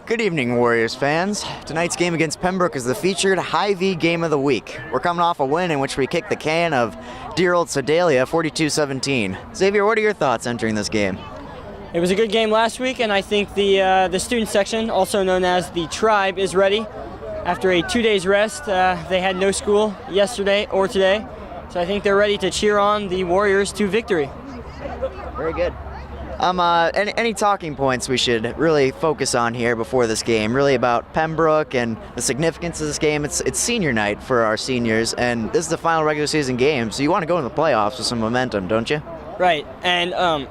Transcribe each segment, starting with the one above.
Good evening, Warriors fans. Tonight's game against Pembroke is the featured Hy-Vee game of the week. We're coming off a win in which we kicked the can of dear old Sedalia 42-17. Xavier, what are your thoughts entering this game? It was a good game last week, and I think the student section, also known as the Tribe, is ready. After a 2 days rest, they had no school yesterday or today, so I think they're ready to cheer on the Warriors to victory. Very good. Any talking points we should really focus on here before this game, really about Pembroke and the significance of this game? It's senior night for our seniors, and this is the final regular season game, so you want to go in the playoffs with some momentum, don't you? Right, and I'm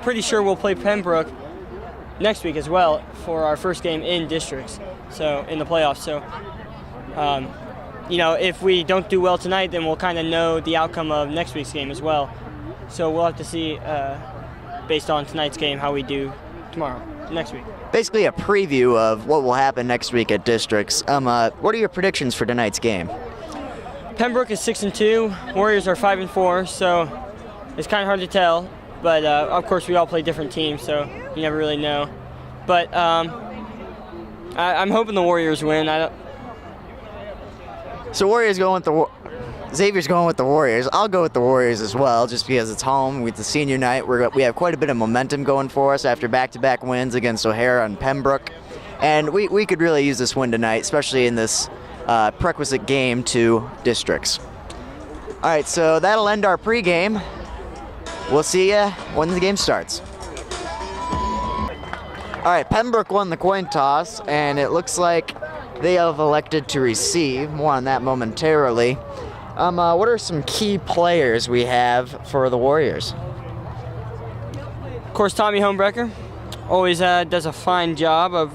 pretty sure we'll play Pembroke next week as well for our first game in districts, so in the playoffs. So, if we don't do well tonight, then we'll kind of know the outcome of next week's game as well. So we'll have to see, based on tonight's game, how we do next week. Basically a preview of what will happen next week at districts. What are your predictions for tonight's game? Pembroke is 6-2, Warriors are 5-4, so it's kind of hard to tell. But of course, we all play different teams, so you never really know. But I'm hoping the Warriors win. So Warriors going with Xavier's going with the Warriors. I'll go with the Warriors as well, just because it's home with the senior night. We have quite a bit of momentum going for us after back-to-back wins against O'Hara and Pembroke. And we could really use this win tonight, especially in this prerequisite game to districts. All right, so that'll end our pregame. We'll see you when the game starts. All right, Pembroke won the coin toss, and it looks like they have elected to receive. More on that momentarily. What are some key players we have for the Warriors? Of course, Tommy Homebrecker always does a fine job of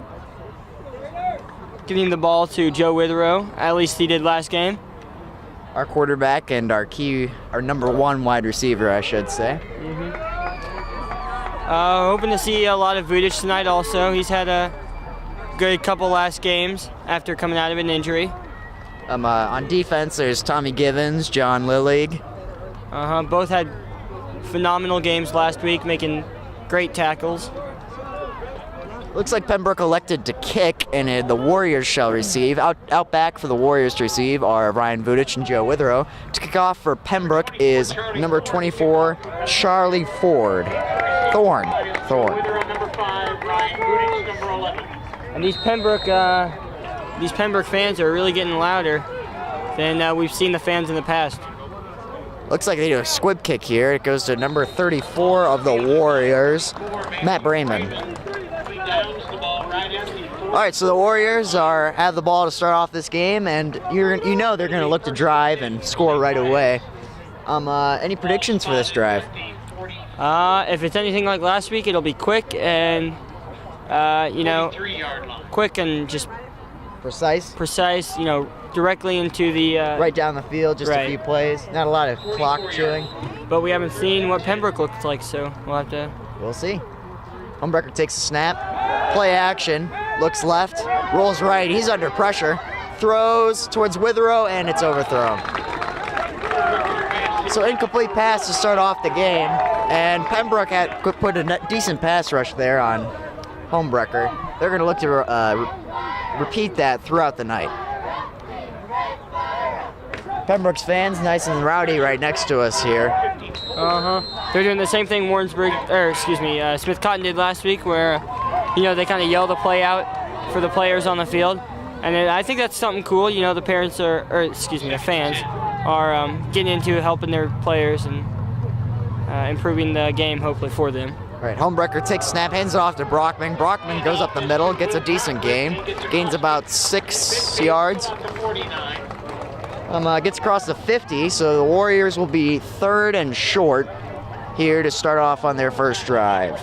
getting the ball to Joe Witherow. At least he did last game. Our quarterback and our number one wide receiver, I should say. Hoping to see a lot of Vudic tonight also. He's had a good couple last games after coming out of an injury. On defense, there's Tommy Givens, John Lillig. Both had phenomenal games last week, making great tackles. Looks like Pembroke elected to kick, and the Warriors shall receive. Out back for the Warriors to receive are Ryan Vudic and Joe Witherow. To kick off for Pembroke is number 24, Charlie Thorn. And these Pembroke fans are really getting louder than we've seen the fans in the past. Looks like they do a squib kick here. It goes to number 34 of the Warriors, Matt Brayman. All right, so the Warriors have the ball to start off this game, and you know they're going to look to drive and score right away. Any predictions for this drive? If it's anything like last week, it'll be quick and quick and just precise. Directly into the right down the field, just a few plays. Not a lot of clock chewing. But we haven't seen what Pembroke looks like, so we'll see. Homebrecker takes a snap, play action, looks left, rolls right. He's under pressure, throws towards Witherow, and it's overthrown. So incomplete pass to start off the game, and Pembroke had put a decent pass rush there on Homebrecker. They're going to look to repeat that throughout the night. Pembroke's fans, nice and rowdy right next to us here. They're doing the same thing Smith Cotton did last week, where they kind of yell the play out for the players on the field, and I think that's something cool. The parents the fans are getting into helping their players and improving the game, hopefully for them. All right, Homebrecker takes snap, hands it off to Brockman. Brockman goes up the middle, gets a decent gain, gains about 6 yards. Gets across the 50, so the Warriors will be third and short here to start off on their first drive.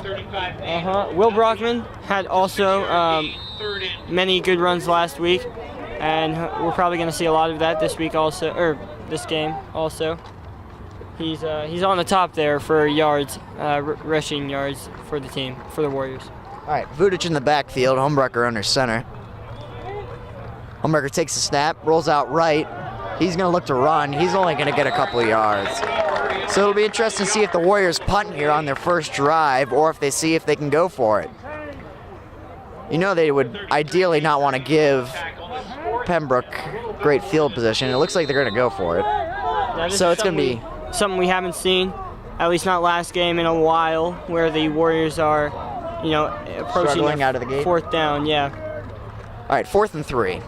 Will Brockman had also many good runs last week, and we're probably going to see a lot of that this week also, or this game also. He's on the top there for yards, rushing yards for the team, for the Warriors. All right, Vudic in the backfield, Homebrecker under center. Homebrecker takes the snap, rolls out right. He's going to look to run. He's only going to get a couple of yards. So it'll be interesting to see if the Warriors punt here on their first drive, or if they see if they can go for it. You know they would ideally not want to give Pembroke great field position. It looks like they're going to go for it. So it's going to be something we haven't seen, at least not last game, in a while, where the Warriors are, approaching struggling out of the gate. 4th down, yeah. All right, 4th and 3.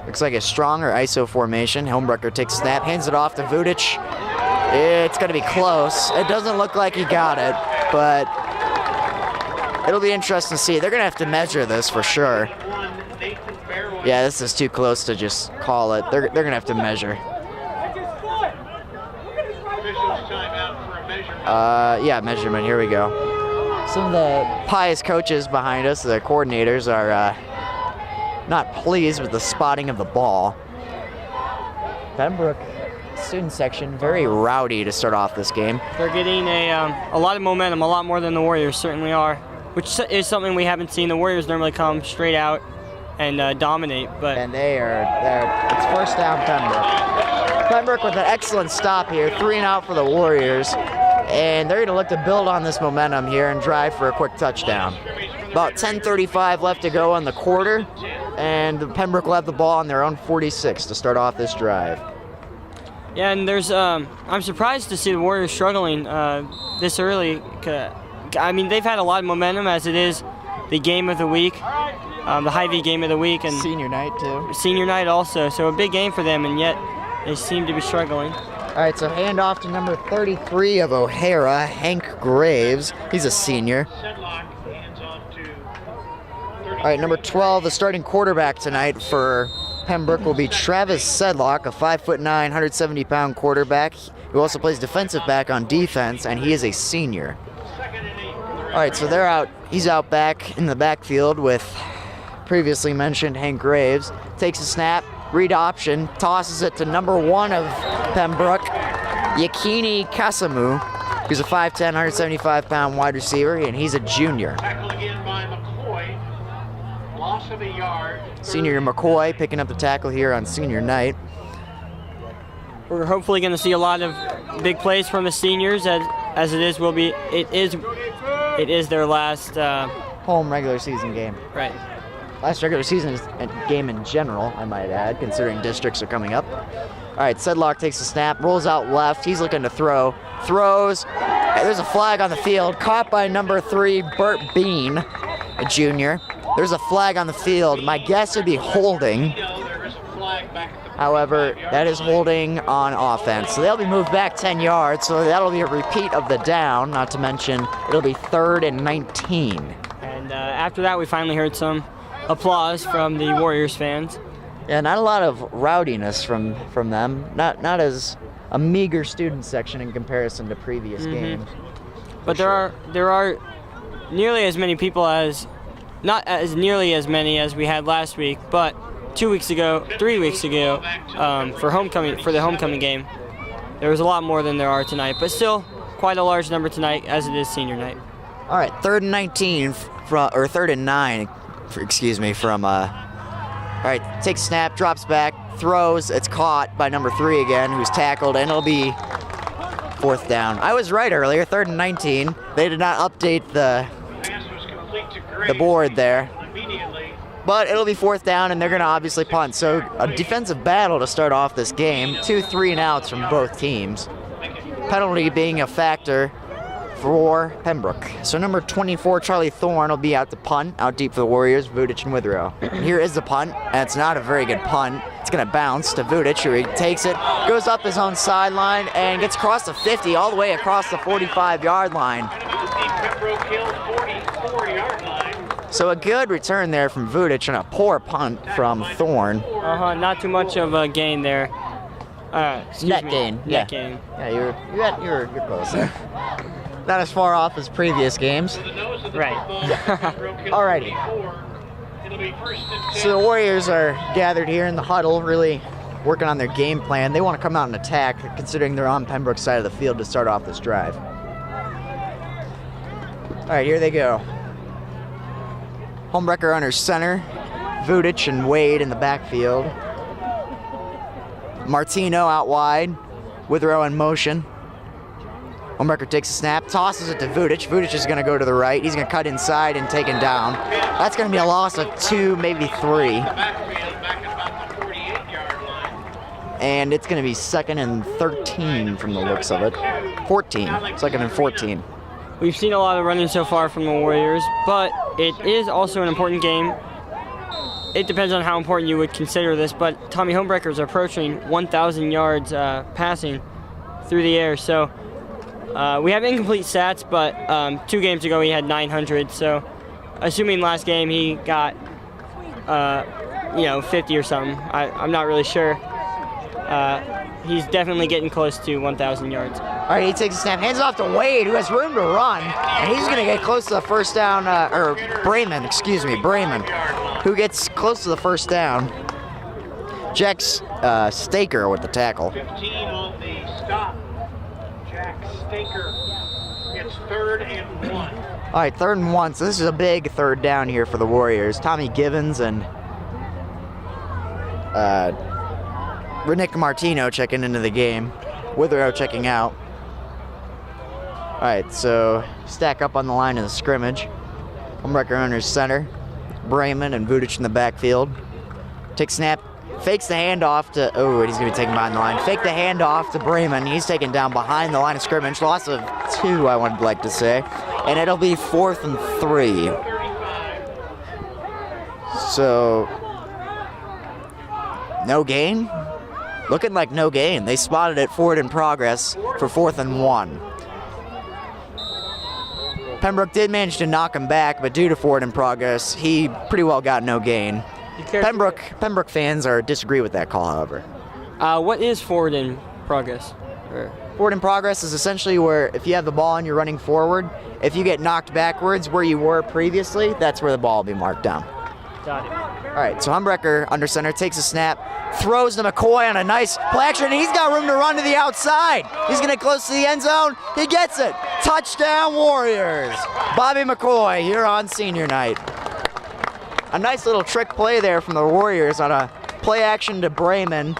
Looks like a stronger ISO formation. Helmbrecker takes a snap, hands it off to Vudic. It's going to be close. It doesn't look like he got it, but it'll be interesting to see. They're going to have to measure this for sure. Yeah, this is too close to just call it. They're going to have to measure. Yeah, measurement. Here we go. Some of the Pius coaches behind us, the coordinators, are not pleased with the spotting of the ball. Pembroke student section very rowdy to start off this game. They're getting a lot of momentum, a lot more than the Warriors certainly are, which is something we haven't seen. The Warriors normally come straight out and dominate, but and it's 1st down Pembroke. Pembroke with an excellent stop here, 3 and out for the Warriors, and they're going to look to build on this momentum here and drive for a quick touchdown. About 10:35 left to go in the quarter, and Pembroke will have the ball on their own 46 to start off this drive. Yeah, and there's I'm surprised to see the Warriors struggling this early. I mean, they've had a lot of momentum as it is the game of the week, the Hy-Vee game of the week, and senior night too. Senior night also, so a big game for them, and yet they seem to be struggling. All right, so hand off to number 33 of O'Hara, Hank Graves. He's a senior. All right, number 12, the starting quarterback tonight for Pembroke will be Travis Sedlock, a 5'9", 170-pound quarterback. Who also plays defensive back on defense, and he is a senior. All right, so they're out. He's out back in the backfield with previously mentioned Hank Graves. Takes a snap, read option, tosses it to number 1 of Pembroke, Yakini Kasamu, who's a 5'10", 175-pound wide receiver, and he's a junior. Senior McCoy picking up the tackle here on senior night. We're hopefully going to see a lot of big plays from the seniors, as it is their last home regular season game. Right. Last regular season game in general, I might add, considering districts are coming up. All right, Sedlock takes a snap, rolls out left. He's looking to throw. Throws. There's a flag on the field, caught by number 3, Burt Bean, a junior. There's a flag on the field. My guess would be holding. However, that is holding on offense. So they'll be moved back 10 yards, so that'll be a repeat of the down, not to mention it'll be 3rd and 19. And after that, we finally heard some applause from the Warriors fans. Yeah, not a lot of rowdiness from them. Not as a meager student section in comparison to previous games. But there are nearly as many people as, not as nearly as many as we had last week, but 3 weeks ago, for the homecoming game, there was a lot more than there are tonight, but still quite a large number tonight as it is senior night. All right, 3rd and 19 or 3rd and 9, from all right, takes snap, drops back, throws, it's caught by number 3 again, who's tackled, and it'll be 4th down. I was right earlier, 3rd and 19. They did not update the board there. But it'll be 4th down, and they're going to obviously punt. So a defensive battle to start off this game. 2 3-and-outs from both teams. Penalty being a factor for Pembroke. So number 24, Charlie Thorne, will be out to punt, out deep for the Warriors, Vudic and Withrow. Here is the punt, and it's not a very good punt. It's going to bounce to Vudic, who he takes it, goes up his own sideline, and gets across the 50, all the way across the 45-yard line. So a good return there from Vudic and a poor punt from Thorne. Not too much of a gain there. Net gain. Net gain. Yeah, you're close there. Not as far off as previous games. Right. Alrighty. So the Warriors are gathered here in the huddle, really working on their game plan. They want to come out and attack, considering they're on Pembroke's side of the field to start off this drive. All right, here they go. Homewrecker under center, Vudic and Wade in the backfield. Martino out wide, Withrow in motion. Homewrecker takes a snap, tosses it to Vudic. Vudic is going to go to the right. He's going to cut inside and take him down. That's going to be a loss of 2, maybe 3. And it's going to be 2nd and 13 from the looks of it. 14. 2nd and 14. We've seen a lot of running so far from the Warriors, but it is also an important game. It depends on how important you would consider this, but Tommy Homewrecker is approaching 1,000 yards passing through the air. So we have incomplete stats, but 2 games ago he had 900. So assuming last game he got 50 or something, I'm not really sure. He's definitely getting close to 1,000 yards. All right, he takes a snap, hands it off to Wade, who has room to run, and he's going to get close to the first down, Brayman, who gets close to the first down. Jack Staker with the tackle. 15 on the stop. Jack Staker gets 3rd and 1. All right, 3rd and 1, so this is a big 3rd down here for the Warriors. Tommy Givens and Nick Martino checking into the game. Witherow checking out. All right, so stack up on the line of the scrimmage. Homewrecker under center. Brayman and Vudic in the backfield. Takes snap, fakes the handoff to, and he's going to be taken behind the line. Fake the handoff to Brayman. He's taken down behind the line of scrimmage. Loss of 2, I would like to say. And it'll be 4th and 3. So, no gain? Looking like no gain. They spotted it forward in progress for 4th and 1. Pembroke did manage to knock him back, but due to forward in progress, he pretty well got no gain. Pembroke fans disagree with that call, however. What is forward in progress? Forward in progress is essentially where if you have the ball and you're running forward, if you get knocked backwards where you were previously, that's where the ball will be marked down. Got it. All right, so Homewrecker under center takes a snap, throws to McCoy on a nice play action, and he's got room to run to the outside. He's going to get close to the end zone. He gets it. Touchdown, Warriors. Bobby McCoy here on senior night. A nice little trick play there from the Warriors on a play action to Brayman.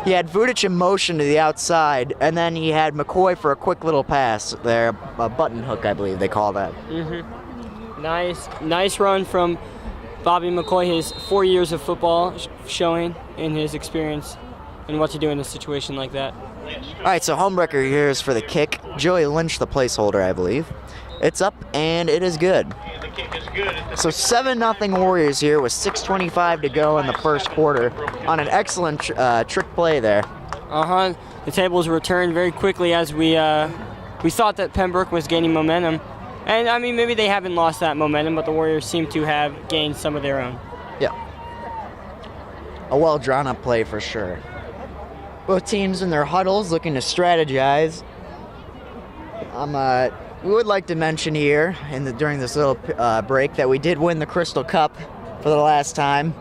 He had Vudic in motion to the outside, and then he had McCoy for a quick little pass there, a button hook, I believe they call that. Mm-hmm. Nice run from Bobby McCoy, his 4 years of football showing in his experience and what to do in a situation like that. All right, so Homewrecker here is for the kick. Joey Lynch, the placeholder, I believe. It's up, and it is good. So 7-0 Warriors here with 6:25 to go in the first quarter on an excellent trick play there. The tables returned very quickly as we thought that Pembroke was gaining momentum. And, I mean, maybe they haven't lost that momentum, but the Warriors seem to have gained some of their own. Yeah. A well-drawn-up play for sure. Both teams in their huddles looking to strategize. We would like to mention here during this little break that we did win the Crystal Cup for the last time.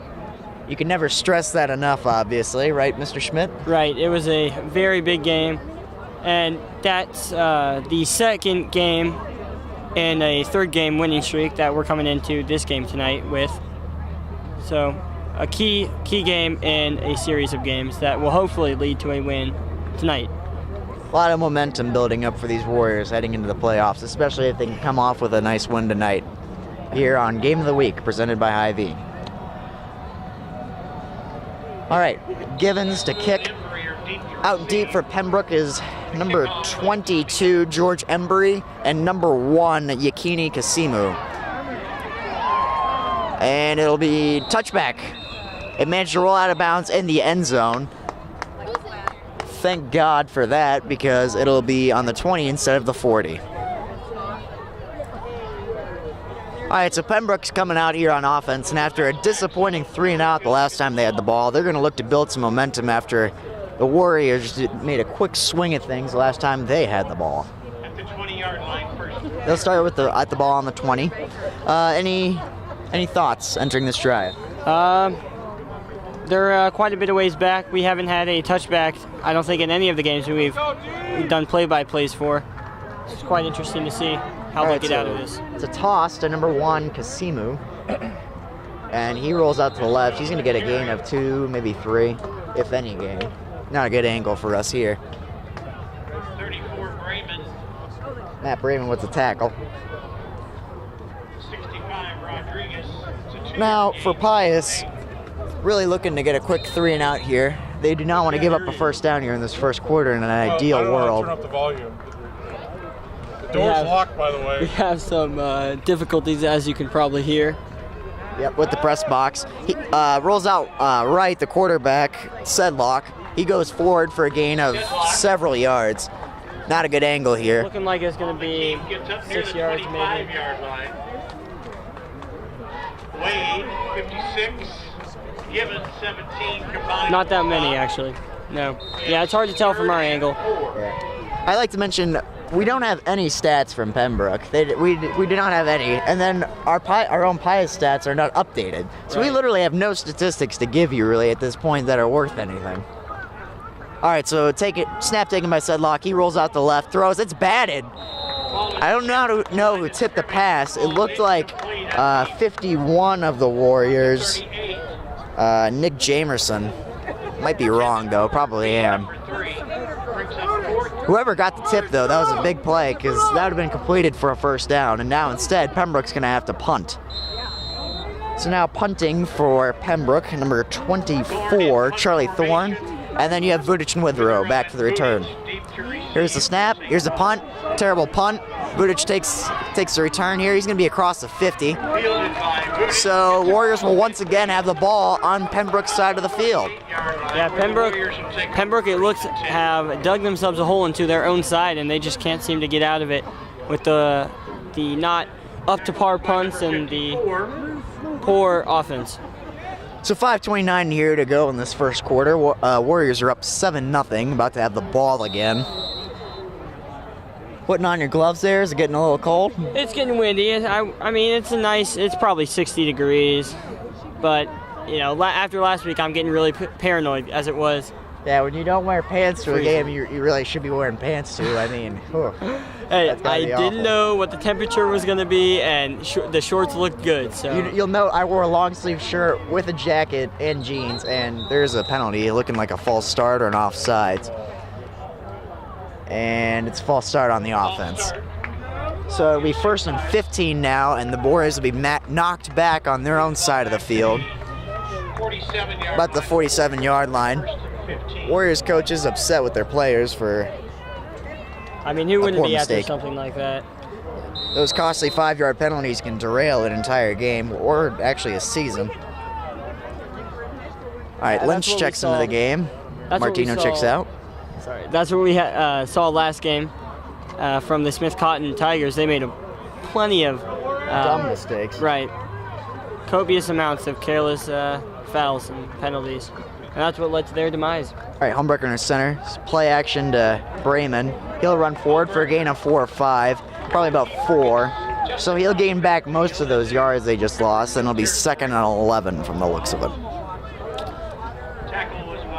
You can never stress that enough, obviously, right, Mr. Schmidt? Right. It was a very big game, and that's the second game in a 3rd game winning streak that we're coming into this game tonight with. So a key game in a series of games that will hopefully lead to a win tonight. A lot of momentum building up for these Warriors heading into the playoffs, especially if they can come off with a nice win tonight here on Game of the Week presented by Hy-Vee. All right, Givens to kick. Out deep for Pembroke is number 22, George Embry, and number 1, Yakini Kasimu. And it'll be touchback. It managed to roll out of bounds in the end zone. Thank God for that, because it'll be on the 20 instead of the 40. All right, so Pembroke's coming out here on offense, and after a disappointing 3-and-out the last time they had the ball, they're going to look to build some momentum after the Warriors made a quick swing at things the last time they had the ball. At the 20-yard line first. They'll start with at the ball on the 20. Any thoughts entering this drive? They're quite a bit of ways back. We haven't had a touchback, I don't think, in any of the games we've done play-by-plays for. It's quite interesting to see how they get out of this. It's a toss to number 1, Kasimu. And he rolls out to the left. He's going to get a gain of 2, maybe 3, if any gain. Not a good angle for us here. 34 Brayman. Matt Brayman with the tackle. 65 Rodriguez. It's a 2-yard Now, gain. for Pius, really looking to get a quick 3 and out here. They do not want to give up a first down here in this first quarter in an ideal I don't know how to world. turn up the volume. The door's locked, by the We way. have some difficulties, as you can probably hear. Yep, with the press box. He rolls out right, the quarterback, Sedlock. He goes forward for a gain of several yards. Not a good angle here. Looking like it's going to be Team gets up near 6 the yards, maybe. 25-yard line. Wade, 56. Given 17 combined. Not that many, actually. No. Yeah, it's hard to tell from our angle. I like to mention we don't have any stats from Pembroke. We do not have any, and then our own Pius stats are not updated. So we Right. literally have no statistics to give you really at this point that are worth anything. All right, so snap taken by Sedlock. He rolls out the left, throws. It's batted. I don't know who tipped the pass. It looked like 51 of the Warriors, Nick Jamerson. Might be wrong though. Probably am. Whoever got the tip, though, that was a big play because that would have been completed for a first down. And now instead, Pembroke's going to have to punt. So now punting for Pembroke, number 24, Charlie Thorne. And then you have Vudic and Withrow back for the return. Here's the snap. Here's the punt. Terrible punt. Vudic takes the return here. He's going to be across the 50. So Warriors will once again have the ball on Pembroke's side of the field. Yeah, Pembroke, it looks, have dug themselves a hole into their own side, and they just can't seem to get out of it with the not up to par punts and the poor offense. So 5:29 here to go in this first quarter. Warriors are up 7-0, about to have the ball again. Putting on your gloves there, is it getting a little cold? It's getting windy. I mean, it's probably 60 degrees, but you know, after last week, I'm getting really paranoid as it was. Yeah, when you don't wear pants to a Freezing. game, you really should be wearing pants too. I mean, whew. Hey, That's gotta I be awful. didn't know what the temperature was going to be, and the shorts looked good. So You'll note I wore a long sleeve shirt with a jacket and jeans, and there's a penalty looking like a false start or an offsides. And it's a false start on the offense. So it'll be 1st and 15 now, and the Warriors will be knocked back on their own side of the field, about the 47-yard line. Warriors coaches upset with their players for I mean, who wouldn't poor be after mistake. something like that? those costly 5-yard penalties can derail an entire game or actually a season. All right, Yeah, Lynch that's what we checks into saw. the game. That's what we Martino checks saw. out. Sorry, that's what we saw last game from the Smith Cotton Tigers. They made plenty of Dumb mistakes. right, copious amounts of careless fouls and penalties, and that's what led to their demise. All right, Humbricker in center. Play action to Brayman. He'll run forward for a gain of 4 or 5, probably about 4. So he'll gain back most of those yards they just lost, and it'll be 2nd and 11 from the looks of it.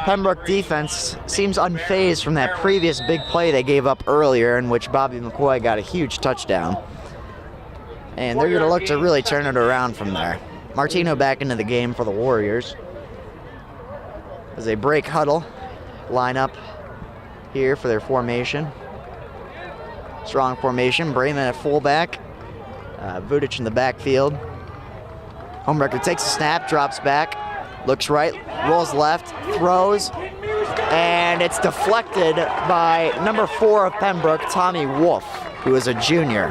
Pembroke defense seems unfazed from that previous big play they gave up earlier in which Bobby McCoy got a huge touchdown. And they're going to look to really turn it around from there. Martino back into the game for the Warriors. As they break huddle, line up here for their formation. Strong formation, Brayman at fullback. Vudic in the backfield. Humbricker takes a snap, drops back, looks right, rolls left, throws, and it's deflected by number 4 of Pembroke, Tommy Wolf, who is a junior.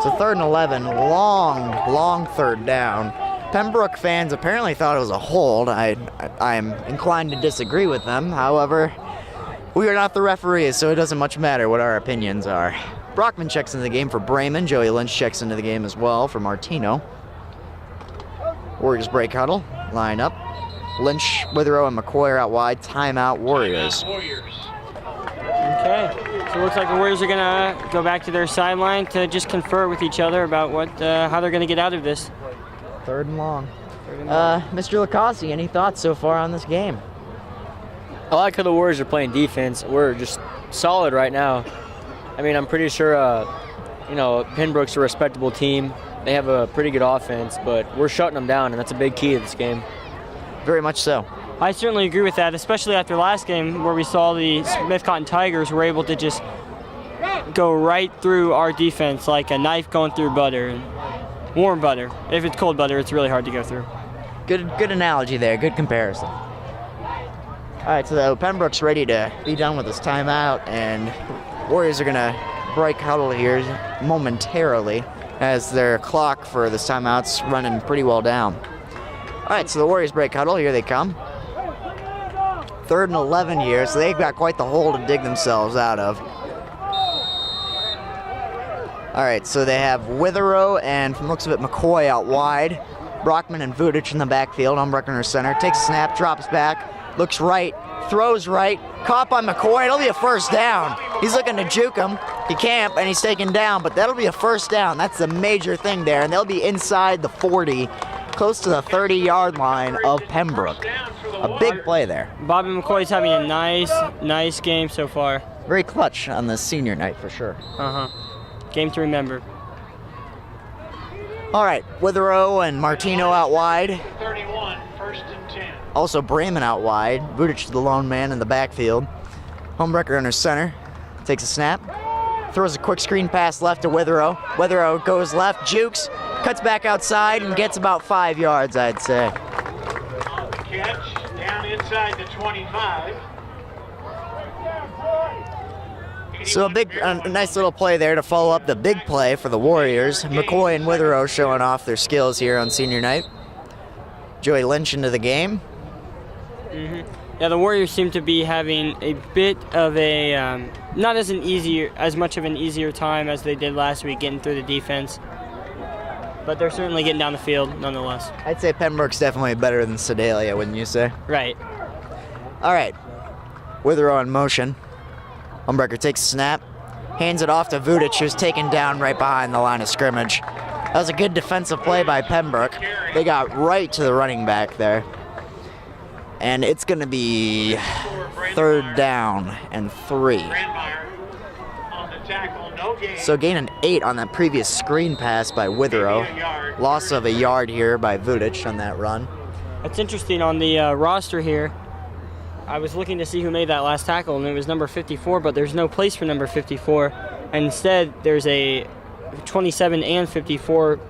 So 3rd and 11, long 3rd down. Pembroke fans apparently thought it was a hold. I'm inclined to disagree with them. However, we are not the referees, so it doesn't much matter what our opinions are. Brockman checks into the game for Brayman. Joey Lynch checks into the game as well for Martino. Warriors break huddle, line up. Lynch, Withrow, and McCoy are out wide. Timeout, Warriors. Okay, so it looks like the Warriors are gonna go back to their sideline to just confer with each other about how they're gonna get out of this. 3rd and long. Mr. Licausi, any thoughts so far on this game? I like how the Warriors are playing defense. We're just solid right now. I mean, I'm pretty sure, Pembroke's a respectable team. They have a pretty good offense, but we're shutting them down, and that's a big key to this game. Very much so. I certainly agree with that, especially after last game where we saw the Smith Cotton Tigers were able to just go right through our defense like a knife going through butter. Warm butter. If it's cold butter, it's really hard to go through. Good analogy there. Good comparison. All right, so Pembroke's ready to be done with his timeout, and Warriors are going to break huddle here momentarily as their clock for this timeout's running pretty well down. All right, so the Warriors break huddle. Here they come. 3rd and 11 here, so they've got quite the hole to dig themselves out of. All right, so they have Witherow and, from the looks of it, McCoy out wide. Brockman and Vudic in the backfield. Umbrecker in center. Takes a snap, drops back, looks right, throws right. Caught by McCoy. It'll be a first down. He's looking to juke him. He can't, and he's taken down, but that'll be a first down. That's the major thing there, and they'll be inside the 40, close to the 30-yard line of Pembroke. A big play there. Bobby McCoy's having a nice game so far. Very clutch on this senior night for sure. Game to remember. All right, Witherow and Martino out wide. 31, 1st and 10. Also Bremen out wide. Vudic the lone man in the backfield. Homebrecker under center. Takes a snap. Throws a quick screen pass left to Witherow. Witherow goes left, jukes, cuts back outside, and gets about 5 yards, I'd say. On the catch, down inside the 25. So a nice little play there to follow up the big play for the Warriors. McCoy and Witherow showing off their skills here on senior night. Joey Lynch into the game. Yeah, the Warriors seem to be having a bit of a, not as much of an easier time as they did last week getting through the defense. But they're certainly getting down the field nonetheless. I'd say Pembroke's definitely better than Sedalia, wouldn't you say? Right. All right, Witherow in motion. Umbrecker takes a snap, hands it off to Vudic, who's taken down right behind the line of scrimmage. That was a good defensive play by Pembroke. They got right to the running back there. And it's going to be 3rd down and 3. So gain an 8 on that previous screen pass by Witherow. Loss of a yard here by Vudic on that run. It's interesting on the roster here. I was looking to see who made that last tackle, and it was number 54, but there's no place for number 54. And instead, there's a 27 and 54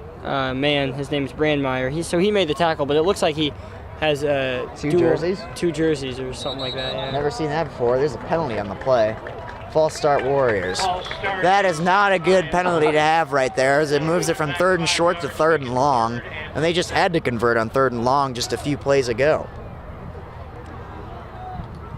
man. His name's Brandmeier. So he made the tackle, but it looks like he has two jerseys or something like that. Yeah. Never seen that before. There's a penalty on the play. False start Warriors. That is not a good penalty to have right there, as it moves it from 3rd and short to 3rd and long, and they just had to convert on 3rd and long just a few plays ago.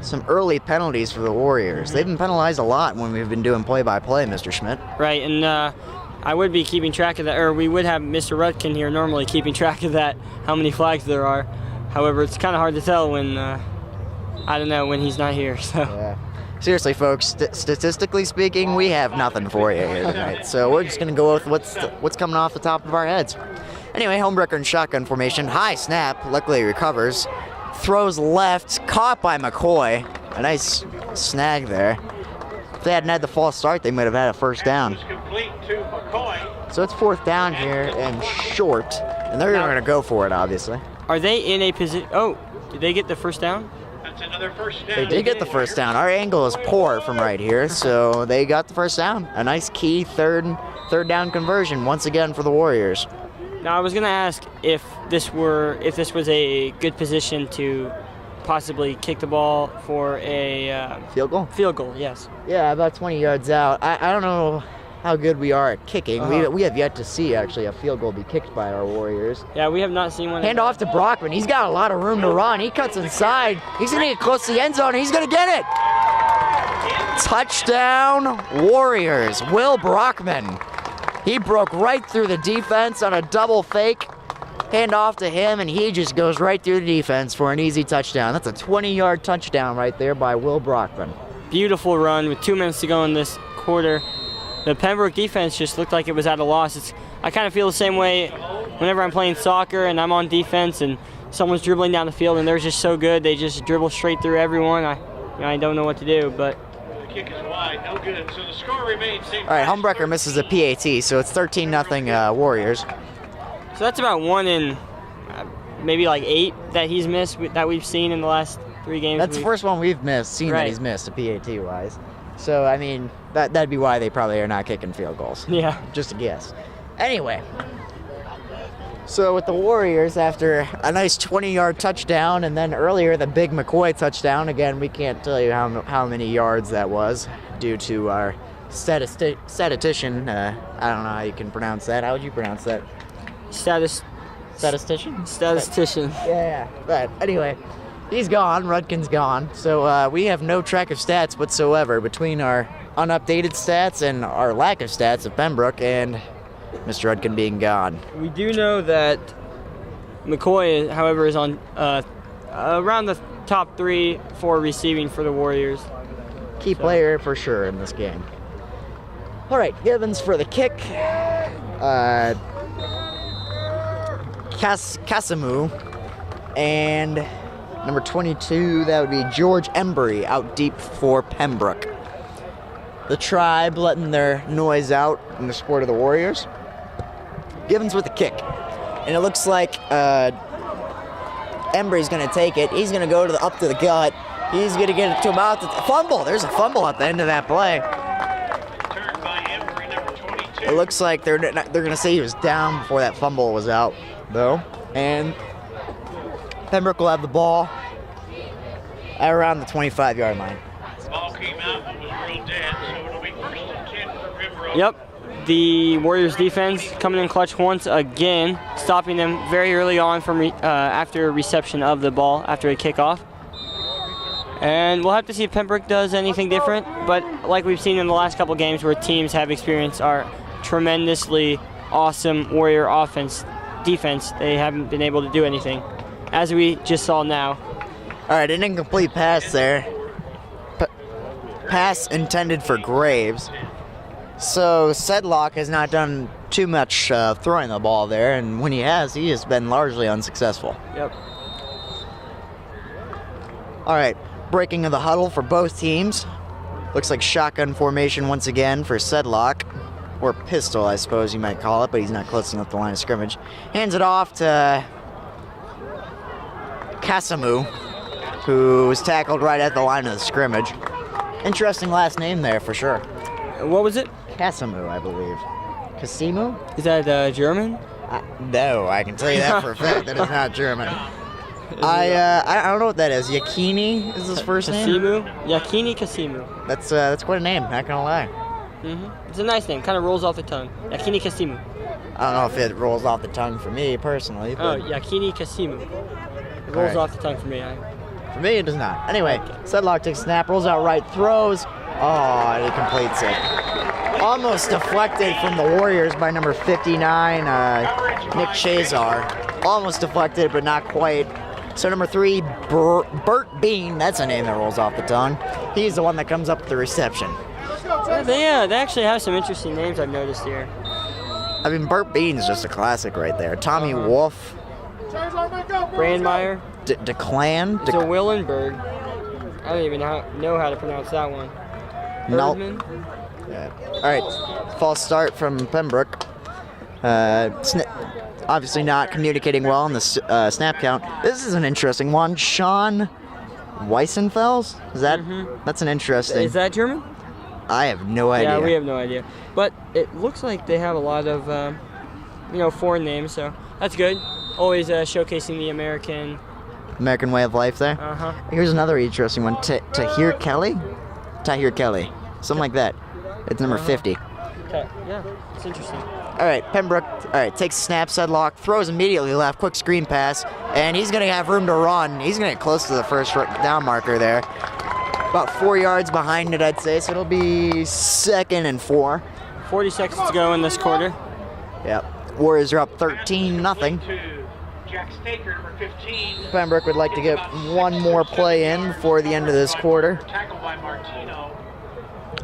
Some early penalties for the Warriors. They've been penalized a lot when we've been doing play-by-play, Mr. Schmidt. Right, and I would be keeping track of that, or we would have Mr. Rutkin here normally keeping track of that, how many flags there are. However, it's kind of hard to tell when, I don't know, when he's not here. So. Yeah. Seriously, folks, statistically speaking, we have nothing for you here tonight. So we're just going to go with what's coming off the top of our heads. Anyway, Homebrecker in shotgun formation. High snap. Luckily he recovers. Throws left. Caught by McCoy. A nice snag there. If they hadn't had the false start, they might have had a first down. So it's 4th down here and short. And they're going to go for it, obviously. Are they in a position? Oh, did they get the first down? That's another first down. They did get the first down. Our angle is poor from right here, so they got the first down. A nice key third down conversion once again for the Warriors. Now I was going to ask if this was a good position to possibly kick the ball for a field goal. Field goal, yes. Yeah, about 20 yards out. I don't know how good we are at kicking. We have yet to see actually a field goal be kicked by our Warriors. Yeah, we have not seen one. Hand off to Brockman. He's got a lot of room to run. He cuts inside. He's going to get close to the end zone. He's going to get it. Touchdown, Warriors. Will Brockman. He broke right through the defense on a double fake. Hand off to him, and he just goes right through the defense for an easy touchdown. That's a 20-yard touchdown right there by Will Brockman. Beautiful run with 2 minutes to go in this quarter. The Pembroke defense just looked like it was at a loss. I kind of feel the same way whenever I'm playing soccer and I'm on defense and someone's dribbling down the field and they're just so good. They just dribble straight through everyone. I don't know what to do, but... The kick is wide, no good. So the score remains same. All right, Homebrecker misses a PAT, so it's 13-0 Warriors. So that's about 1 in maybe like 8 that he's missed that we've seen in the last 3 games. That's the first one we've seen that he's missed, PAT-wise. So, I mean, that'd be why they probably are not kicking field goals. Yeah. Just a guess. Anyway. So with the Warriors, after a nice 20-yard touchdown, and then earlier the big McCoy touchdown, again, we can't tell you how many yards that was due to our statistician. I don't know how you can pronounce that. How would you pronounce that? Statistician? Statistician. Yeah. But anyway, he's gone. Rudkin's gone. So we have no track of stats whatsoever between our unupdated stats and our lack of stats of Pembroke and Mr. Rudkin being gone. We do know that McCoy, however, is on around the top 3-4 receiving for the Warriors. Key player for sure in this game. All right, Gibbons for the kick. Kasimu. And number 22, that would be George Embry out deep for Pembroke. The Tribe letting their noise out in the support of the Warriors. Gibbons with the kick. And it looks like Embry's going to take it. He's going to go up to the gut. He's going to get it to about the fumble. There's a fumble at the end of that play. Returned by Embry, number 22. It looks like they're going to say he was down before that fumble was out, though. And Pembroke will have the ball at around the 25-yard line. Ball came out and was real dead, so it'll be 1st and 10 for Pembroke. Yep. The Warriors defense coming in clutch once again, stopping them very early on from after reception of the ball after a kickoff. And we'll have to see if Pembroke does anything different, but like we've seen in the last couple games where teams have experienced our tremendously awesome Warrior defense, they haven't been able to do anything, as we just saw now. All right, an incomplete pass there. Pass intended for Graves. So Sedlock has not done too much throwing the ball there, and when he has been largely unsuccessful. Yep. All right, breaking of the huddle for both teams. Looks like shotgun formation once again for Sedlock, or pistol, I suppose you might call it, but he's not close enough to the line of scrimmage. Hands it off to Kasimu, who was tackled right at the line of the scrimmage. Interesting last name there for sure. What was it? Kasimu, I believe. Kasimu? Is that German? No, I can tell you that for a fact. That is not German. I don't know what that is. Yakini is his first name? Kasimu? Yakini Kasimu. That's quite a name, not gonna lie. It's a nice name, kind of rolls off the tongue. Yakini Kasimu. I don't know if it rolls off the tongue for me personally. But Yakini Kasimu. It rolls off the tongue for me. For me, it does not. Anyway, Sedlock takes a snap, rolls out right, throws. Oh, and he completes it. Almost deflected from the Warriors by number 59, Nick Chazar. Almost deflected, but not quite. So number 3, Bert Bean, that's a name that rolls off the tongue. He's the one that comes up with the reception. They actually have some interesting names I've noticed here. I mean, Bert Bean's just a classic right there. Tommy Wolf. Brandmeier. DeClan. DeWillenberg. I don't even know how to pronounce that one. Nope. Herdman. Yeah. All right, false start from Pembroke. Obviously not communicating well on the snap count. This is an interesting one. Sean Weissenfels? Is that? That's an interesting. Is that German? I have no idea. Yeah, we have no idea. But it looks like they have a lot of, foreign names, so that's good. Always showcasing the American way of life there. Here's another interesting one. Tahir Kelly? Tahir Kelly. Something like that. It's number 50. Okay, yeah, it's interesting. All right, Pembroke, takes a snap, Sedlock, throws immediately left, quick screen pass, and he's going to have room to run. He's going to get close to the first down marker there. About 4 yards behind it, I'd say, so it'll be 2nd and 4. 40 seconds to go in this quarter. Yep. Warriors are up 13-0. Jack Staker, number 15. Pembroke would like to get one more play in before the end of this quarter. Tackled by Martino.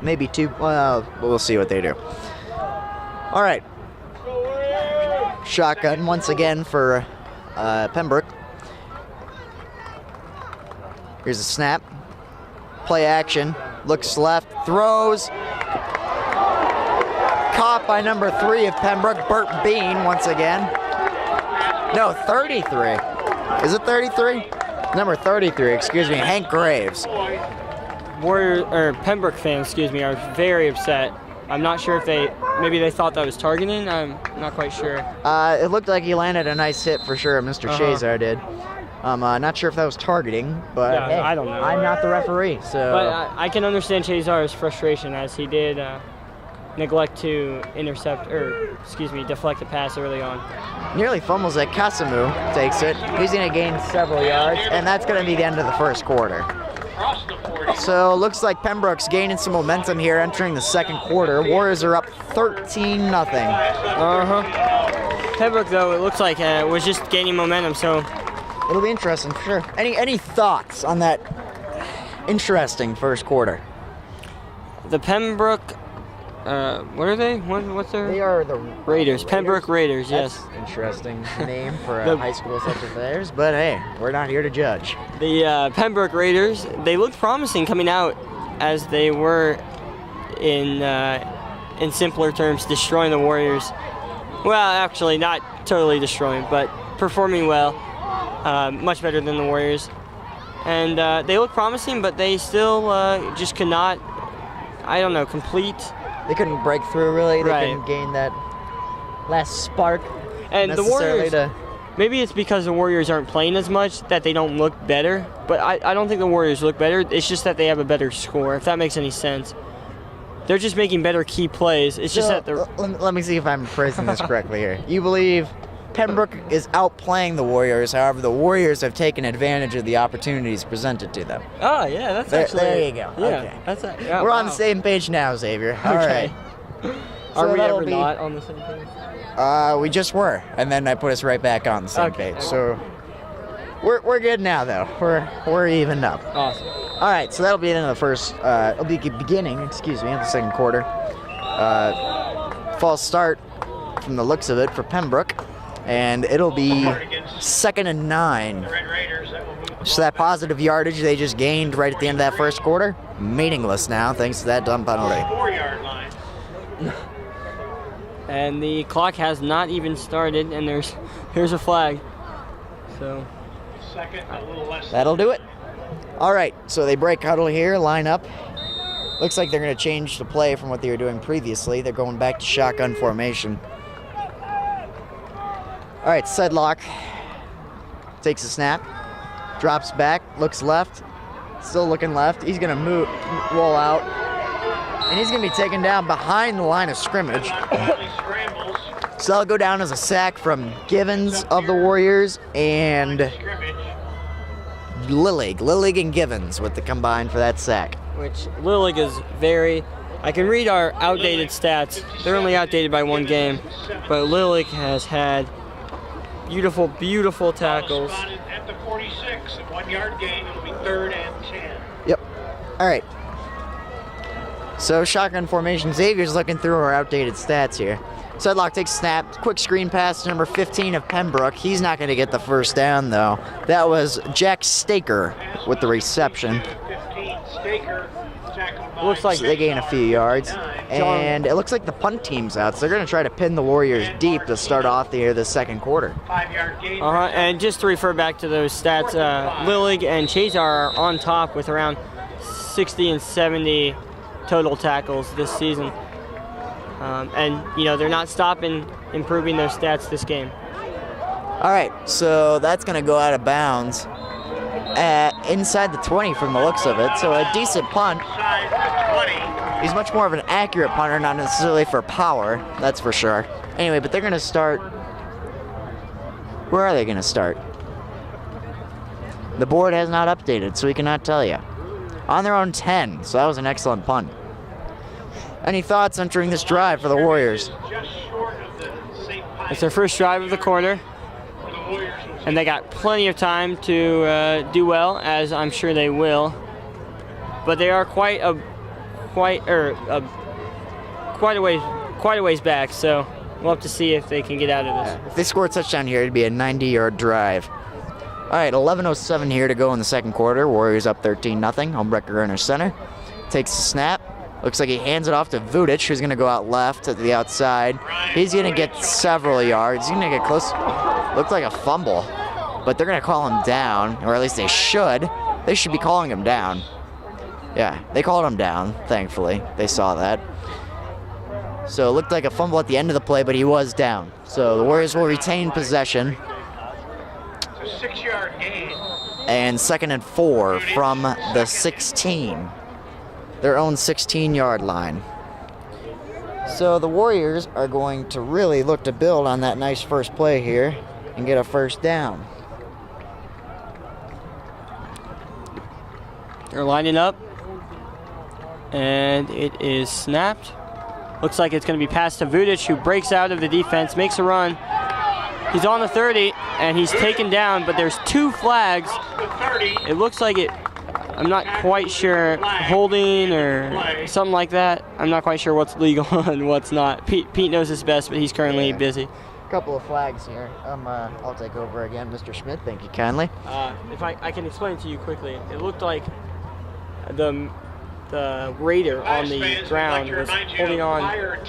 Maybe 2. Well, we'll see what they do. All right. Shotgun once again for Pembroke. Here's a snap. Play action. Looks left. Throws. Caught by number 3 of Pembroke, Bert Bean once again. No, 33. Is it 33? Number 33, excuse me, Hank Graves. Pembroke fans, are very upset. I'm not sure if maybe they thought that was targeting. I'm not quite sure. It looked like he landed a nice hit for sure, Mr. Shazar did. I'm not sure if that was targeting, but yeah, hey, I don't know. I'm not the referee, so. But I can understand Shazar's frustration as he did neglect to deflect the pass early on. Nearly fumbles it. Kasimu takes it. He's going to gain several yards, and that's going to be the end of the first quarter. So looks like Pembroke's gaining some momentum here entering the second quarter. Warriors are up 13-0. Pembroke, though, it looks like was just gaining momentum, so. It'll be interesting for sure. Any thoughts on that interesting first quarter? The Pembroke, what are they? What's their? They are the Raiders. Pembroke Raiders, yes. That's interesting name for a high school such as theirs, but hey, we're not here to judge. The Pembroke Raiders, they looked promising coming out as they were in simpler terms, destroying the Warriors. Well, actually, not totally destroying, but performing well, much better than the Warriors. And they look promising, but they still just could not, complete. They couldn't break through, really. They Right. couldn't gain that last spark. And the Warriors, maybe it's because the Warriors aren't playing as much that they don't look better, but I don't think the Warriors look better. It's just that they have a better score, if that makes any sense. They're just making better key plays. It's just that they're... Let me see if I'm phrasing this correctly here. You believe Pembroke is outplaying the Warriors, however, the Warriors have taken advantage of the opportunities presented to them. Oh, yeah, that's There you go. Yeah, Okay. We're on the same page now, Xavier. All Okay. right. Are we that'll ever be- not on the same page? We just were, and then I put us right back on the same Okay. page. So we're good now, though. We're evened up. Awesome. All right, so that'll be the end of the first. It'll be beginning, of the second quarter. False start from the looks of it for Pembroke, and it'll be 2nd and 9. So that positive yardage they just gained right at the end of that first quarter, meaningless now thanks to that dumb penalty. 4-yard line. And the clock has not even started, and here's a flag. So Second, a little less. That'll do it. All right, so they break huddle here, line up. Looks like they're going to change the play from what they were doing previously. They're going back to shotgun formation. All right, Sedlock takes a snap, drops back, looks left, still looking left. He's going to roll out, and he's going to be taken down behind the line of scrimmage. Scrambles. So that'll go down as a sack from Givens of the Warriors and Scrimmage. Lillig and Givens with the combine for that sack. which Lillig is very... I can read our outdated stats. They're only outdated by one game, but Lillig has had beautiful, beautiful tackles. Spotted at the 46, a 1-yard gain. It'll be 3rd and 10. Yep. All right. So shotgun formation. Xavier's looking through our outdated stats here. Sedlock takes a snap. Quick screen pass to number 15 of Pembroke. He's not going to get the first down, though. That was Jack Staker with the reception. 15, Staker. Tackled by Looks like They gain a few yards. And it looks like the punt team's out, so they're going to try to pin the Warriors deep to start off the second quarter. 5-yard gain. And just to refer back to those stats, Lillig and Chazar are on top with around 60 and 70 total tackles this season. And, you know, they're not stopping improving those stats this game. All right, so that's going to go out of bounds inside the 20 from the looks of it. So a decent punt. Inside the 20. He's much more of an accurate punter, not necessarily for power, that's for sure. Anyway, but they're going to start. Where are they going to start? The board has not updated, so we cannot tell you. On their own 10, so that was an excellent punt. Any thoughts entering this drive for the Warriors? Just short of the St. Pius. It's their first drive of the quarter, For the Warriors, and they got plenty of time to do well, as I'm sure they will. But they are quite a ways back, so we'll have to see if they can get out of this. If they score a touchdown here, it'd be a 90-yard drive. All right, 11:07 here to go in the second quarter. Warriors up 13-0. Homebrecker under center. Takes the snap. Looks like he hands it off to Vudic, who's going to go out left to the outside. He's going to get several yards. He's going to get close. Looked like a fumble. but they're going to call him down, or at least they should. They should be calling him down. Yeah, they called him down, thankfully. They saw that. So it looked like a fumble at the end of the play, but he was down. So the Warriors will retain possession. It's a 6-yard gain. And 2nd and 4 from the 16. Their own 16-yard line. So the Warriors are going to really look to build on that nice first play here and get a first down. They're lining up, and it is snapped. Looks like it's going to be passed to Vudic, who breaks out of the defense, makes a run. He's on the 30, and he's taken down, but there's 2 flags. It looks like it, I'm not quite sure, holding or something like that. I'm not quite sure what's legal and what's not. Pete knows this best, but he's currently busy. Couple of flags here. I'll take over again, Mr. Schmidt. Thank you kindly. If I can explain to you quickly, it looked like the raider on the ground was holding on.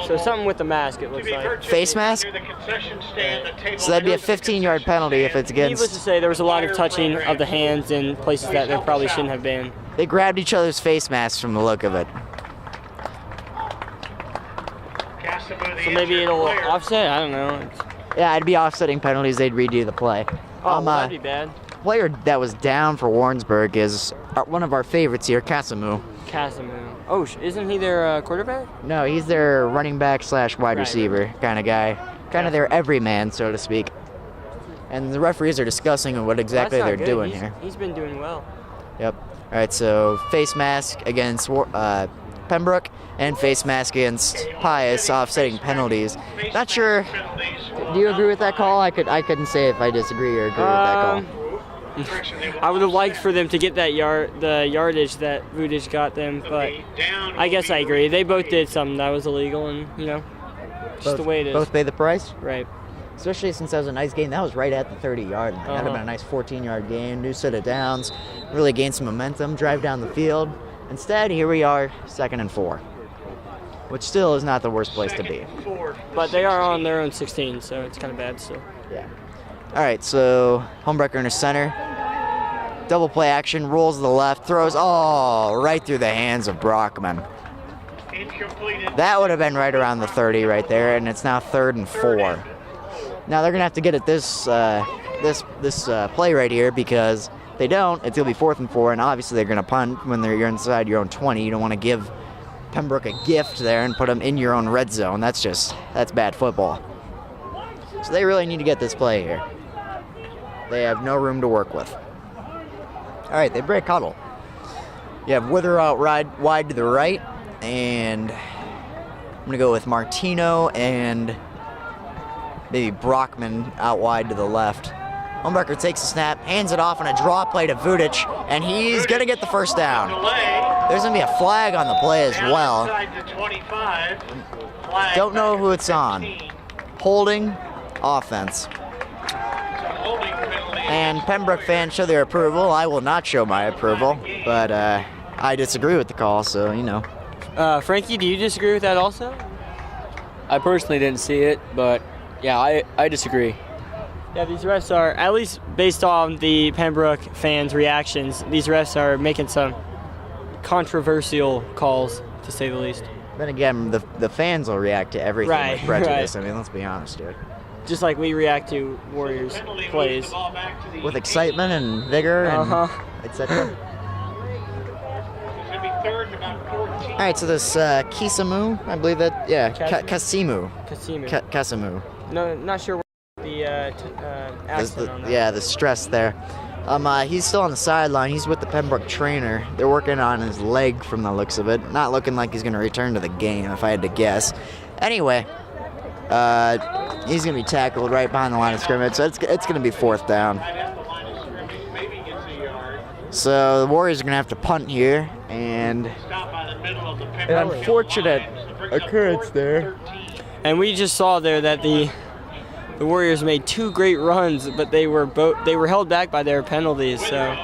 So something with the mask, it looks like. Face mask? So that'd be a 15-yard penalty if it's against. Needless to say, there was a lot of touching of the hands in places that there probably shouldn't have been. They grabbed each other's face masks from the look of it. So maybe it'll offset? I don't know. Yeah, it'd be offsetting penalties. They'd redo the play. Oh, that'd be bad. Player that was down for Warrensburg is one of our favorites here, Casimou. Oh, isn't he their quarterback? No, he's their running back / wide receiver kind of guy. Kind of their everyman, so to speak. And the referees are discussing what exactly they're doing here. He's been doing well. Yep. All right, so face mask against Pembroke and face mask against Pius, offsetting penalties. Not sure. Do you agree with that call? I couldn't say if I disagree or agree with that call. I would have liked for them to get that the yardage that Vudic got them, but I guess I agree. They both did something that was illegal, and just the way it is. Both pay the price? Right. Especially since that was a nice gain. That was right at the 30-yard line. That would have been a nice 14-yard gain, new set of downs, really gain some momentum, drive down the field. Instead, here we are, 2nd and 4, which still is not the worst place to be. But they are on their own 16, so it's kind of bad still. Yeah. All right, so homebreaker in the center. Double play action, rolls to the left, throws, right through the hands of Brockman. That would have been right around the 30 right there, and it's now 3rd and 4. Now they're going to have to get at this play right here, because if they don't, it's going to be 4th and 4, and obviously they're going to punt when you're inside your own 20. You don't want to give Pembroke a gift there and put them in your own red zone. That's bad football. So they really need to get this play here. They have no room to work with. All right, they break huddle. You have Wither out wide to the right, and I'm going to go with Martino and maybe Brockman out wide to the left. Homebreaker takes a snap, hands it off on a draw play to Vudic, and he's going to get the first down. There's going to be a flag on the play as well. Don't know who it's on. Holding, offense. And Pembroke fans show their approval. I will not show my approval, but I disagree with the call, so Frankie, do you disagree with that also? I personally didn't see it, but yeah, I disagree. Yeah, these refs are, at least based on the Pembroke fans' reactions, these refs are making some controversial calls, to say the least. Then again, the fans will react to everything with prejudice. I mean, let's be honest, dude. Just like we react to Warriors plays. With excitement and vigor and etc. All right, so this Casimou, I believe that, Casimou. Casimou. No, not sure what the accent on that. Yeah, the stress there. He's still on the sideline. He's with the Pembroke trainer. They're working on his leg from the looks of it. Not looking like he's going to return to the game, if I had to guess. Anyway, he's going to be tackled right behind the line of scrimmage, so it's going to be 4th down. So the Warriors are going to have to punt here, and an unfortunate occurrence there. And we just saw there that the Warriors made 2 great runs, but they were held back by their penalties. So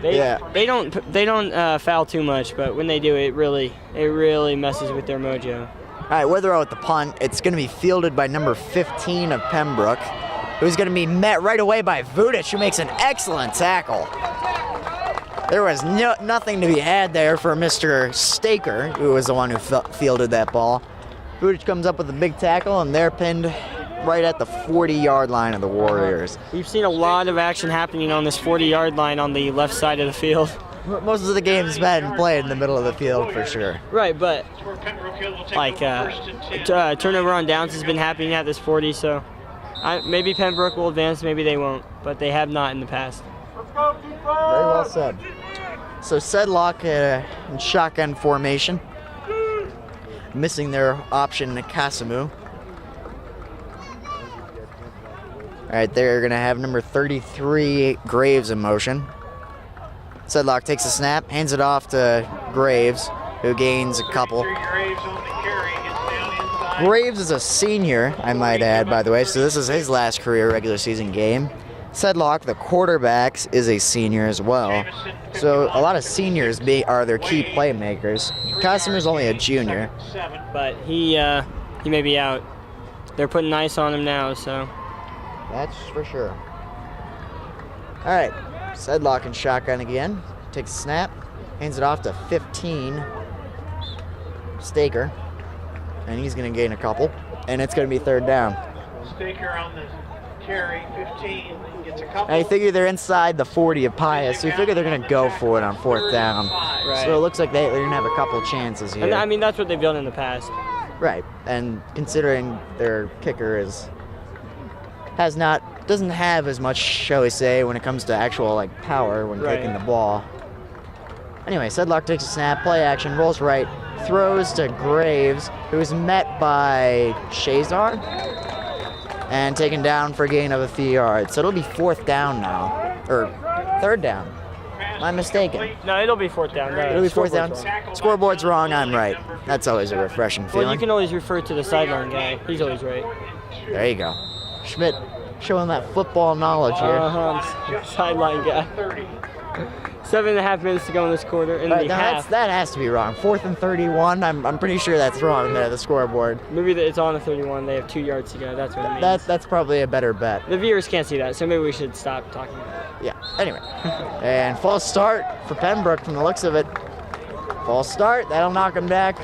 they don't foul too much, but when they do, it really messes with their mojo. All right, Wither out with the punt. It's going to be fielded by number 15 of Pembroke, who's going to be met right away by Vudic, who makes an excellent tackle. There was nothing to be had there for Mr. Staker, who was the one who fielded that ball. Vudic comes up with a big tackle, and they're pinned right at the 40-yard line of the Warriors. We've seen a lot of action happening on this 40-yard line on the left side of the field. Most of the game's been played in the middle of the field for sure. Right, but like turnover on downs has been happening at this 40, so maybe Pembroke will advance, maybe they won't, but they have not in the past. Very well said. So Sedlock in shotgun formation, missing their option Kasimu. All right, they're gonna have number 33 Graves in motion. Sedlock takes a snap, hands it off to Graves, who gains a couple. Graves is a senior, I might add, by the way, so this is his last career regular season game. Sedlock, the quarterbacks, is a senior as well. So a lot of seniors are their key playmakers. Casimer's only a junior. But he may be out. They're putting ice on him now, so. That's for sure. All right, Sedlock in shotgun again. Takes a snap, hands it off to 15, Staker. And he's going to gain a couple. And it's going to be third down. Staker on the carry, 15, gets a couple. I figure they're inside the 40 of Pius, so you figure they're going to go for it on fourth down. Right. So it looks like they're going to have a couple chances here. And I mean, that's what they've done in the past. Right, and considering their kicker doesn't have as much, shall we say, when it comes to actual power when kicking the ball. Anyway, Sedlock takes a snap, play action, rolls right, throws to Graves, who's met by Shazar, and taken down for a gain of a few yards. So it'll be fourth down now, or third down. Am I mistaken? No, it'll be fourth down. No, It'll be fourth down. wrong. Scoreboard's wrong, I'm right. That's always a refreshing feeling. Well, you can always refer to the sideline guy. He's always right. There you go. Schmidt showing that football knowledge here. Sideline guy. 7.5 minutes to go in this quarter. In the half. That has to be wrong. 4th and 31. I'm pretty sure that's wrong there, the scoreboard. Maybe it's on the 31. They have 2 yards to go. That's what it means. That's probably a better bet. The viewers can't see that, so maybe we should stop talking about it. Yeah, anyway. And false start for Pembroke from the looks of it. False start. That'll knock them back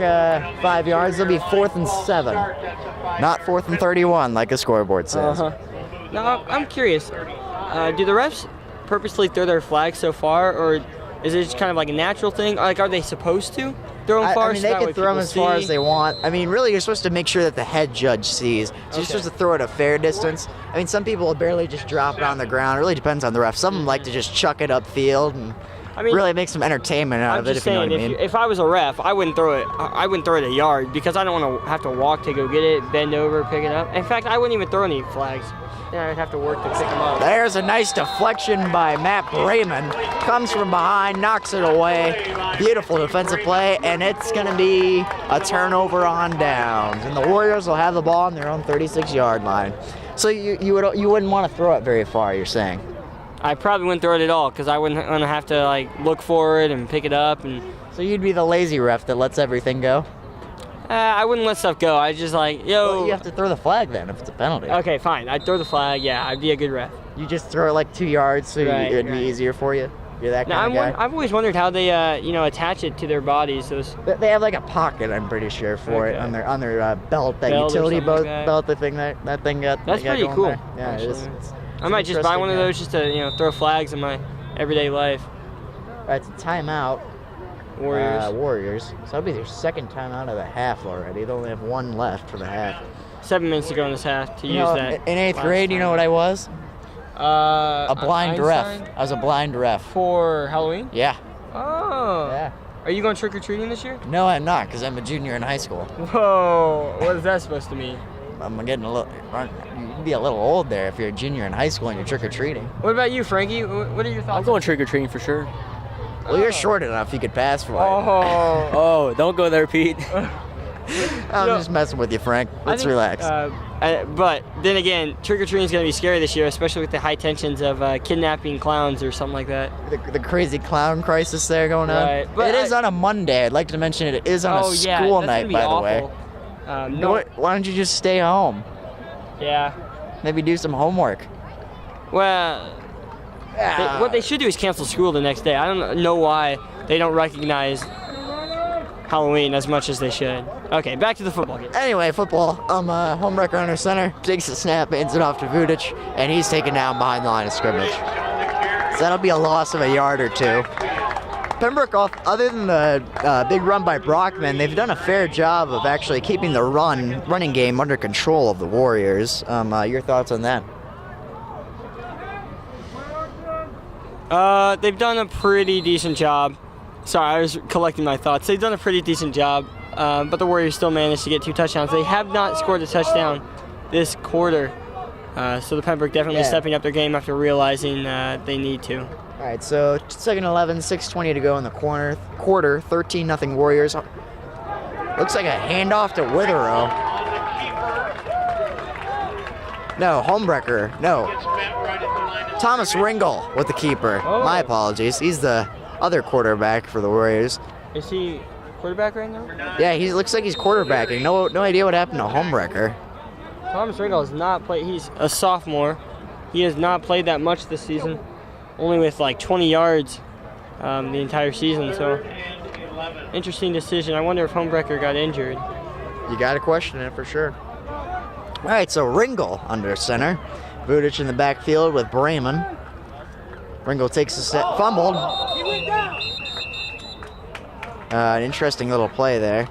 5 yards. It'll be 4th and 7. Not 4th and 31 like the scoreboard says. Now, I'm curious. Do the refs purposely throw their flags so far, or is it just kind of like a natural thing? Like, are they supposed to throw them far? I mean, they can throw them as far as they want. I mean, really, you're supposed to make sure that the head judge sees. So you're supposed to throw it a fair distance. I mean, some people will barely just drop it on the ground. It really depends on the ref. Some of them like to just chuck it upfield and really make some entertainment out of it, if you know what I mean. If I was a ref, I wouldn't throw it. I wouldn't throw it a yard because I don't want to have to walk to go get it, bend over, pick it up. In fact, I wouldn't even throw any flags. Yeah, I'd have to work to pick them up. There's a nice deflection by Matt Raymond. Comes from behind, knocks it away. Beautiful defensive play, and it's going to be a turnover on downs. And the Warriors will have the ball on their own 36-yard line. So you wouldn't want to throw it very far, you're saying? I probably wouldn't throw it at all because I wouldn't want to have to look for it and pick it up. And so you'd be the lazy ref that lets everything go? I wouldn't let stuff go. I just yo. Well, you have to throw the flag then if it's a penalty. Okay, fine. I'd throw the flag. Yeah, I'd be a good ref. You just throw it 2 yards so it'd be easier for you? You're that kind of guy? I've always wondered how they, attach it to their bodies. They have a pocket, I'm pretty sure, for it on their belt, that utility belt, the thing that thing got. That's pretty cool. There. Yeah, it's I might just buy one of those just to throw flags in my everyday life. All right, it's a timeout. Warriors. So that'll be their second timeout of the half already. They only have one left for the half. 7 minutes to go in this half to use that. In 8th grade, you know what I was? A blind Einstein? ref. I was a blind ref. For Halloween? Yeah. Oh. Yeah. Are you going trick-or-treating this year? No, I'm not, because I'm a junior in high school. Whoa. What is that supposed to mean? I'm getting you'd be a little old there if you're a junior in high school and you're trick-or-treating. What about you, Frankie? What are your thoughts? I'm going trick-or-treating for sure. Well, you're short enough you could pass for it. Oh, don't go there, Pete. I'm just messing with you, Frank. Let's relax. But then again, trick-or-treating is going to be scary this year, especially with the high tensions of kidnapping clowns or something like that. The crazy clown crisis there going on. Right. But it is on a Monday. I'd like to mention it is on a school night, by the way. No. Why don't you just stay home? Yeah. Maybe do some homework. Well, what they should do is cancel school the next day. I don't know why they don't recognize Halloween as much as they should. Okay, back to the football game. Anyway, football. Homewrecker under center. Takes the snap, hands it off to Vudic, and he's taken down behind the line of scrimmage. So that'll be a loss of a yard or two. Pembroke, other than the big run by Brockman, they've done a fair job of actually keeping the running game under control of the Warriors. Your thoughts on that? They've done a pretty decent job. Sorry, I was collecting my thoughts. They've done a pretty decent job, but the Warriors still managed to get 2 touchdowns. They have not scored a touchdown this quarter, so the Pembroke definitely stepping up their game after realizing they need to. All right, so 2nd and 11, 6:20 to go in the quarter. 13-0 Warriors. Looks like a handoff to Witherow. No, Homewrecker. No. Thomas Ringel with the keeper. Oh. My apologies. He's the other quarterback for the Warriors. Is he quarterback right now? Yeah, he looks like he's quarterbacking. No idea what happened to Homewrecker. Thomas Ringel has not played. He's a sophomore. He has not played that much this season. Only with like 20 yards the entire season. So, interesting decision. I wonder if Homewrecker got injured. You got to question it for sure. All right, so Ringel under center. Vudic in the backfield with Bremen. Ringel takes a step, fumbled. An interesting little play there.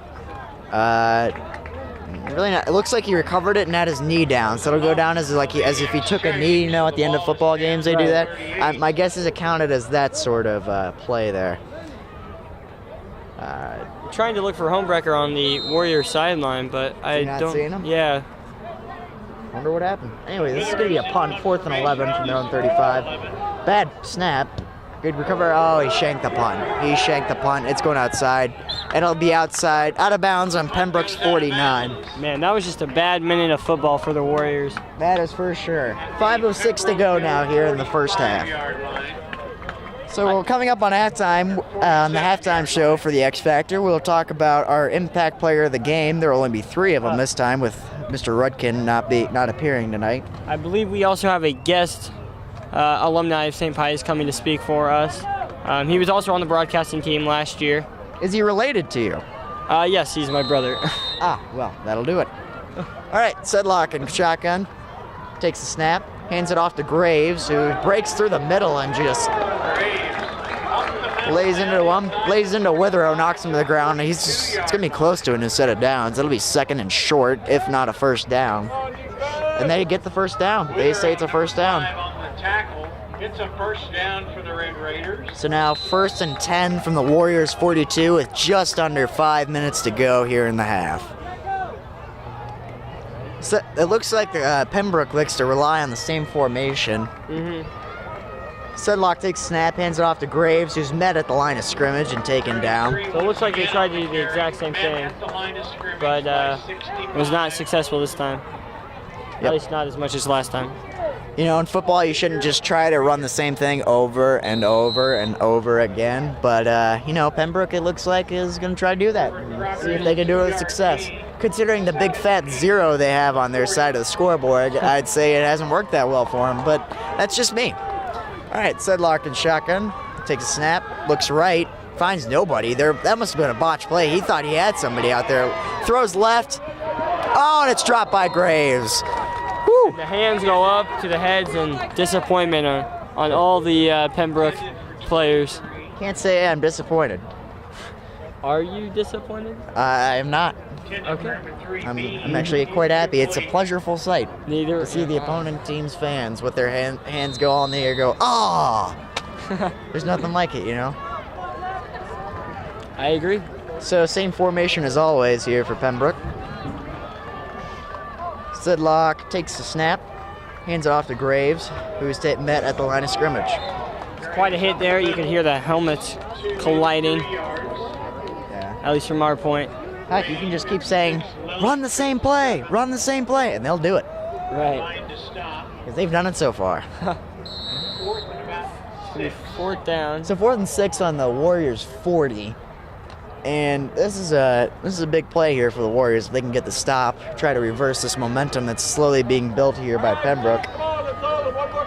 Really not. It looks like he recovered it and had his knee down, so it'll go down as if he took a knee. You know, at the end of football games they do that. My guess is it counted as that sort of play there. Trying to look for Homewrecker on the Warriors sideline, but I not don't. seeing him? Yeah. Wonder what happened. Anyway, this is going to be a punt, 4th and 11 from their own 35. Bad snap. Good recover. Oh, he shanked the punt. It's going outside. It'll be outside, out of bounds on Pembroke's 49. Man, that was just a bad minute of football for the Warriors. That is for sure. 5:06 to go now here in the first half. So coming up on halftime, on the halftime show for the X Factor, we'll talk about our impact player of the game. There will only be 3 of them this time, with Mr. Rudkin not appearing tonight. I believe we also have a guest alumni of St. Pius coming to speak for us. He was also on the broadcasting team last year. Is he related to you? Yes, he's my brother. Well, that'll do it. All right, Sedlock and shotgun. Takes the snap, hands it off to Graves, who breaks through the middle and just lays into Witherow, knocks him to the ground. It's going to be close to it instead of downs. It'll be 2nd and short, if not a first down. And they get the first down. They say it's a first down. It's a first down for the Red Raiders. So now 1st and 10 from the Warriors 42 with just under 5 minutes to go here in the half. So it looks like Pembroke likes to rely on the same formation. Sedlock takes a snap, hands it off to Graves, who's met at the line of scrimmage and taken down. So it looks like they tried to do the exact same thing, but it was not successful this time. At least not as much as last time. You know, in football, you shouldn't just try to run the same thing over and over and over again. But, you know, Pembroke, it looks like, is going to try to do that. See if they can do it with success. Considering the big fat 0 they have on their side of the scoreboard, I'd say it hasn't worked that well for them. But that's just me. All right, Sedlock and shotgun. Takes a snap, looks right, finds nobody. That must have been a botched play. He thought he had somebody out there. Throws left. Oh, and it's dropped by Graves. Woo. The hands go up to the heads, and disappointment on all the Pembroke players. Can't say I'm disappointed. Are you disappointed? I am not. Okay. I'm actually quite happy. It's a pleasurable sight Neither. to see the opponent team's fans with their hands go all in the air, go, ah! There's nothing like it, you know? I agree. So same formation as always here for Pembroke. Sedlock takes the snap, hands it off to Graves, who's met at the line of scrimmage. It's quite a hit there. You can hear the helmets colliding, Yeah. at least from our point. Heck, you can just keep saying, run the same play, and they'll do it. Right. Because they've done it so far. It's 4th down. So 4th and 6 on the Warriors 40. And this is a big play here for the Warriors. If they can get the stop, try to reverse this momentum that's slowly being built here by Pembroke.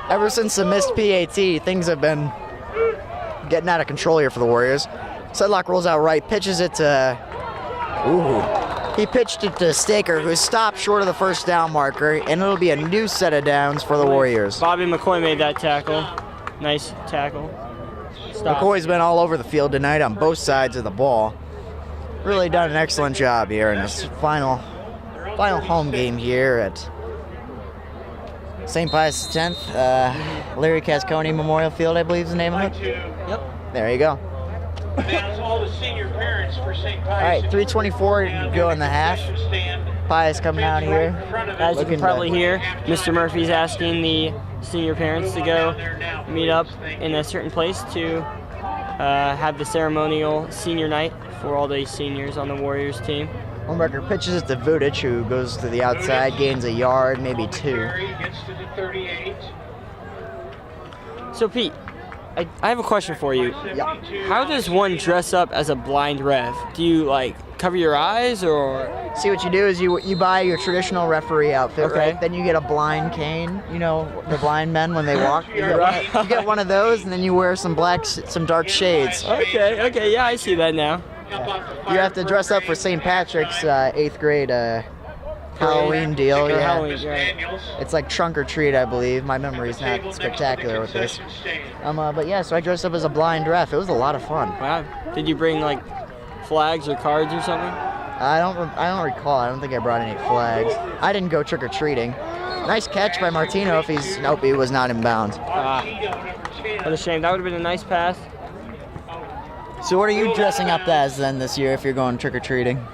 Ever since the missed PAT, things have been getting out of control here for the Warriors. Sedlock rolls out right, pitches it to... He pitched it to Staker, who stopped short of the first down marker, and it'll be a new set of downs for the Warriors. Bobby McCoy made that tackle. Nice tackle. Stop. McCoy's been all over the field tonight on both sides of the ball. Really done an excellent job here in this final home game here at St. Pius X, Larry Cascone Memorial Field, I believe is the name of it. Yep. There you go. That's all the senior parents for St. Pius. All right, 3:24 to go in the half. Pius coming out here. As you can probably hear, Mr. Murphy's asking the senior parents to go meet up in a certain place to have the ceremonial senior night for all the seniors on the Warriors team. Homewrecker pitches it to Vudic, who goes to the outside, gains a yard, maybe 2. Gets to the 38. So Pete, I have a question for you. Yeah. How does one dress up as a blind ref? Do you like cover your eyes or? See, what you do is you buy your traditional referee outfit, Okay. right? Then you get a blind cane, you know, the blind men when they walk. You get one of those, and then you wear some dark shades. Okay, yeah, I see that now. You have to dress up for St. Patrick's 8th grade Halloween deal. Or Yeah. Halloween, right. It's like trunk or treat, I believe. My memory's not spectacular with this. But yeah, so I dressed up as a blind ref. It was a lot of fun. Wow. Did you bring like flags or cards or something? I don't recall. I don't think I brought any flags. I didn't go trick or treating. Nice catch by Martino. Nope, he was not in bounds. What a shame. That would have been a nice pass. So what are you dressing up as then this year if you're going trick or treating?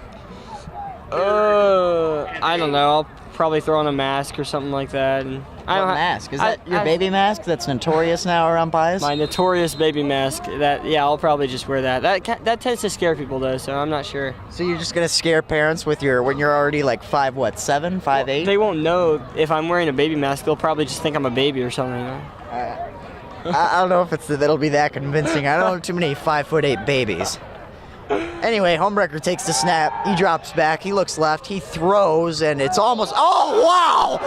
I don't know. I'll probably throw on a mask or something like that. And I don't mask? Is that your baby mask that's notorious now around Pius? My notorious baby mask. I'll probably just wear that. That tends to scare people though, so I'm not sure. So you're just gonna scare parents when you're already like 5'7", 5'8"? They won't know if I'm wearing a baby mask. They'll probably just think I'm a baby or something. I don't know if that'll be that convincing. I don't know too many 5'8" babies. Anyway, Homewrecker takes the snap. He drops back. He looks left. He throws, and it's almost. Oh wow!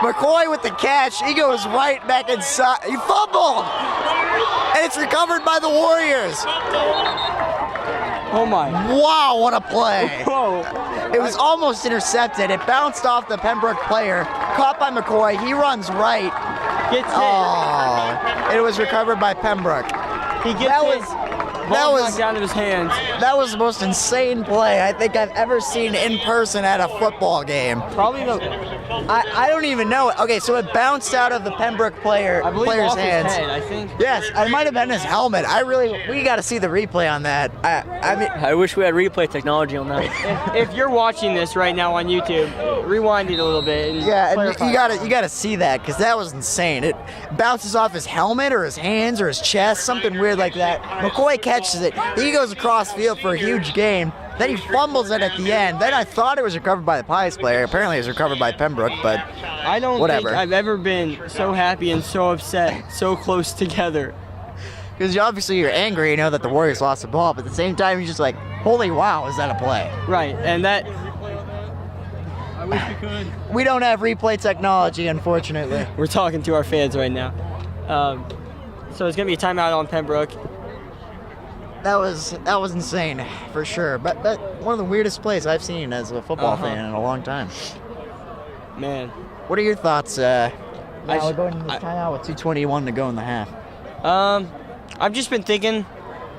McCoy with the catch. He goes right back inside. He fumbled, and it's recovered by the Warriors. Oh my! Wow, what a play! Whoa! It was almost intercepted. It bounced off the Pembroke player. Caught by McCoy. He runs right. Gets hit. Oh, it was recovered by Pembroke. He gets hit. That was knocked out of his hands. That was the most insane play I think I've ever seen in person at a football game. Probably the. I don't even know. Okay, so it bounced out of the Pembroke player's hands. His head, I think. Yes, it might have been his helmet. We got to see the replay on that. I mean, I wish we had replay technology on that. If you're watching this right now on YouTube, rewind it a little bit. And yeah, and clarify. you gotta see that because that was insane. It bounces off his helmet or his hands or his chest, something weird like that. McCoy catches it. He goes across field for a huge gain. Then he fumbles it at the end. Then I thought it was recovered by the Pius player. Apparently it was recovered by Pembroke, but I don't whatever. think I've ever been so happy and so upset so close together. Because obviously you're angry, you know that the Warriors lost the ball, but at the same time you're just like, holy wow, is that a play? Right, and that. I wish we could. We don't have replay technology, unfortunately. We're talking to our fans right now. So it's gonna be a timeout on Pembroke. That was insane, for sure. But one of the weirdest plays I've seen as a football fan in a long time. Man. What are your thoughts? Now we're going into this timeout with 2:21 to go in the half. I've just been thinking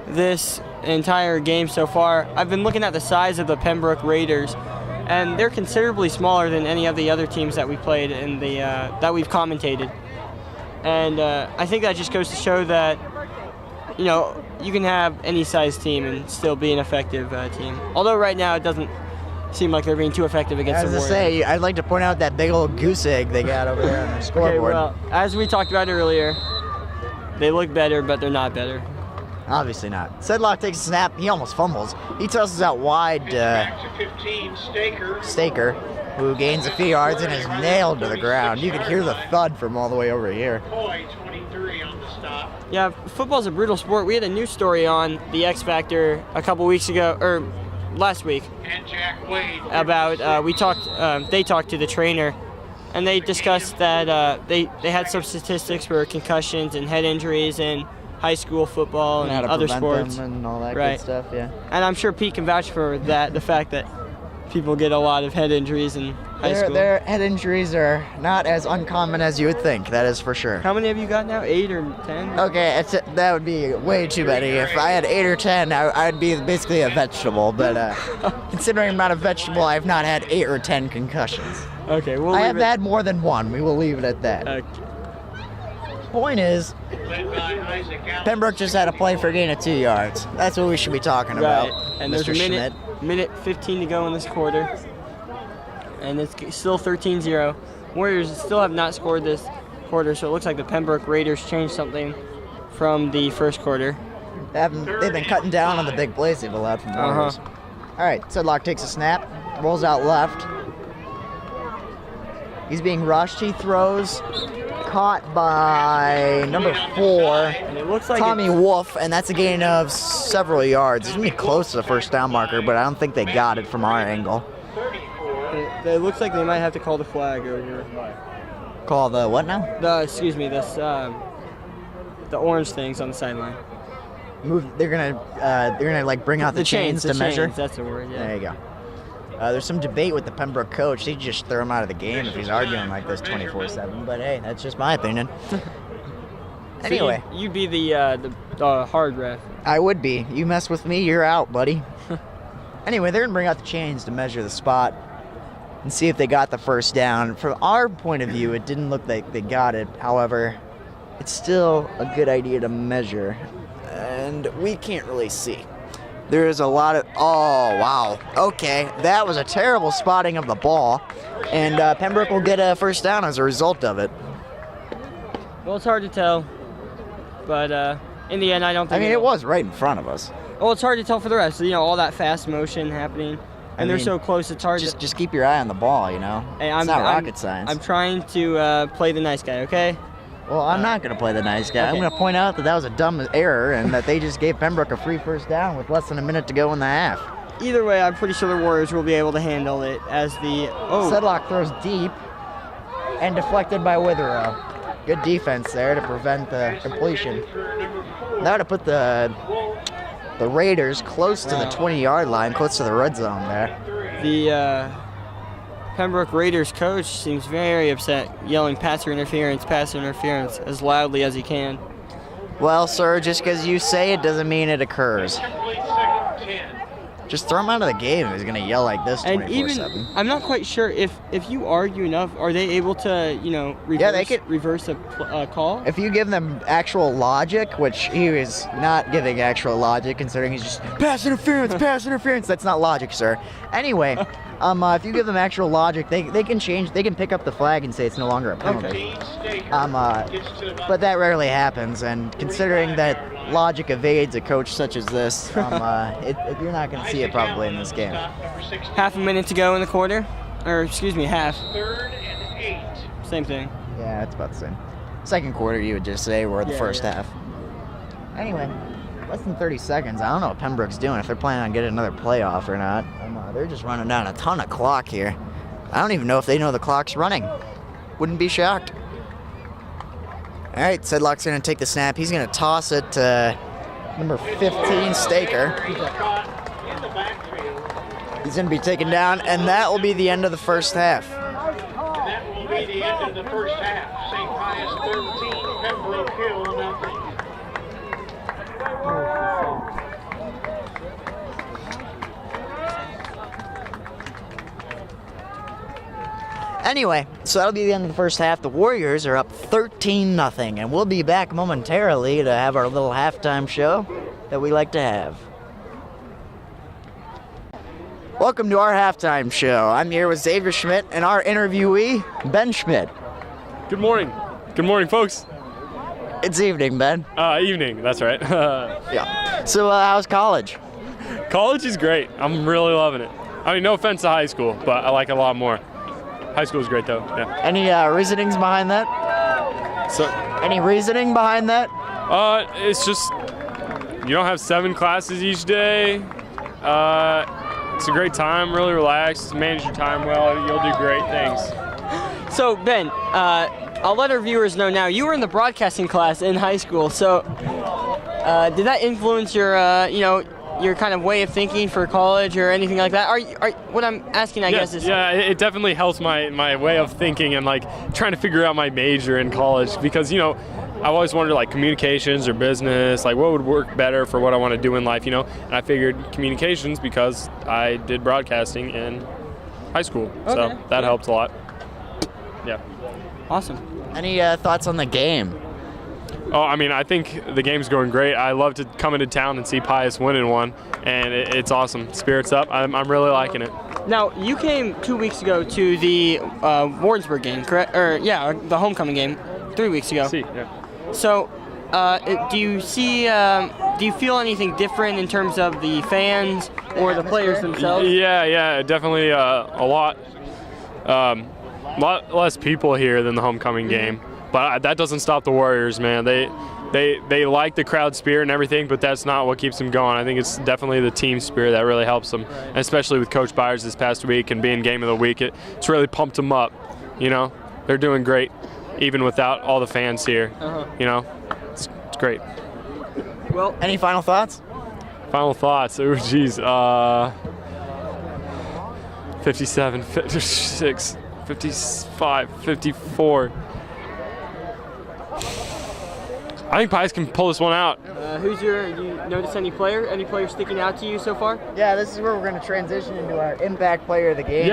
this entire game so far. I've been looking at the size of the Pembroke Raiders, and they're considerably smaller than any of the other teams that we played in the that we've commentated. And I think that just goes to show that, you know, you can have any size team and still be an effective team. Although right now it doesn't seem like they're being too effective against the Warriors. As I say, I'd like to point out that big old goose egg they got over there on their scoreboard. Okay, well, as we talked about earlier, they look better, but they're not better. Obviously not. Sedlock takes a snap. He almost fumbles. He tosses out wide Back to 15, Staker, who gains a few yards and is nailed to the ground. You can hear the thud from all the way over here. McCoy, 23 on the Yeah, football's a brutal sport. We had a news story on the X Factor a couple weeks ago, or last week, about they talked to the trainer, and they discussed that they had some statistics for concussions and head injuries in high school football and how to other prevent sports. them and all that Right. good stuff, yeah. And I'm sure Pete can vouch for that, the fact that people get a lot of head injuries in high school. Their head injuries are not as uncommon as you would think, that is for sure. How many have you got now? 8 or 10? Okay, that would be way too many. If I had 8 or 10, I'd be basically a vegetable. But considering I'm not a vegetable, I've not had 8 or 10 concussions. Okay, I have had more than one. We will leave it at that. Okay. Point is, Pembroke just had a play for a gain of 2 yards. That's what we should be talking about, Right, and Mr. there's a Schmidt. minute 15 to go in this quarter, and it's still 13-0. Warriors still have not scored this quarter, so it looks like the Pembroke Raiders changed something from the first quarter. They've been cutting down on the big plays they've allowed from Warriors. All right, Sedlock takes a snap, rolls out left. He's being rushed. He throws, caught by number 4, And it looks like Tommy Wolf, and that's a gain of several yards. It's gonna be close to the first down marker, but I don't think they got it from our angle. it looks like they might have to call the flag over here. Call the what now? The orange things on the sideline. They're gonna like bring out the chains to measure. That's the word. Yeah. There you go. There's some debate with the Pembroke coach. They just throw him out of the game if he's arguing like this 24/7. But hey, that's just my opinion. Anyway, so you'd be the hard ref. I would be. You mess with me, you're out, buddy. Anyway, they're gonna bring out the chains to measure the spot and see if they got the first down. From our point of view, it didn't look like they got it. However, it's still a good idea to measure, and we can't really see. There is a lot of, oh, wow. Okay, that was a terrible spotting of the ball, and Pembroke will get a first down as a result of it. Well, it's hard to tell, but in the end, I don't think. I mean, it was right in front of us. Well, it's hard to tell for the rest. You know, all that fast motion happening, and they're so close. It's hard. Just keep your eye on the ball, you know. Hey, it's not rocket science. I'm trying to play the nice guy, okay? Well, I'm not going to play the nice guy. Okay. I'm going to point out that was a dumb error and that they just gave Pembroke a free first down with less than a minute to go in the half. Either way, I'm pretty sure the Warriors will be able to handle it as the Sedlock throws deep and deflected by Witherow. Good defense there to prevent the completion. That would have put the Raiders close to the 20-yard line, close to the red zone there. The Pembroke Raiders coach seems very upset, yelling pass interference as loudly as he can. Well, sir, just because you say it doesn't mean it occurs. Just throw him out of the game if he's going to yell like this 24/7. And even, I'm not quite sure if you argue enough, are they able to, reverse a call? If you give them actual logic, which he is not giving actual logic, considering he's just pass interference. That's not logic, sir. Anyway, if you give them actual logic, they can change. They can pick up the flag and say it's no longer a penalty. Okay. But that rarely happens, and considering that logic evades a coach such as this, you're not going to see it probably in this game. Half a minute to go in the quarter, or excuse me, half. 3rd and 8. Same thing. Yeah, it's about the same. Second quarter, you would just say, or the first half. Anyway, less than 30 seconds. I don't know what Pembroke's doing, if they're planning on getting another playoff or not. They're just running down a ton of clock here. I don't even know if they know the clock's running. Wouldn't be shocked. All right, Sedlock's going to take the snap. He's going to toss it to number 15, Staker. He's going to be taken down, and that will be the end of the first half. That will be the end of the first half. St. Pius 13, Pembroke Hill 0. Anyway, so that'll be the end of the first half. The Warriors are up 13-0, and we'll be back momentarily to have our little halftime show that we like to have. Welcome to our halftime show. I'm here with Xavier Schmidt and our interviewee, Ben Schmidt. Good morning. Good morning, folks. It's evening, Ben. Evening, that's right. Yeah. So how's college? College is great. I'm really loving it. I mean, no offense to high school, but I like it a lot more. High school is great, though. Yeah. Any reasonings behind that? So, Any reasoning behind that? It's just you don't have 7 classes each day. It's a great time, really relaxed, manage your time well, you'll do great things. So Ben, I'll let our viewers know now, you were in the broadcasting class in high school, so did that influence your, your kind of way of thinking for college or anything like that? What I'm asking, I guess, is... Yeah, it definitely helps my way of thinking and like trying to figure out my major in college because, I've always wondered like communications or business, like what would work better for what I want to do in life, and I figured communications because I did broadcasting in high school, so that helped a lot. Yeah. Awesome. Any thoughts on the game? Oh, I think the game's going great. I love to come into town and see Pius winning one, and it's awesome. Spirits up. I'm really liking it. Now, you came 2 weeks ago to the Warrensburg game, correct? Or the homecoming game 3 weeks ago. Yeah. So, do you feel anything different in terms of the fans or the players themselves? Yeah, definitely a lot less people here than the homecoming game. But that doesn't stop the Warriors, man. They like the crowd spirit and everything, but that's not what keeps them going. I think it's definitely the team spirit that really helps them, and especially with Coach Byers this past week and being Game of the Week. It's really pumped them up. They're doing great, even without all the fans here. It's great. Well, any final thoughts? Final thoughts. Oh, geez. 57, 56, 55, 54. I think Pius can pull this one out. You notice any player sticking out to you so far? Yeah, this is where we're going to transition into our impact player of the game,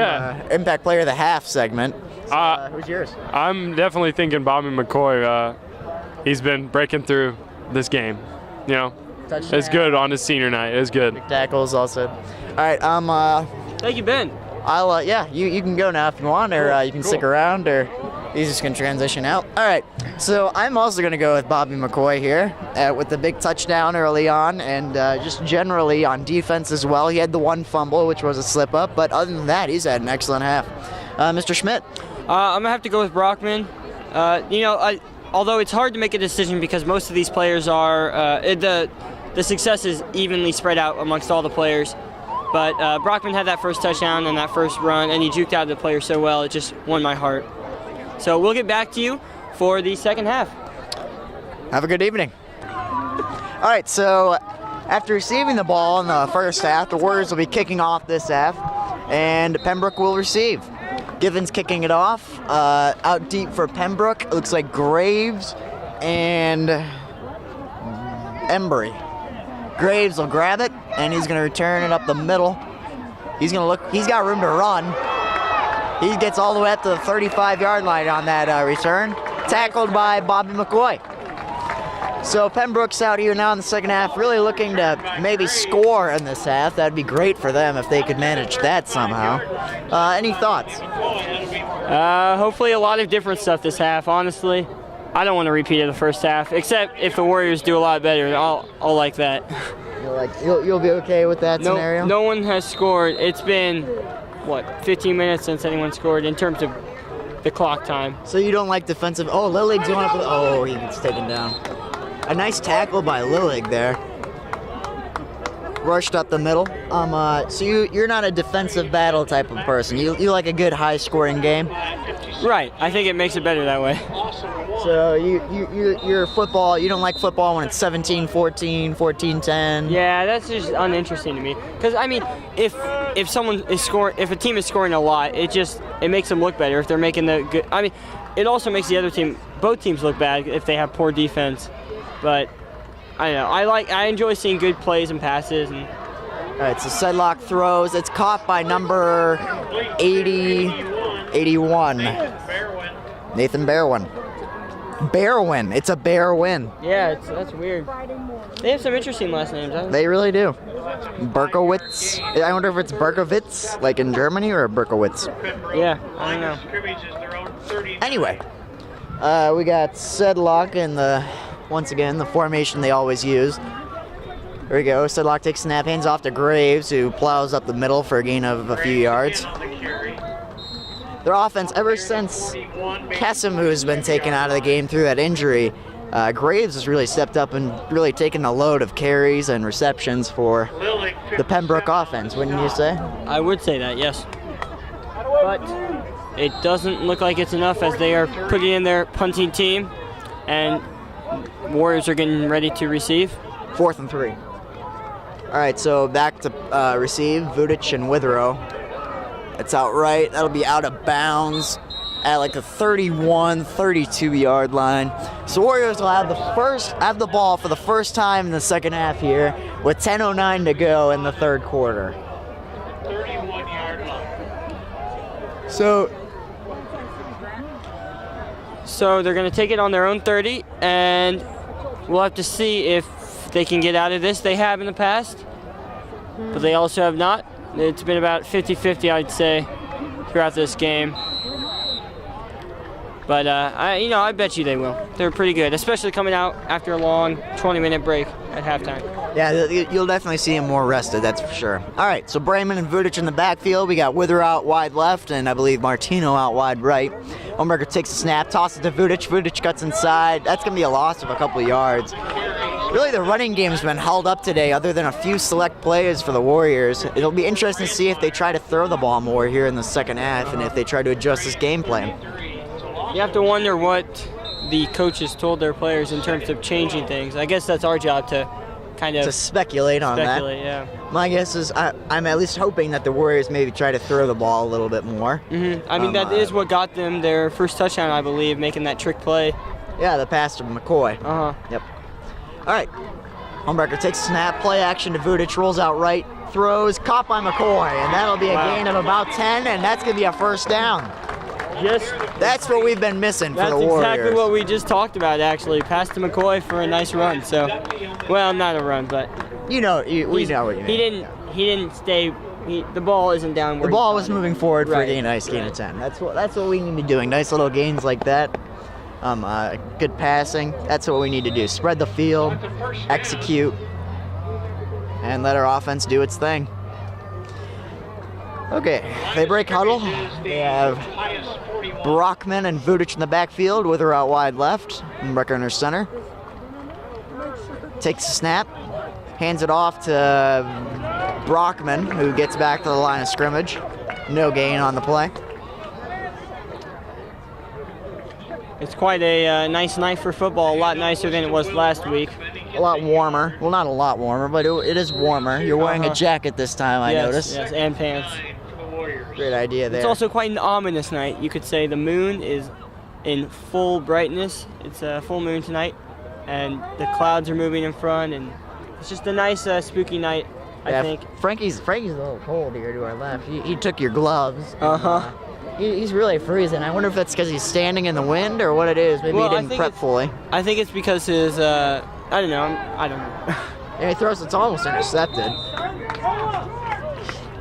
impact player of the half segment. So, who's yours? I'm definitely thinking Bobby McCoy. He's been breaking through this game. Touchdown. It's good on his senior night. It's good. Big tackles also. All right, Thank you, Ben. I'll you can go now if you want, or you can stick around, or he's just gonna transition out. All right, so I'm also gonna go with Bobby McCoy here with the big touchdown early on, and just generally on defense as well. He had the one fumble, which was a slip up, but other than that, he's had an excellent half. Mr. Schmidt. I'm gonna have to go with Brockman. Although it's hard to make a decision because most of these players are the success is evenly spread out amongst all the players. But Brockman had that first touchdown and that first run, and he juked out the player so well, it just won my heart. So we'll get back to you for the second half. Have a good evening. All right, so after receiving the ball in the first half, the Warriors will be kicking off this half, and Pembroke will receive. Givens kicking it off. Out deep for Pembroke. It looks like Graves and Embry. Graves will grab it, and he's going to return it up the middle. He's going to look. He's got room to run. He gets all the way up to the 35-yard line on that return. Tackled by Bobby McCoy. So Pembroke's out here now in the second half, really looking to maybe score in this half. That'd be great for them if they could manage that somehow. Any thoughts? Hopefully a lot of different stuff this half, honestly. I don't want to repeat it the first half, except if the Warriors do a lot better, I'll like that. You'll be okay with that scenario? No one has scored. It's been, 15 minutes since anyone scored in terms of the clock time. So you don't like defensive? Oh, Lillig's going up. Oh, he gets taken down. A nice tackle by Lillig there. Rushed up the middle. So you're not a defensive battle type of person. You like a good high-scoring game? Right. I think it makes it better that way. So you're football. You don't like football when it's 17-14, 14-10. Yeah, that's just uninteresting to me. Because if someone is scoring, if a team is scoring a lot, it makes them look better if they're making the good. It also makes the other team, both teams, look bad if they have poor defense. But I don't know. I enjoy seeing good plays and passes. All right, so Sedlock throws. It's caught by number 81. Nathan Bearwin. Bearwin. It's a bear win. Yeah, that's weird. They have some interesting last names, huh? They really do. Berkowitz. I wonder if it's Berkowitz, like in Germany, or Berkowitz. Yeah, I don't know. Anyway, we got Sedlock in once again, the formation they always use. There we go. Sedlock takes snap, hands off to Graves, who plows up the middle for a gain of a few yards. Their offense, ever since Kesem, who's been taken out of the game through that injury, Graves has really stepped up and really taken the load of carries and receptions for the Pembroke offense, wouldn't you say? I would say that, yes. But it doesn't look like it's enough as they are putting in their punting team, and Warriors are getting ready to receive. 4th and 3. All right, so back to receive, Vudic and Witherow. It's out right. That'll be out of bounds at like the 31, 32 yard line. So Warriors will have the ball for the first time in the second half here with 10:09 to go in the third quarter. 31-yard line. So they're going to take it on their own 30, and we'll have to see if they can get out of this. They have in the past, but they also have not. It's been about 50-50, I'd say, throughout this game. But I bet you they will. They're pretty good, especially coming out after a long 20-minute break at halftime. Yeah, you'll definitely see him more rested, that's for sure. All right, so Brayman and Vudic in the backfield. We got Wither out wide left, and I believe Martino out wide right. Homberger takes a snap, tosses to Vudic. Vudic cuts inside. That's going to be a loss of a couple yards. Really, the running game's been held up today, other than a few select plays for the Warriors. It'll be interesting to see if they try to throw the ball more here in the second half, and if they try to adjust this game plan. You have to wonder what the coaches told their players in terms of changing things. I guess that's our job to kind of speculate on that. Yeah. My guess is I'm at least hoping that the Warriors maybe try to throw the ball a little bit more. I mean, that is what got them their first touchdown, I believe, making that trick play. Yeah, the pass to McCoy. Yep. All right. Homberger takes a snap, play action to Vudic, rolls out right, throws, caught by McCoy, and that'll be a gain of about 10, and that's going to be a first down. Yes. That's what we've been missing for the Warriors. That's exactly what we just talked about, actually. Pass to McCoy for a nice run. So, well, not a run, but we know what you mean. He didn't stay. The ball isn't down. The ball was moving forward for a nice gain of 10. That's what we need to be doing. Nice little gains like that. Good passing. That's what we need to do. Spread the field, execute, and let our offense do its thing. Okay, they break huddle. They have Brockman and Vudic in the backfield, with her out wide left, and Brecker in her center. Takes a snap, hands it off to Brockman, who gets back to the line of scrimmage. No gain on the play. It's quite a nice night for football, a lot nicer than it was last week. A lot warmer. Well, not a lot warmer, but it is warmer. You're wearing a jacket this time, I noticed. Yes, and pants. Great idea there. It's also quite an ominous night. You could say the moon is in full brightness. It's a full moon tonight, and the clouds are moving in front, and it's just a nice, spooky night, I think. Frankie's a little cold here to our left. He took your gloves. Uh-huh. He's really freezing. I wonder if that's because he's standing in the wind or what it is. Maybe he didn't prep fully. I think it's because his, I don't know. Yeah, he throws, it's almost intercepted.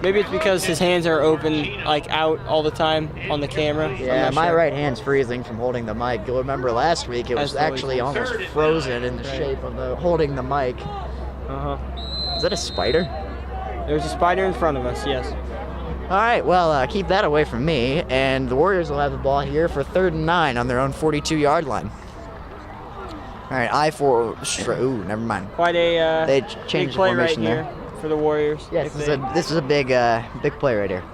Maybe it's because his hands are open, like out all the time on the camera. Yeah, my right hand's freezing from holding the mic. You'll remember last week it was actually almost frozen in the shape of holding the mic. Is that a spider? There's a spider in front of us, yes. All right, well, keep that away from me, and the Warriors will have the ball here for 3rd and 9 on their own 42-yard line. All right, ooh, never mind. Quite a they changed big play the formation right there. here for the Warriors. Yes, this is a big play right here.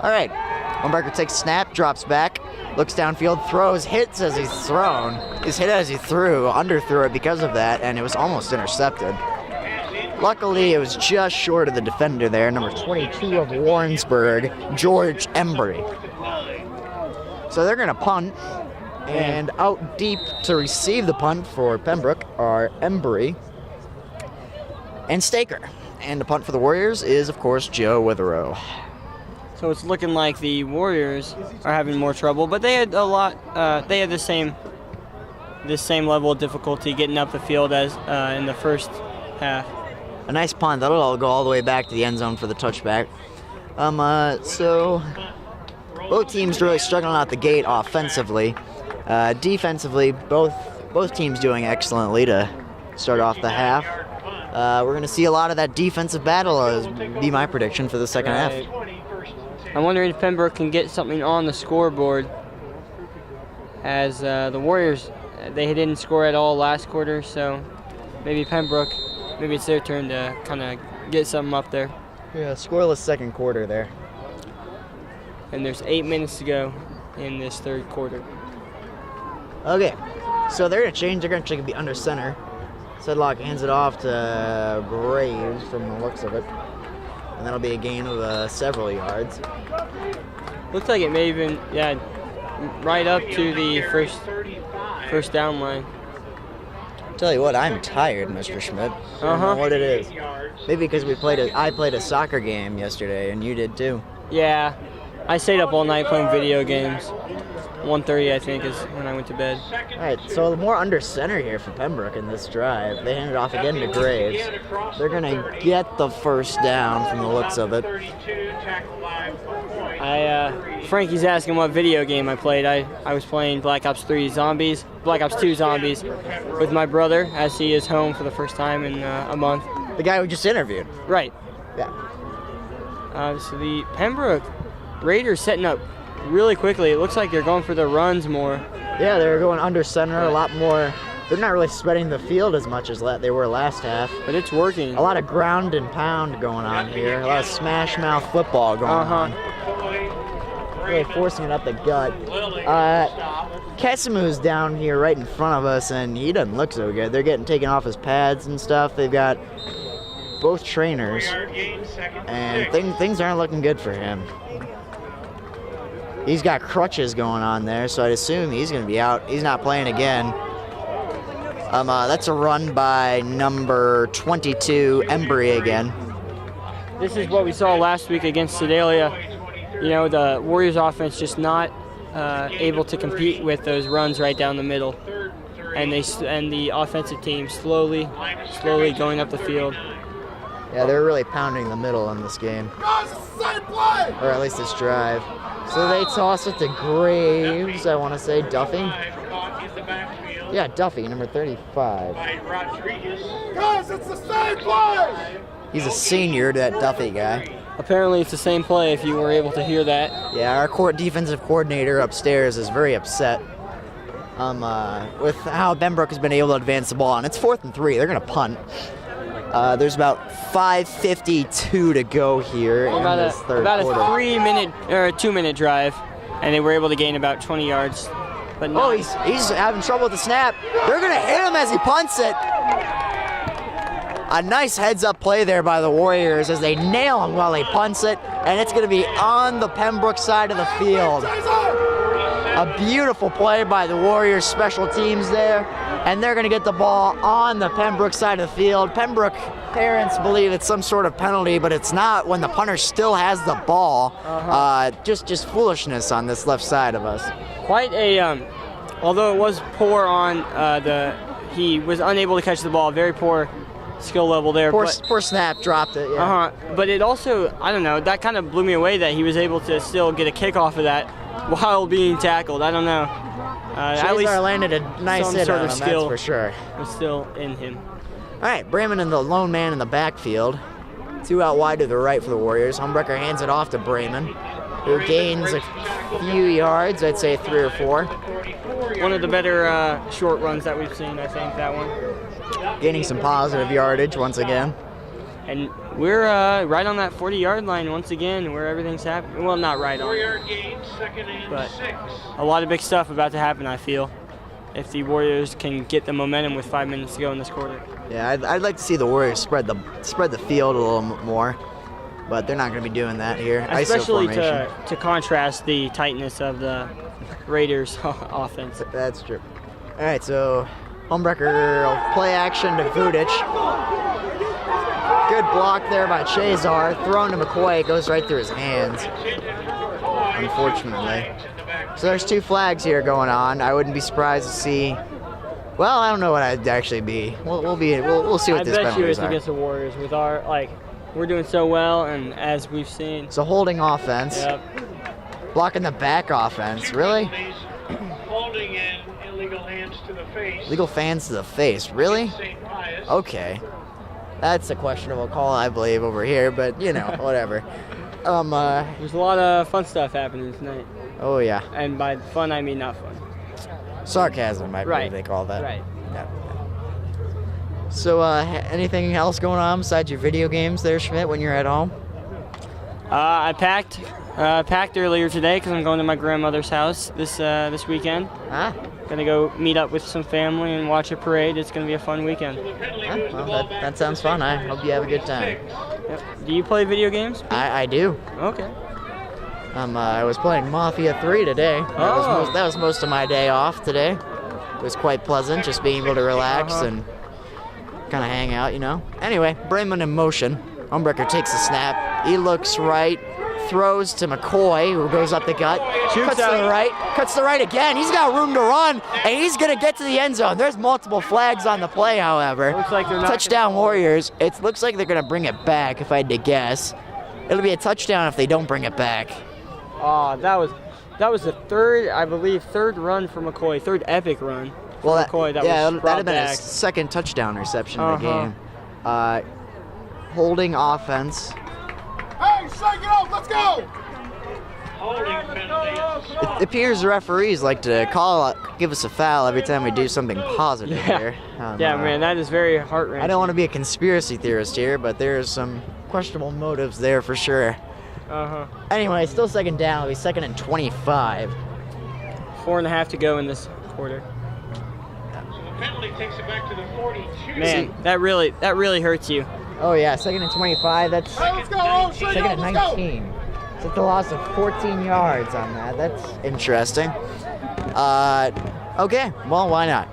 All right, Homberger takes a snap, drops back, looks downfield, throws, hits as he's thrown. He's hit as he threw, underthrew it because of that, and it was almost intercepted. Luckily, it was just short of the defender there, number 22 of Warrensburg, George Embry. So they're going to punt, and out deep to receive the punt for Pembroke are Embry and Staker. And the punt for the Warriors is, of course, Joe Witherow. So it's looking like the Warriors are having more trouble, but they had they had the same level of difficulty getting up the field as in the first half. A nice punt. That'll all go all the way back to the end zone for the touchback. So both teams really struggling out the gate offensively. Defensively, both teams doing excellently to start off the half. We're going to see a lot of that defensive battle, be my prediction for the second half. I'm wondering if Pembroke can get something on the scoreboard, as the Warriors they didn't score at all last quarter, so maybe Pembroke, maybe it's their turn to kind of get something up there. Yeah, scoreless second quarter there. And there's 8 minutes to go in this third quarter. Okay, so they're going to change. They're going to be under center. Sedlock hands it off to Graves from the looks of it. And that'll be a gain of several yards. Looks like it may even, yeah, right up to the first down line. Tell you what, I'm tired, Mr. Schmidt. I don't know what it is. Maybe because I played a soccer game yesterday, and you did too. Yeah, I stayed up all night playing video games. 1:30, I think, is when I went to bed. All right, so more under center here for Pembroke in this drive. They hand it off again to Graves. They're going to get the first down from the looks of it. Frankie's asking what video game I played. I was playing Black Ops 2 Zombies with my brother as he is home for the first time in a month. The guy we just interviewed. Right. Yeah. So the Pembroke Raiders setting up really quickly. It looks like they're going for the runs more. Yeah, they're going under center a lot more. They're not really spreading the field as much as they were last half. But it's working. A lot of ground and pound going on here. A lot of smash mouth football going on. Really forcing it up the gut. Kesimu's down here right in front of us, and he doesn't look so good. They're getting taken off his pads and stuff. They've got both trainers, and things aren't looking good for him. He's got crutches going on there, so I'd assume he's going to be out. He's not playing again. That's a run by number 22, Embry again. This is what we saw last week against Sedalia. You know, the Warriors offense just not able to compete with those runs right down the middle. And the offensive team slowly going up the field. Yeah, they're really pounding the middle in this game. Or at least this drive. So they toss it to Graves, I want to say. Duffy? Yeah, Duffy, number 35. Guys, it's the same play! He's a senior, that Duffy guy. Apparently it's the same play if you were able to hear that. Yeah, our defensive coordinator upstairs is very upset with how Pembroke has been able to advance the ball. And it's 4th and 3. They're going to punt. There's about 5:52 to go here in this third quarter. About a 2-minute drive, and they were able to gain about 20 yards. But he's having trouble with the snap. They're going to hit him as he punts it. A nice heads-up play there by the Warriors as they nail him while he punts it, and it's going to be on the Pembroke side of the field. A beautiful play by the Warriors special teams there, and they're going to get the ball on the Pembroke side of the field. Pembroke parents believe it's some sort of penalty, but it's not when the punter still has the ball. Just foolishness on this left side of us. Quite a, although it was poor on he was unable to catch the ball, very poor skill level there. Poor snap, dropped it. Yeah. But it also, I don't know, that kind of blew me away that he was able to still get a kick off of that while being tackled. I don't know. At least landed a nice hit on him, that's for sure. Was still in him. All right, Bremen and the lone man in the backfield. 2 out wide to the right for the Warriors. Humbecker hands it off to Bremen, who gains a few yards, I'd say 3 or 4. One of the better short runs that we've seen, I think, that one. Gaining some positive yardage once again. And we're right on that 40-yard line once again where everything's happening. Well, not right on, but a lot of big stuff about to happen, I feel, if the Warriors can get the momentum with 5 minutes to go in this quarter. Yeah, I'd like to see the Warriors spread the field a little more, but they're not going to be doing that here. Especially to contrast the tightness of the Raiders' offense. That's true. All right, so Homebrecker play action to Vudic. Good block there by Chazar. Thrown to McCoy. It goes right through his hands, unfortunately. So there's 2 flags here going on. I wouldn't be surprised to see. Well, I don't know what I'd actually be. We'll see what this penalties are. I bet you it's against the Warriors with our we're doing so well, and as we've seen. It's a holding offense. Yep. Blocking the back offense. Really? Holding in illegal hands to the face. Legal fans to the face. Really? Okay. That's a questionable call, I believe, over here, but, you know, whatever. There's a lot of fun stuff happening tonight. Oh, yeah. And by fun, I mean not fun. Sarcasm, I believe Right. they call that. Right. Yeah. So, anything else going on besides your video games there, Schmidt, when you're at home? I packed earlier today because I'm going to my grandmother's house this weekend. Ah, Gonna go meet up with some family and watch a parade. It's gonna be a fun weekend. well, that sounds fun. I hope you have a good time. Yep. Do you play video games? I do. Okay. I was playing Mafia 3 today. That was most of my day off today. It was quite pleasant just being able to relax and kind of hang out, you know. Anyway, Bremen in motion. Umbrecker takes a snap. He looks right, throws to McCoy, who goes up the gut, cuts to the right again. He's got room to run, and he's gonna get to the end zone. There's multiple flags on the play, however. Looks like they're not Touchdown Warriors. It looks like they're gonna bring it back, if I had to guess. It'll be a touchdown if they don't bring it back. Oh, that was the third run for McCoy, third epic run for McCoy. That was that'd brought have been back. his second touchdown reception of the game. Holding offense. Hey, shake it off. Let's go. Holding penalty. It appears referees like to give us a foul every time we do something positive here. Yeah, man, that is very heart-wrenching. I don't want to be a conspiracy theorist here, but there's some questionable motives there for sure. Anyway, still second down. It'll be second and 25. 4.5 to go in this quarter. So the penalty takes it back to the 42. Man, that really hurts you. Oh yeah, second and 25. That's Hey, let's go. Oh, shake it second off. and Let's go. 19. So it's a loss of 14 yards on that. That's interesting. Okay, well, why not?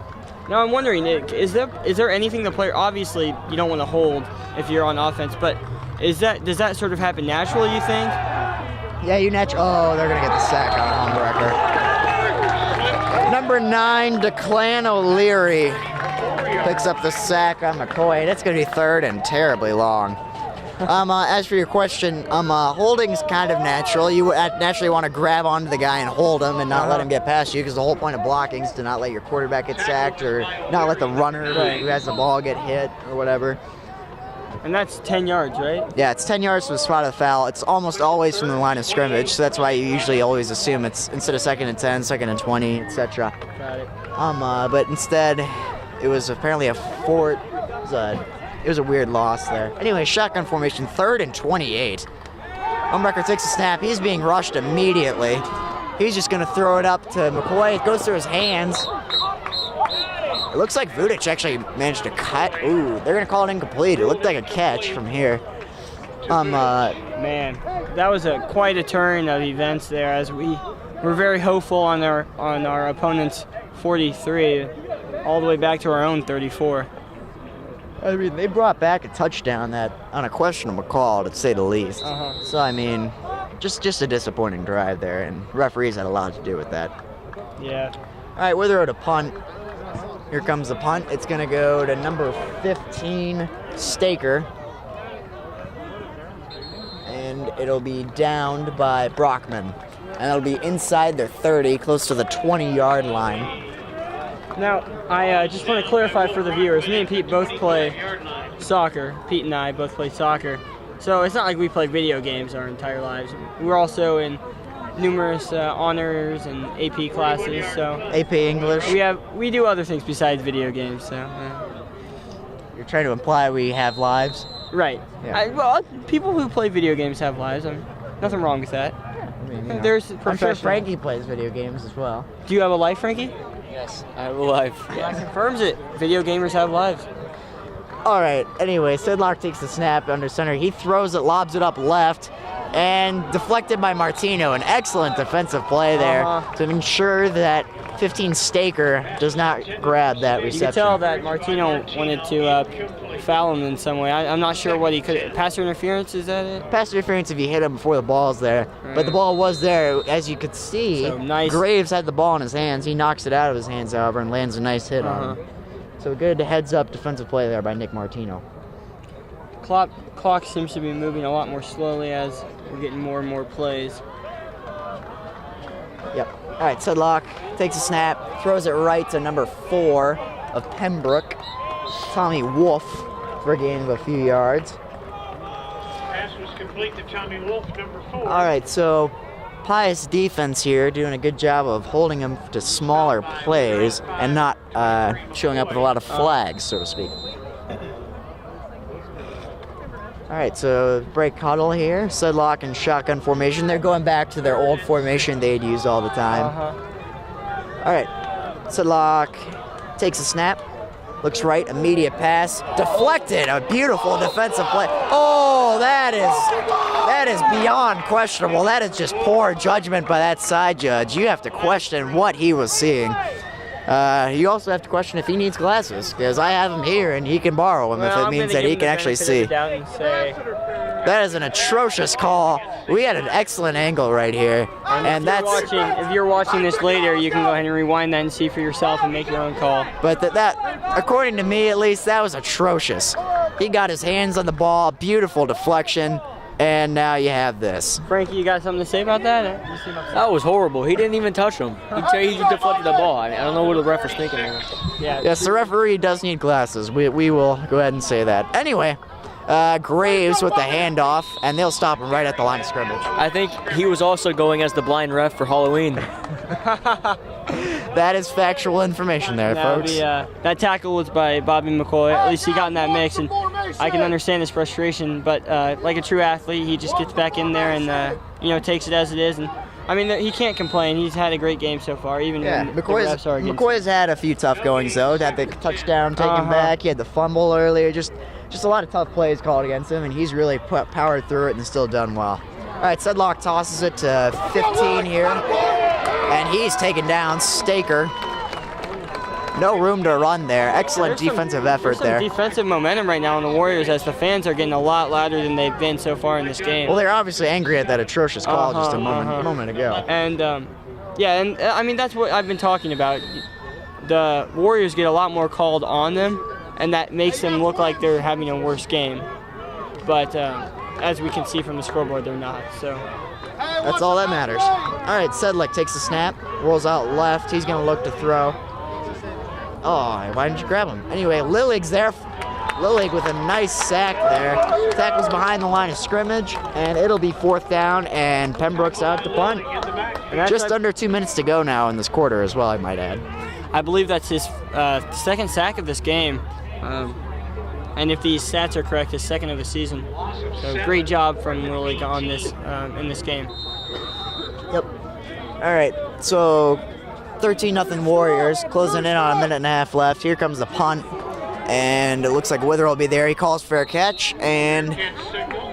Now I'm wondering, Nick, is there anything the player? Obviously, you don't want to hold if you're on offense, but does that sort of happen naturally? You think? Yeah, Oh, they're gonna get the sack on Homebrecker. Number 9, Declan O'Leary picks up the sack on McCoy. That's gonna be third and terribly long. As for your question, holding's kind of natural. You naturally want to grab onto the guy and hold him and not let him get past you, because the whole point of blocking is to not let your quarterback get sacked or not let the runner who has the ball get hit or whatever. And that's 10 yards, right? Yeah, it's 10 yards from the spot of the foul. It's almost always from the line of scrimmage, so that's why you usually always assume it's instead of second and 10, second and 20, etc. Got it. But instead, it was apparently it was a weird loss there. Anyway, shotgun formation, third and 28. Umbecker takes a snap. He's being rushed immediately. He's just going to throw it up to McCoy. It goes through his hands. It looks like Vudic actually managed to cut. Ooh, they're going to call it incomplete. It looked like a catch from here. Man, that was quite a turn of events there, as we were very hopeful on our opponent's 43, all the way back to our own 34. I mean, they brought back a touchdown that on a questionable call, to say the least. So, I mean, just a disappointing drive there, and referees had a lot to do with that. Yeah. All right, we're there at a punt. Here comes the punt. It's going to go to number 15, Staker. And it'll be downed by Brockman. And it'll be inside their 30, close to the 20-yard line. Now, I just want to clarify for the viewers, me and Pete both play soccer. Pete and I both play soccer. So it's not like we play video games our entire lives. We're also in numerous honors and AP classes. So AP English. we do other things besides video games. So You're trying to imply we have lives? right. Yeah. Well, people who play video games have lives. Nothing wrong with that. I mean, you know. There's I'm sure professional. Frankie plays video games as well. Do you have a life, Frankie? Yes, I have a life. Yeah, confirms it. Video gamers have lives. All right, anyway, Sidlock takes the snap under center. He throws it, lobs it up left, and deflected by Martino. An excellent defensive play there to ensure that 15 Staker does not grab that reception. You can tell that Martino wanted to foul him in some way. I'm not sure what he could. Pass interference, is that it? Pass interference if you hit him before the ball's there. But the ball was there. As you could see, So nice. Graves had the ball in his hands. He knocks it out of his hands, however, and lands a nice hit on him. So good heads-up defensive play there by Nick Martino. Clock seems to be moving a lot more slowly as we're getting more and more plays. Yep. All right, Sidlock takes a snap, throws it right to number 4 of Pembroke, Tommy Wolf, for a gain of a few yards. Pass was complete to Tommy Wolf, number 4. All right, so Pius defense here doing a good job of holding him to smaller plays and not showing up with a lot of flags, so to speak. All right, so break huddle here. Sedlock and shotgun formation. They're going back to their old formation they'd used all the time. All right, Sedlock takes a snap. Looks right, immediate pass, deflected, a beautiful defensive play. Oh, that is beyond questionable. That is just poor judgment by that side judge. You have to question what he was seeing. You also have to question if he needs glasses, because I have him here and he can borrow them if it means that he can actually see. That is an atrocious call. We had an excellent angle right here, and if you're watching this later, you can go ahead and rewind that and see for yourself and make your own call. But that, according to me at least, that was atrocious. He got his hands on the ball, beautiful deflection, and now you have this. Frankie, you got something to say about that? That was horrible. He didn't even touch him. He just deflected the ball. I don't know what the ref was thinking. Yeah. Yes, the referee does need glasses. We will go ahead and say that. Anyway. Graves with the handoff, and they'll stop him right at the line of scrimmage. I think he was also going as the blind ref for Halloween. That is factual information there, folks. That tackle was by Bobby McCoy. At least he got in that mix, and I can understand his frustration. But like a true athlete, he just gets back in there and takes it as it is. And I mean, he can't complain. He's had a great game so far, even when the refs are against him. McCoy's had a few tough goings though. Had the touchdown taken back. He had the fumble earlier. Just a lot of tough plays called against him, and he's really powered through it and still done well. All right, Sedlock tosses it to 15 here, and he's taken down. Staker. No room to run there. Excellent defensive effort there. There's some defensive momentum right now on the Warriors as the fans are getting a lot louder than they've been so far in this game. Well, they're obviously angry at that atrocious call just a moment ago. And I mean, that's what I've been talking about. The Warriors get a lot more called on them, and that makes them look like they're having a worse game. But as we can see from the scoreboard, they're not. So that's all that matters. All right, Sedlick takes the snap, rolls out left. He's going to look to throw. Oh, why didn't you grab him? Anyway, Lillig's there. Lillig with a nice sack there. Tackles behind the line of scrimmage, and it'll be 4th down, and Pembroke's out to punt. Just under 2 minutes to go now in this quarter as well, I might add. I believe that's his second sack of this game. And if these stats are correct, his second of the season. So great job from Lillig on this in this game. Yep. All right, so 13-0 Warriors, closing in on a minute and a half left. Here comes the punt, and it looks like Wither will be there. He calls fair catch, and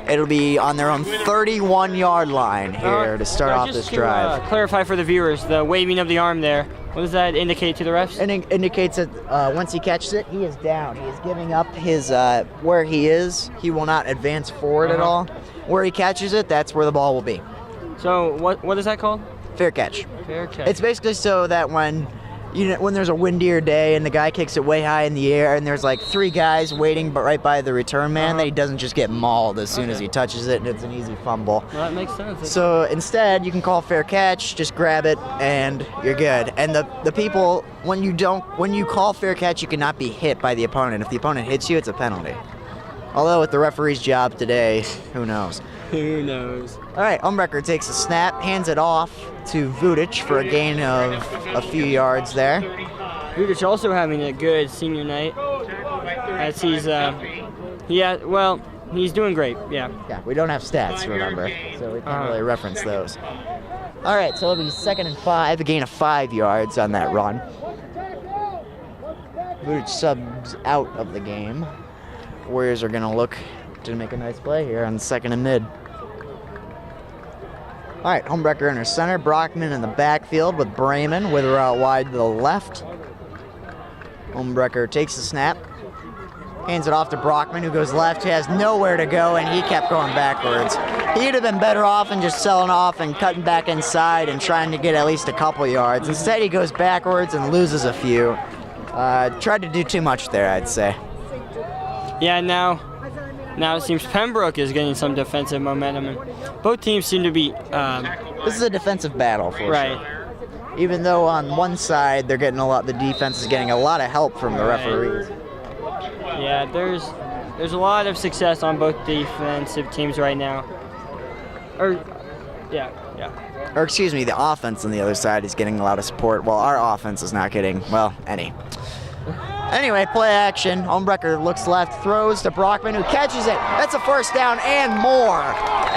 it'll be on their own 31-yard line here to start off this drive. To clarify for the viewers, the waving of the arm there, what does that indicate to the refs? It indicates that once he catches it, he is down. He is giving up his where he is. He will not advance forward at all. Where he catches it, that's where the ball will be. So what is that called? Fair catch. Fair catch. It's basically so that when there's a windier day and the guy kicks it way high in the air and there's like 3 guys waiting but right by the return man, that he doesn't just get mauled as soon as he touches it and it's an easy fumble. Well, that makes sense. So instead, you can call fair catch, just grab it, and you're good. And the people, when you call fair catch, you cannot be hit by the opponent. If the opponent hits you, it's a penalty. Although with the referee's job today, who knows? Who knows? All right, Umbrecker takes a snap, hands it off to Vudic for a gain of a few yards there. Vudic also having a good senior night, as he's doing great. Yeah. Yeah, we don't have stats, remember, so we can't really reference those. All right, so it'll be 2nd and 5, a gain of 5 yards on that run. Vudic subs out of the game. Warriors are gonna look to make a nice play here on 2nd and mid. All right, Homebrecker in her center, Brockman in the backfield with Bremen, Wither out wide to the left. Homebrecker takes the snap, hands it off to Brockman, who goes left. He has nowhere to go, and he kept going backwards. He'd have been better off in just selling off and cutting back inside and trying to get at least a couple yards. Instead, he goes backwards and loses a few. Tried to do too much there, I'd say. Yeah, now it seems Pembroke is getting some defensive momentum, and both teams seem to be. This is a defensive battle for sure. Even though on one side they're getting the defense is getting a lot of help from the referees. Yeah, there's a lot of success on both defensive teams right now. Yeah. Or excuse me, the offense on the other side is getting a lot of support, while our offense is not getting, well, any. Anyway, play action. Homebrecker looks left, throws to Brockman, who catches it. That's a first down and more.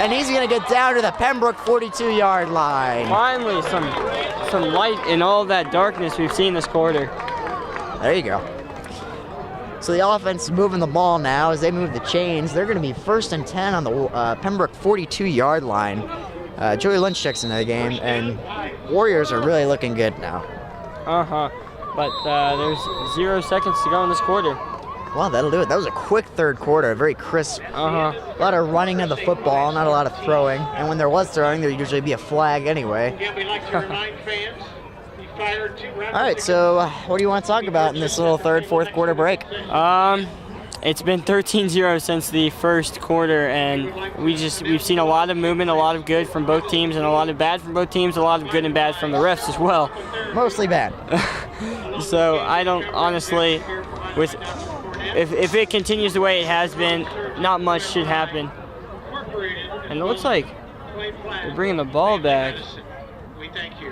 And he's going to get down to the Pembroke 42-yard line. Finally, some light in all that darkness we've seen this quarter. There you go. So the offense is moving the ball now. As they move the chains, they're going to be 1st and 10 on the Pembroke 42-yard line. Joey Lynch checks into the game, and Warriors are really looking good now. But there's 0 seconds to go in this quarter. Well, that'll do it. That was a quick third quarter, very crisp. A lot of running of the football, not a lot of throwing. And when there was throwing, there'd usually be a flag anyway. Again, we'd like to remind fans, he fired 2 rounds. All right, so what do you want to talk about in this little third, fourth quarter break? It's been 13-0 since the first quarter, and we've seen a lot of movement, a lot of good from both teams, and a lot of bad from both teams, a lot of good and bad from the refs as well. Mostly bad. So I don't honestly, if it continues the way it has been, not much should happen. And it looks like they're bringing the ball back.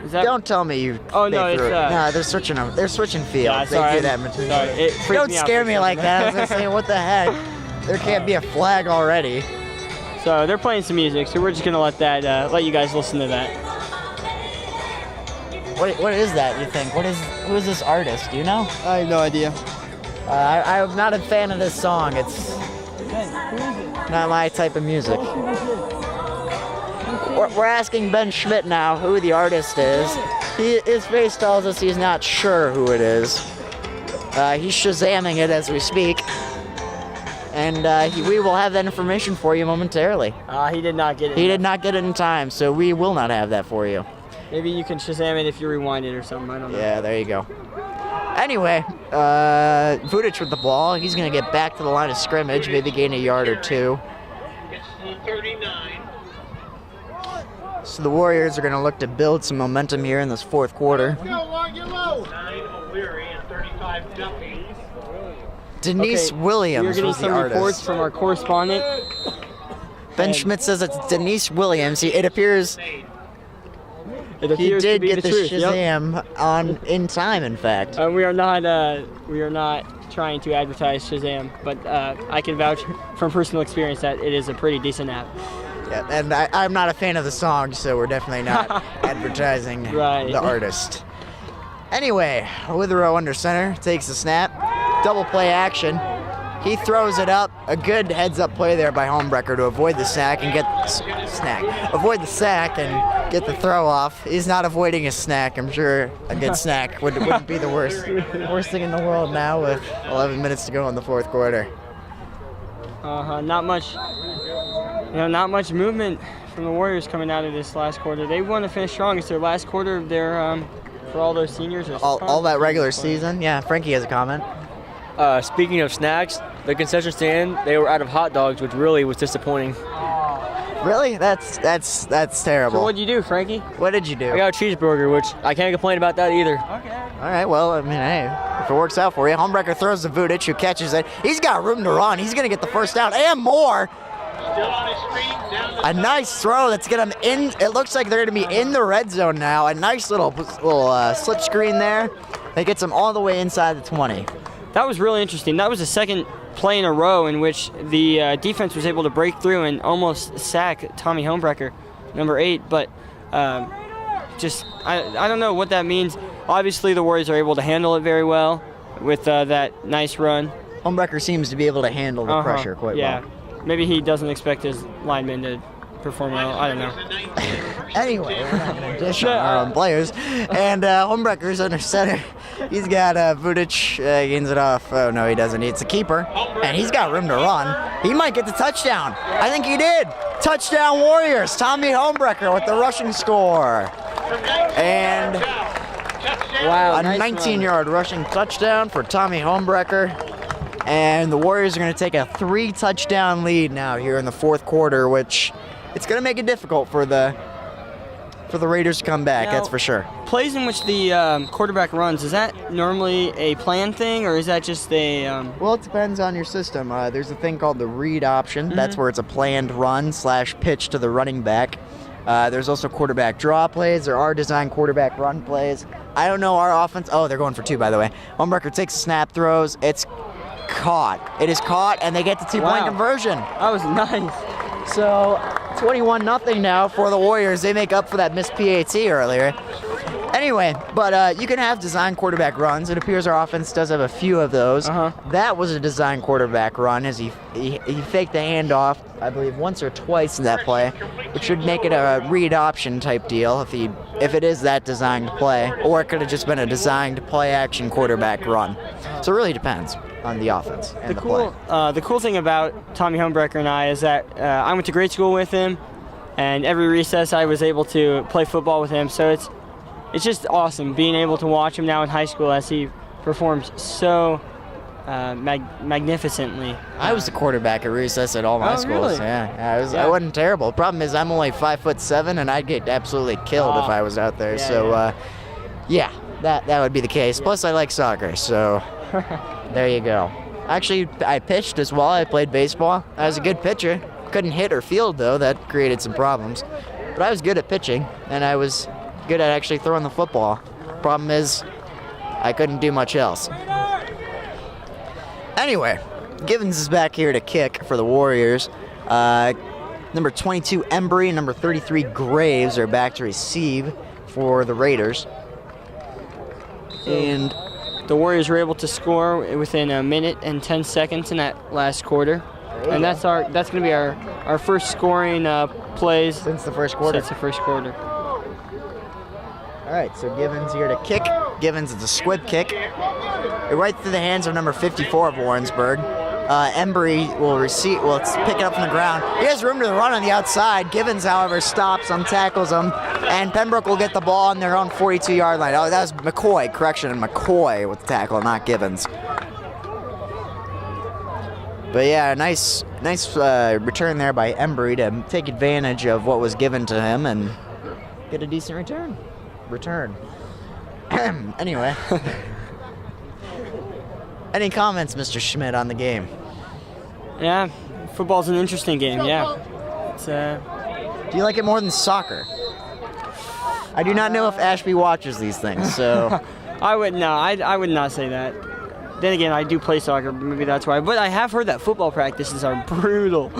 Is that? Don't tell me you. Oh no, it's no, they're switching them. They're switching fields. Yeah, They do that. Don't scare me like that. I was gonna say, what the heck? There can't be a flag already. So they're playing some music, so we're just gonna let you guys listen to that. What is that? You think? Who is this artist? Do you know? I have no idea. I'm not a fan of this song. It's not my type of music. We're asking Ben Schmidt now who the artist is. His face tells us he's not sure who it is. He's Shazamming it as we speak. And we will have that information for you momentarily. He did not get it. He did not get it in time, so we will not have that for you. Maybe you can Shazam it if you rewind it or something. I don't know. Yeah, there you go. Anyway, Vudic with the ball. He's going to get back to the line of scrimmage, maybe gain a yard or two. It's 39. So the Warriors are going to look to build some momentum here in this fourth quarter. 9 O'Leary and 35 Duffy. Denise Williams We're getting was the some reports artist. from our correspondent. Ben Schmidt says it's Denise Williams. It appears It he appears did to be get the the truth. Shazam in time, in fact. We are not trying to advertise Shazam, but I can vouch from personal experience that it is a pretty decent app. Yeah, and I'm not a fan of the song, so we're definitely not advertising the artist. Anyway, Withrow under center, takes the snap, double play action. He throws it up. A good heads-up play there by Homebrecker to avoid the sack and avoid the sack and get the throw off. He's not avoiding a snack. I'm sure a good snack wouldn't be the worst thing in the world now with 11 minutes to go in the fourth quarter. Not much movement from the Warriors coming out of this last quarter. They want to finish strong. It's their last quarter of their for all those seniors. All that regular season. Yeah, Frankie has a comment. Speaking of snacks, the concession stand, they were out of hot dogs, which really was disappointing. Really? That's terrible. So what'd you do, Frankie? What did you do? I got a cheeseburger, which I can't complain about that either. Okay. All right, well, I mean, hey, if it works out for you. Homebrecker throws to Vudic, who catches it. He's got room to run. He's going to get the first down and more. Still on his feet. Down A nice throw that's going to in. It looks like they're going to be in the red zone now. A nice little slip screen there. That gets them all the way inside the 20. That was really interesting. That was the second play in a row in which the defense was able to break through and almost sack Tommy Homebrecker, number 8. But I don't know what that means. Obviously, the Warriors are able to handle it very well with that nice run. Homebrecker seems to be able to handle the pressure quite well. Maybe he doesn't expect his linemen to perform well. I don't know. Anyway, we're not going to dish on our own players. And Homebrecker's under center. He's got Vudic, gains it off. Oh, no, he doesn't. It's a keeper. And he's got room to run. He might get the touchdown. I think he did. Touchdown Warriors. Tommy Homebrecker with the rushing score. And Wow, a 19-yard rushing touchdown for Tommy Homebrecker. And the Warriors are going to take a 3-touchdown lead now here in the fourth quarter, which it's going to make it difficult for the Raiders to come back, that's for sure. Plays in which the quarterback runs, is that normally a planned thing, or is that just a... Well, it depends on your system. There's a thing called the read option. That's where it's a planned run / pitch to the running back. There's also quarterback draw plays. There are designed quarterback run plays. I don't know our offense. Oh, they're going for 2, by the way. Homebreaker takes a snap, throws. It's caught. It is caught, and they get the 2-point conversion. That was nice. So 21-0 now for the Warriors. They make up for that missed PAT earlier. Anyway, but you can have designed quarterback runs. It appears our offense does have a few of those. That was a designed quarterback run as he faked the handoff, I believe, once or twice in that play, which should make it a read option type deal if it is that designed play, or it could have just been a designed play action quarterback run. So it really depends on the offense and the play. The cool thing about Tommy Homebreaker and I is that I went to grade school with him, and every recess I was able to play football with him. So it's just awesome being able to watch him now in high school as he performs so magnificently. I was the quarterback at recess at all my schools. Really? Yeah, I wasn't terrible. Problem is, I'm only 5'7", and I'd get absolutely killed if I was out there. That would be the case. Plus, I like soccer, so there you go. Actually, I pitched as well. I played baseball. I was a good pitcher. Couldn't hit or field, though. That created some problems. But I was good at pitching, and I was good at actually throwing the football. Problem is, I couldn't do much else. Anyway, Givens is back here to kick for the Warriors. Number 22, Embry, and number 33, Graves are back to receive for the Raiders. And the Warriors were able to score within a minute and 10 seconds in that last quarter. And that's going to be our first scoring plays since the first quarter. All right, so Givens here to kick. Givens, it's a squib kick. Right through the hands of number 54 of Warrensburg. Embry will receive. Well, it's pick it up from the ground. He has room to run on the outside. Givens, however, stops him, tackles him, and Pembroke will get the ball on their own 42-yard line. Oh, that was McCoy. Correction, McCoy with the tackle, not Givens. But yeah, nice return there by Embry to take advantage of what was given to him and get a decent return. Anyway. Any comments, Mr. Schmidt, on the game? Yeah, football's an interesting game, yeah. Do you like it more than soccer? I do not know if Ashby watches these things, so... I would not say that. Then again, I do play soccer, maybe that's why. But I have heard that football practices are brutal.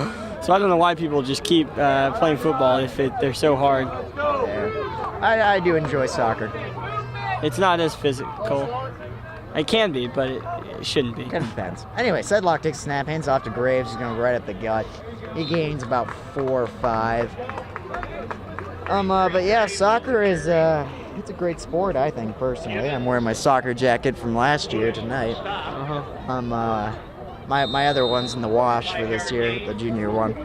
So I don't know why people just keep playing football if they're so hard. Yeah. I do enjoy soccer. It's not as physical. It can be, but it shouldn't be. Kind of depends. Anyway, Sedlock takes a snap, hands off to Graves. He's going right up the gut. He gains about 4 or 5. But yeah, soccer is it's a great sport, I think, personally. I'm wearing my soccer jacket from last year tonight. My other one's in the wash for this year, the junior one.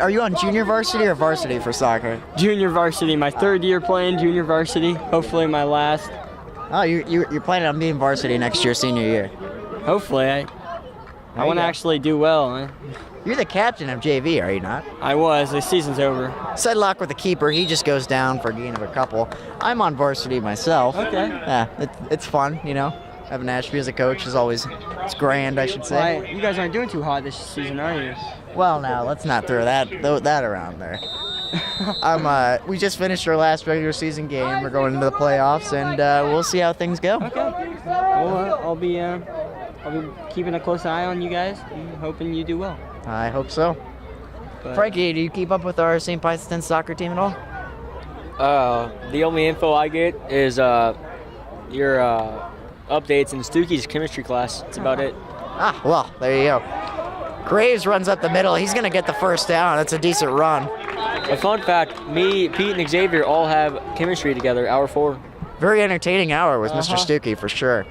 Are you on junior varsity or varsity for soccer? Junior varsity. My 3rd year playing junior varsity. Hopefully my last. Oh, you're planning on being varsity next year, senior year? Hopefully. I want to actually do well. You're the captain of JV, are you not? I was. The season's over. Sedlock with the keeper. He just goes down for a gain of a couple. I'm on varsity myself. Okay. Yeah, it's fun, you know. Having Ashby as a coach is always, it's grand, I should say. Well, you guys aren't doing too hot this season, are you? Well, now, let's not throw that around there. We just finished our last regular season game. We're going into the playoffs, and we'll see how things go. Okay. Well, I'll be keeping a close eye on you guys and hoping you do well. I hope so. But, Frankie, do you keep up with our St. Pius X soccer team at all? The only info I get is your updates in Stuckey's chemistry class. That's about it. Ah, well, there you go. Graves runs up the middle. He's going to get the first down. That's a decent run. A fun fact, me, Pete, and Xavier all have chemistry together, hour 4. Very entertaining hour with Mr. Stuckey, for sure.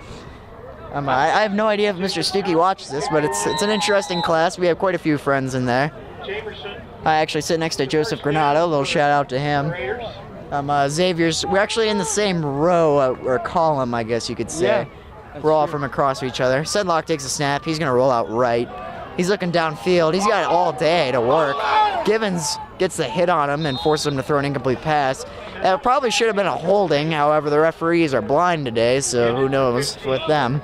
I have no idea if Mr. Stuckey watched this, but it's an interesting class. We have quite a few friends in there. I actually sit next to Joseph Granado. A little shout out to him. Xavier's, we're actually in the same row, or column, I guess you could say. Yeah, we're all from across each other. Sedlock takes a snap. He's going to roll out right. He's looking downfield. He's got all day to work. Givens gets the hit on him and forces him to throw an incomplete pass. It probably should have been a holding. However, the referees are blind today, so who knows with them.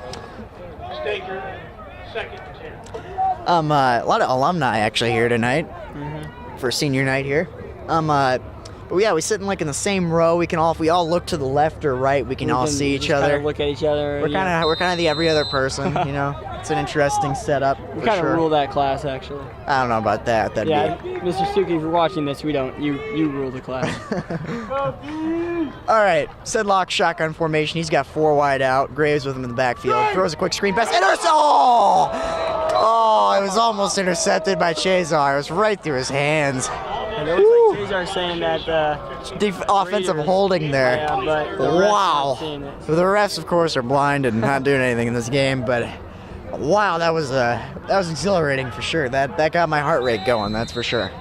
A lot of alumni actually here tonight. for senior night here. But yeah, we sit in like in the same row. If we all look to the left or right, we can all see each other. Look at each other. We're kind of the every other person, you know. It's an interesting setup. We kind of rule that class, actually. I don't know about that. Mr. Stuckey, if you're watching this, we don't. You rule the class. All right, Sedlock shotgun formation. He's got 4 wide out. Graves with him in the backfield. Throws a quick screen pass. Oh, it was almost intercepted by Chazar. It was right through his hands. And it looks like Chazar saying that offensive holding there. Yeah, but the wow. refs The refs, of course, are blind and not doing anything in this game, but wow, that was exhilarating for sure. That got my heart rate going. That's for sure.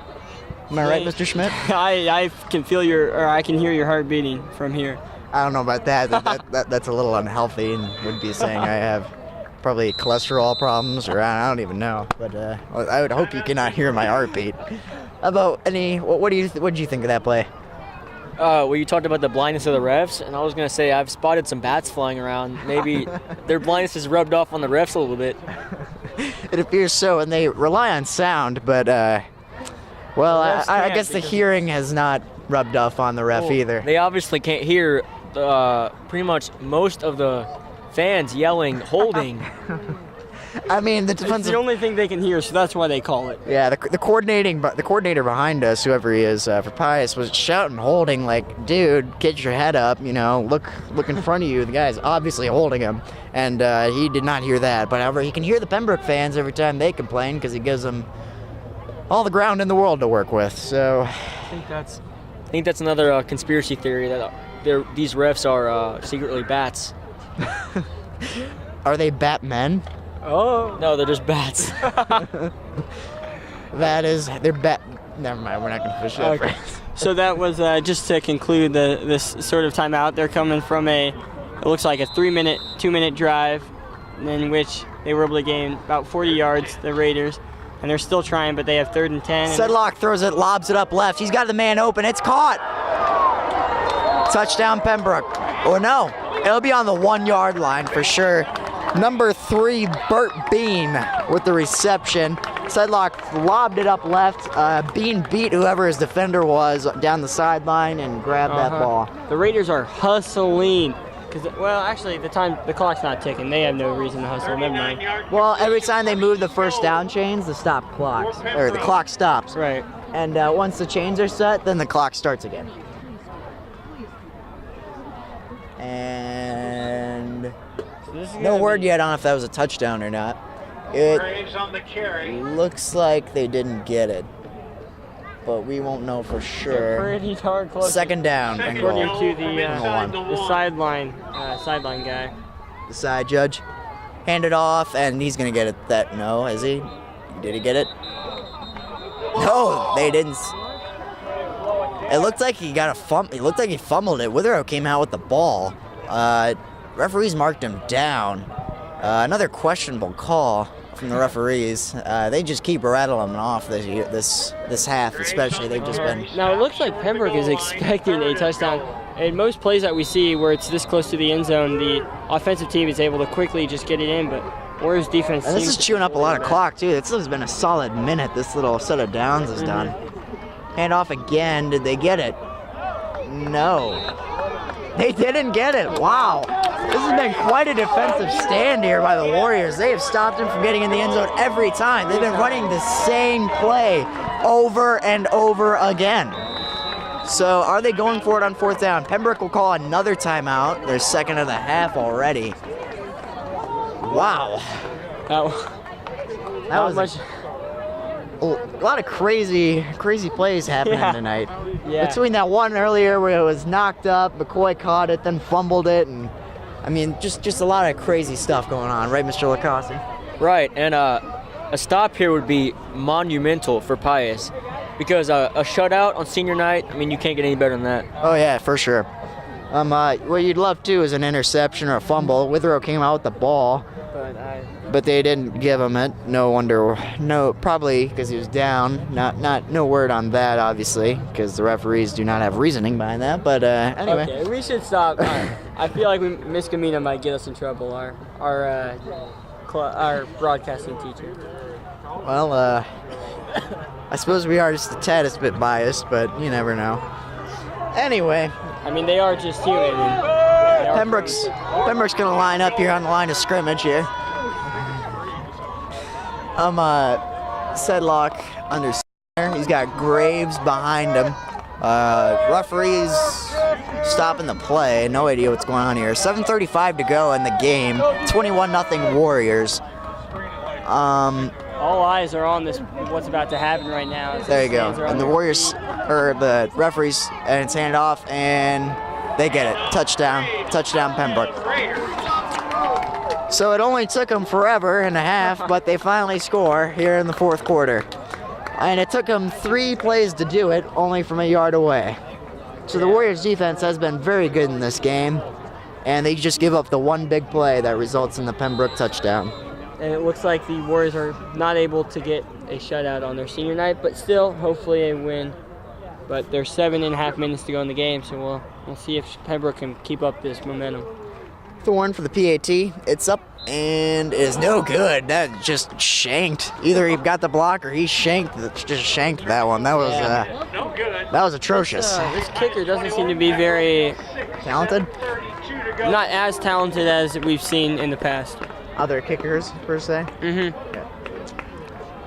Am I right, Mr. Schmidt? I can feel I can hear your heart beating from here. I don't know about that. That's a little unhealthy and would be saying I have probably cholesterol problems, or I don't even know. But I would hope you cannot hear my heartbeat. What did you think of that play? Well, you talked about the blindness of the refs, and I was going to say I've spotted some bats flying around. Maybe their blindness has rubbed off on the refs a little bit. It appears so, and they rely on sound, but, I guess the hearing has not rubbed off on the ref either. They obviously can't hear pretty much most of the fans yelling, holding. I mean, It's the only thing they can hear, so that's why they call it. Yeah, the coordinator behind us, whoever he is, for Pius, was shouting, holding, like, dude, get your head up, you know, look in front of you. The guy's obviously holding him, and he did not hear that. But however, he can hear the Pembroke fans every time they complain because he gives them all the ground in the world to work with. So I think that's another conspiracy theory that these refs are secretly bats. Are they Batmen? Oh no, they're just bats. They're bat. Never mind, we're not gonna finish that phrase. So that was just to conclude this sort of timeout. They're coming from it looks like a 2-minute drive, in which they were able to gain about 40 yards, the Raiders, and they're still trying, but they have 3rd and 10. Sedlock throws it, lobs it up left. He's got the man open. It's caught. Touchdown Pembroke. Or no, it'll be on the 1-yard line for sure. Number 3, Burt Bean with the reception. Sedlock lobbed it up left. Bean beat whoever his defender was down the sideline and grabbed that ball. The Raiders are hustling. Actually, the clock's not ticking. They have no reason to hustle. Never mind. Well, every time they move the first down chains, the clock stops. Right. And once the chains are set, then the clock starts again. And no word yet on if that was a touchdown or not. Graves on the carry. Looks like they didn't get it, but we won't know for sure. Pretty darn close. 2nd down. According to the sideline guy. The side judge. Hand it off, and he's gonna get it. No, is he? Did he get it? No, they didn't. It looked like he got a It looked like he fumbled it. Witherow came out with the ball. Referees marked him down. Another questionable call from the referees. They just keep rattling them off this half, especially. They've just been. Now it looks like Pembroke is expecting a touchdown. In most plays that we see where it's this close to the end zone, the offensive team is able to quickly just get it in, but Warriors defense. And this is chewing up a lot of clock too. This has been a solid minute. This little set of downs is done. Hand off again. Did they get it? No. They didn't get it. Wow. This has been quite a defensive stand here by the Warriors. They have stopped him from getting in the end zone every time. They've been running the same play over and over again. So are they going for it on 4th down? Pembroke will call another timeout. Their 2nd of the half already. Wow. That was a lot of crazy plays happening tonight. Yeah. Between that one earlier where it was knocked up, McCoy caught it, then fumbled it, and I mean, just a lot of crazy stuff going on, right, Mr. Licausi? Right, and a stop here would be monumental for Pius, because a shutout on senior night, I mean, you can't get any better than that. Oh yeah, for sure. What you'd love too is an interception or a fumble. Witherow came out with the ball, but they didn't give him it. No wonder. No, probably because he was down. No word on that, obviously, because the referees do not have reasoning behind that. But anyway. Okay, we should stop. I feel like Miss Gamina might get us in trouble. Our broadcasting teacher. Well, I suppose we are just the taddest bit biased, but you never know. Anyway, I mean, they are just human. And Pembroke's going to line up here on the line of scrimmage here. Sedlock under center. He's got Graves behind him. Referees stopping the play. No idea what's going on here. 7:35 to go in the game. 21-0 Warriors. all eyes are on this. What's about to happen right now? There you go. And the Warriors, or the referees, and it's handed off, and they get it. Touchdown Pembroke. So it only took them forever and a half, but they finally score here in the fourth quarter. And it took them 3 plays to do it, only from a yard away. So the Warriors defense has been very good in this game, and they just give up the one big play that results in the Pembroke touchdown. And it looks like the Warriors are not able to get a shutout on their senior night, but still, hopefully a win. But there's 7.5 minutes to go in the game, so we'll see if Pembroke can keep up this momentum. Thorn for the PAT. It's up and is no good. That just shanked. Either he got the block or he shanked that one. That was atrocious. This kicker doesn't seem to be very Talented? not as talented as we've seen in the past. Other kickers, per se. Mm-hmm.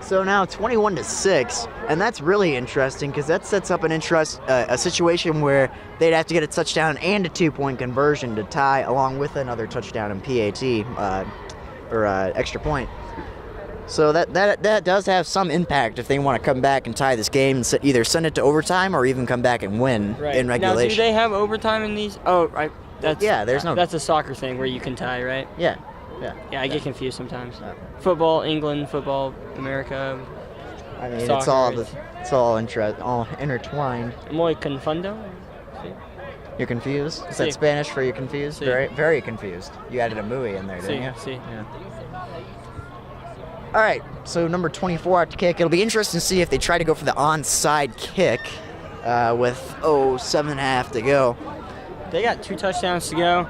So now 21-6, and that's really interesting because that sets up a situation where they'd have to get a touchdown and a 2-point conversion to tie, along with another touchdown in PAT or extra point. So that does have some impact if they want to come back and tie this game and either send it to overtime or even come back and win in regulation. Now, do they have overtime in these? Oh, right. That's a soccer thing where you can tie, right? Yeah. Yeah, I get confused sometimes. Football, England, football, America. I mean, soccer, it's all intertwined. Muy confundo. You're confused? Is Sí. that Spanish for you're confused? Sí. Very, very confused. You added a muy in there, didn't you? Sí. Yeah. All right, so number 24 out to kick. It'll be interesting to see if they try to go for the onside kick with 7.5 to go. They got 2 touchdowns to go.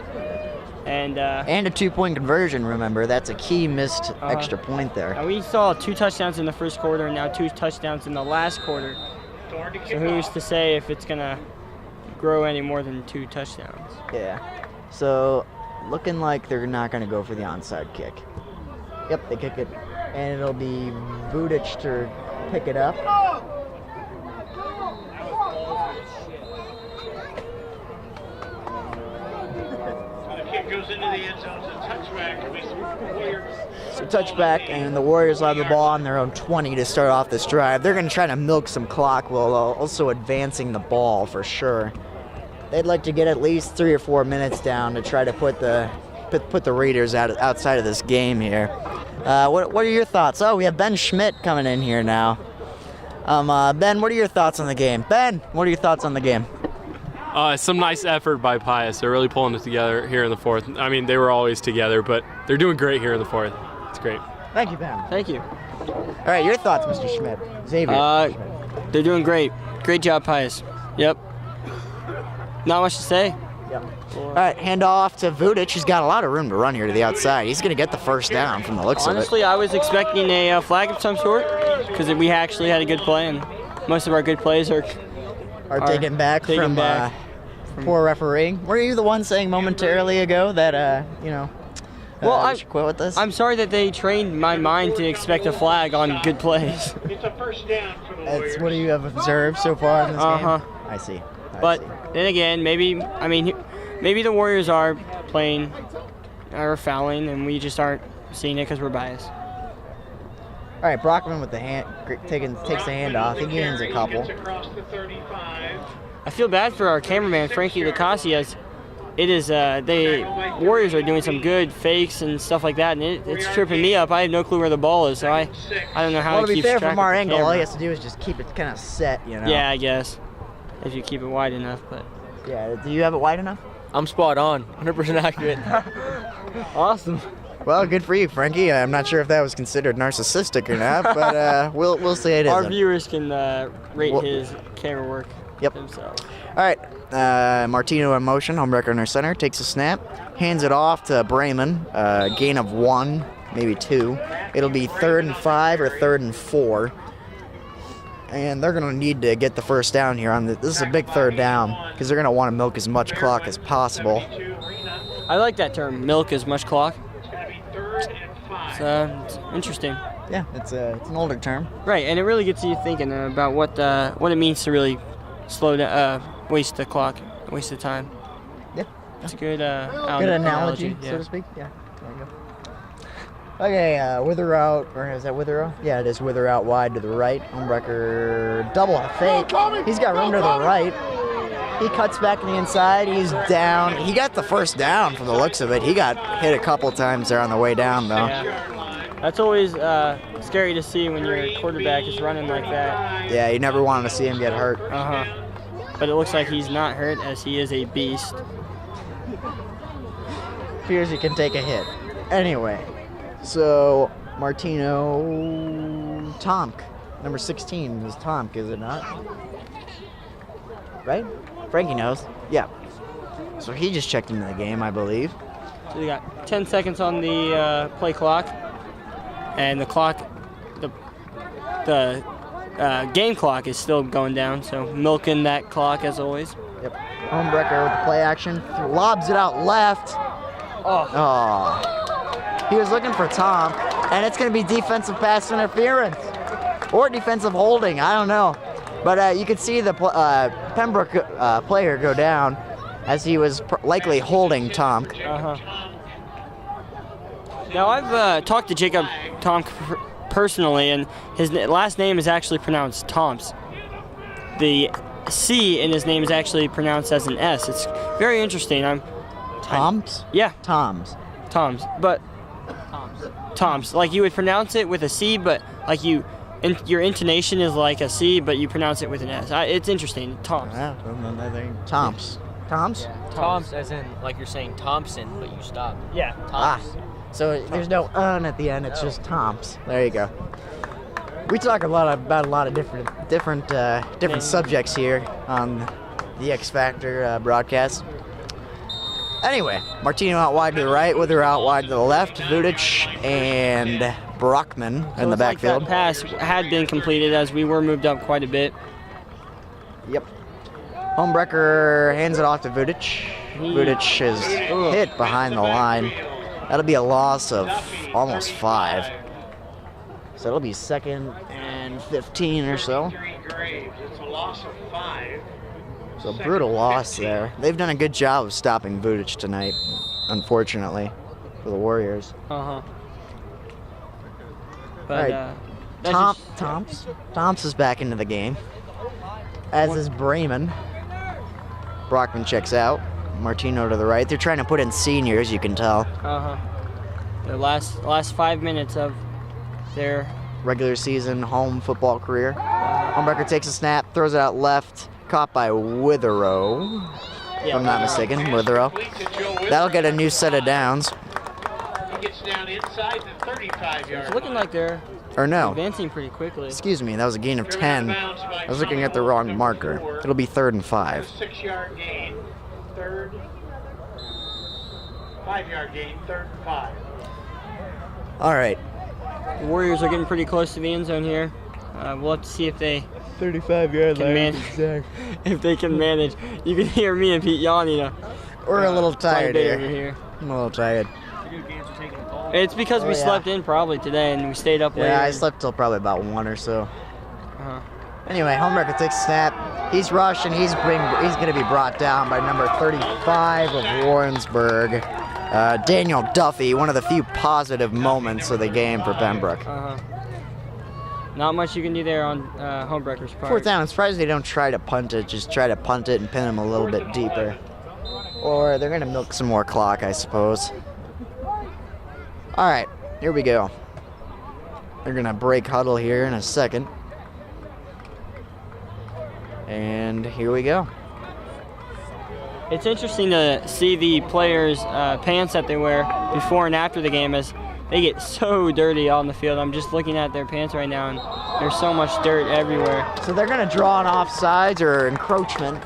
And a 2-point conversion, remember. That's a key missed extra point there. We saw 2 touchdowns in the first quarter and now 2 touchdowns in the last quarter. So who's to say if it's going to grow any more than 2 touchdowns? Yeah. So looking like they're not going to go for the onside kick. Yep, they kick it. And it'll be Vudic to pick it up. Goes into the end zone, so touchback, and the Warriors have the ball on their own 20 to start off this drive. They're going to try to milk some clock while also advancing the ball for sure. They'd like to get at least 3 or 4 minutes down to try to put the Raiders outside of this game here. What are your thoughts? Oh, we have Ben Schmidt coming in here now. Ben, what are your thoughts on the game? Ben, what are your thoughts on the game? Some nice effort by Pius. They're really pulling it together here in the fourth. I mean, they were always together, but they're doing great here in the fourth. It's great. Thank you, Ben. Thank you. All right, your thoughts, Mr. Schmidt. Xavier. They're doing great. Great job, Pius. Yep. Not much to say. Yep. All right, hand off to Vudic. He's got a lot of room to run here to the outside. He's going to get the first down from the looks Honestly, of it. I was expecting a flag of some sort because we actually had a good play, and most of our good plays are taken back from poor refereeing. Were you the one saying momentarily ago that, we should quit with this? I'm sorry that they trained my mind to expect a flag on good plays. It's a first down for the Warriors. That's what you have observed so far in this game? I see. Then again, maybe the Warriors are playing or fouling, and we just aren't seeing it because we're biased. All right, Brockman with the hand takes the hand off. He gains a couple. Across the 35. I feel bad for our cameraman, Frankie Licausi, as it is, the Warriors are doing some good fakes and stuff like that, and it's tripping me up. I have no clue where the ball is, so I don't know how to keep be fair, track from our of the angle, camera. all he has to do is just keep it kind of set, Yeah, I guess, if you keep it wide enough, but... Yeah, do you have it wide enough? I'm spot on, 100% accurate. Awesome. Well, good for you, Frankie. I'm not sure if that was considered narcissistic or not, but we'll say it is. Our viewers can rate his camera work themselves. All right, Martino in motion, homewrecker in our center, takes a snap, hands it off to Brayman, gain of 1, maybe 2. It'll be 3rd and 5 or 3rd and 4. and they're going to need to get the first down here. This is a big third down because they're going to want to milk as much clock as possible. I like that term, milk as much clock. It's interesting. Yeah, it's an older term. Right, and it really gets you thinking about what it means to really slow down, waste the clock, waste the time. Yeah. It's a good good analogy, yeah. so to speak. Yeah, there you go. Okay, Wither out, or is that Wither out? Yeah, it is Wither out wide to the right. Homebreaker double fake. He's got room to the right. He cuts back in the inside. He's down. He got the first down from the looks of it. He got hit a couple times there on the way down, though. Yeah. That's always scary to see when your quarterback is running like that. Yeah, you never wanted to see him get hurt. But it looks like he's not hurt, as he is a beast. Fears he can take a hit. Anyway, so Martino Tomk, number 16 is Tomk, is it not? Right? Frankie knows. Yeah. So he just checked into the game, I believe. So we got 10 seconds on the play clock, and the game clock is still going down. So milking that clock as always. Yep. Homebreaker with the play action, lobs it out left. Oh. He was looking for Tom, and it's going to be defensive pass interference or defensive holding. I don't know. But you could see the Pembroke player go down as he was likely holding Tom. Now, I've talked to Jacob Tomk personally, and his last name is actually pronounced Tomps. The C in his name is actually pronounced as an S. It's very interesting. Toms? Yeah. Toms. Toms. But Toms. Like you would pronounce it with a C, but like your intonation is like a C, but you pronounce it with an S. It's interesting. Toms. Yeah, Toms. Toms? Toms, as in like you're saying Thompson, but you stop. Yeah. Toms. So there's no at the end. It's just Toms. There you go. We talk about a lot of different subjects here on the X Factor broadcast. Anyway, Martino out wide to the right, Wither out wide to the left, Vudic and Brockman in the backfield. Like that pass had been completed as we were moved up quite a bit. Yep. Homebreaker hands it off to Vudic. Vudic is hit behind the line. That'll be a loss of almost 5. So it'll be 2nd and 15 or so. It's a loss of 5. So brutal loss there. They've done a good job of stopping Vudic tonight, unfortunately, for the Warriors. But right. Tomps is back into the game, as is Bremen. Brockman checks out. Martino to the right. They're trying to put in seniors, you can tell. The last 5 minutes of their regular season home football career. Homebreaker takes a snap, throws it out left, caught by Witherow, if I'm not mistaken. Witherow. That'll get a new set of downs. He gets down inside the 35-yard. It's looking like they're advancing pretty quickly. Excuse me, that was a gain of 10. I was looking at the wrong marker. It'll be 3rd and 5. 6-yard gain, 5-yard gain, 3rd and 5. All right. The Warriors are getting pretty close to the end zone here. We'll have to see if they 35-yard line. If they can manage. You can hear me and Pete yawning. We're a little tired over here. I'm a little tired. It's because we slept in probably today and we stayed up late. Yeah, I slept till probably about 1 or so. Anyway, Homebreaker takes a snap. He's rushed and he's going to be brought down by number 35 of Warrensburg. Daniel Duffy, one of the few positive moments of the game for Pembroke. Not much you can do there on Homebreaker's part. 4th down. I'm surprised they don't try to punt it. Just try to punt it and pin him a little bit deeper. Or they're going to milk some more clock, I suppose. All right, here we go. They're going to break huddle here in a second. And here we go. It's interesting to see the players' pants that they wear before and after the game, as they get so dirty on the field. I'm just looking at their pants right now, and there's so much dirt everywhere. So they're going to draw an offsides or encroachment,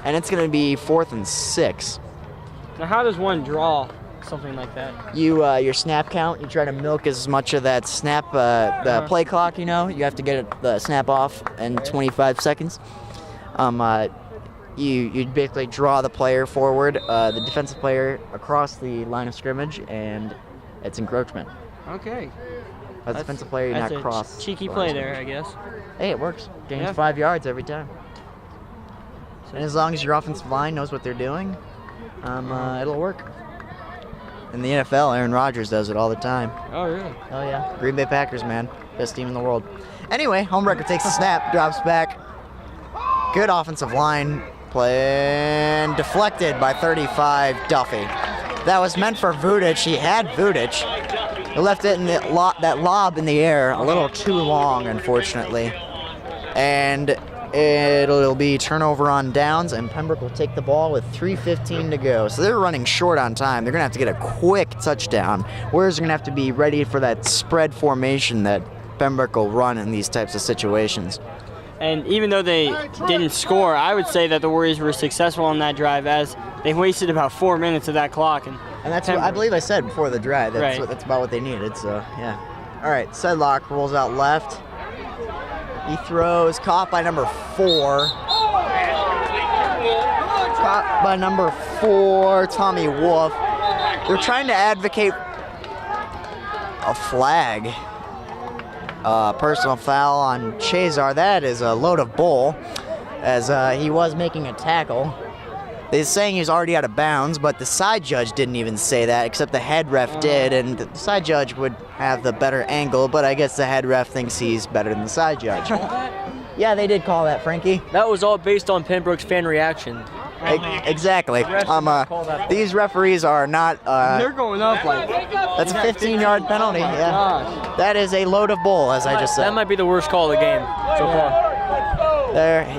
and it's going to be 4th and 6. Now, how does one draw something like that. Your snap count, you try to milk as much of that snap, the play clock, you have to get the snap off in 25 seconds. You basically draw the player forward, the defensive player across the line of scrimmage, and it's encroachment. Okay. As a defensive player, you're not cross. That's a cheeky play there, I guess. Hey, it works. Gains 5 yards every time. And as long as your offensive line knows what they're doing, it'll work. In the NFL, Aaron Rodgers does it all the time. Oh, really? Oh, yeah. Green Bay Packers, man. Best team in the world. Anyway, homewrecker takes the snap, drops back. Good offensive line play, and deflected by 35, Duffy. That was meant for Vudic. He had Vudic. He left it in that lob in the air a little too long, unfortunately. And it'll be turnover on downs, and Pembroke will take the ball with 3:15 to go. So they're running short on time. They're going to have to get a quick touchdown. Warriors are going to have to be ready for that spread formation that Pembroke will run in these types of situations. And even though they didn't score, I would say that the Warriors were successful on that drive, as they wasted about 4 minutes of that clock. And that's what I believe I said before the drive. That's, right. That's about what they needed, so yeah. All right, Sedlock rolls out left. He throws, caught by number 4. Caught by number 4, Tommy Wolf. They're trying to advocate a flag. Personal foul on Chazar. That is a load of bull, as he was making a tackle. They're saying he's already out of bounds, but the side judge didn't even say that, except the head ref did, and the side judge would have the better angle, but I guess the head ref thinks he's better than the side judge. Yeah, they did call that, Frankie. That was all based on Pembroke's fan reaction. Exactly. These referees are not. They're going up like. That's a 15-yard penalty. Yeah. Gosh. That is a load of bull, as I just said. That might be the worst call of the game so far.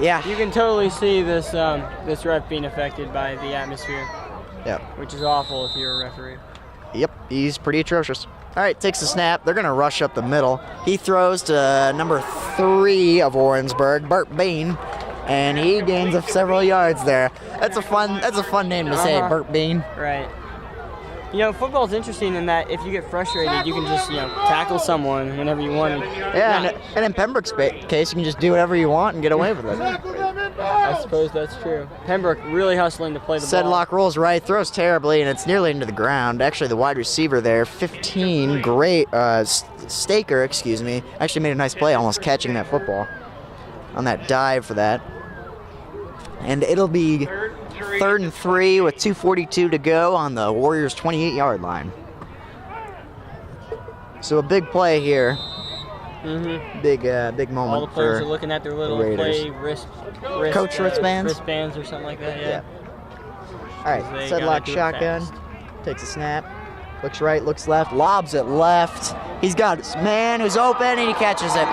Yeah. You can totally see this this ref being affected by the atmosphere. Yep. Which is awful if you're a referee. Yep. He's pretty atrocious. All right, takes the snap. They're gonna rush up the middle. He throws to number 3 of Warrensburg, Burt Bean. And he gains several yards there. That's a fun name to say, Burt Bean. Right. Football's interesting in that if you get frustrated, you can just tackle someone whenever you want. Yeah, and in Pembroke's case, you can just do whatever you want and get away with it. I suppose that's true. Pembroke really hustling to play the ball. Sedlock rolls right, throws terribly, and it's nearly into the ground. Actually, the wide receiver there, 15, Staker, actually made a nice play, almost catching that football on that dive for that. And it'll be 3rd and 3 with 2:42 to go on the Warriors' 28-yard line. So a big play here. Mm-hmm. Big moment. All the players are looking at their little play coach wristbands or something like that. Yeah. All right, Sedlock shotgun, takes a snap, looks right, looks left, lobs it left. He's got his man who's open, and he catches it.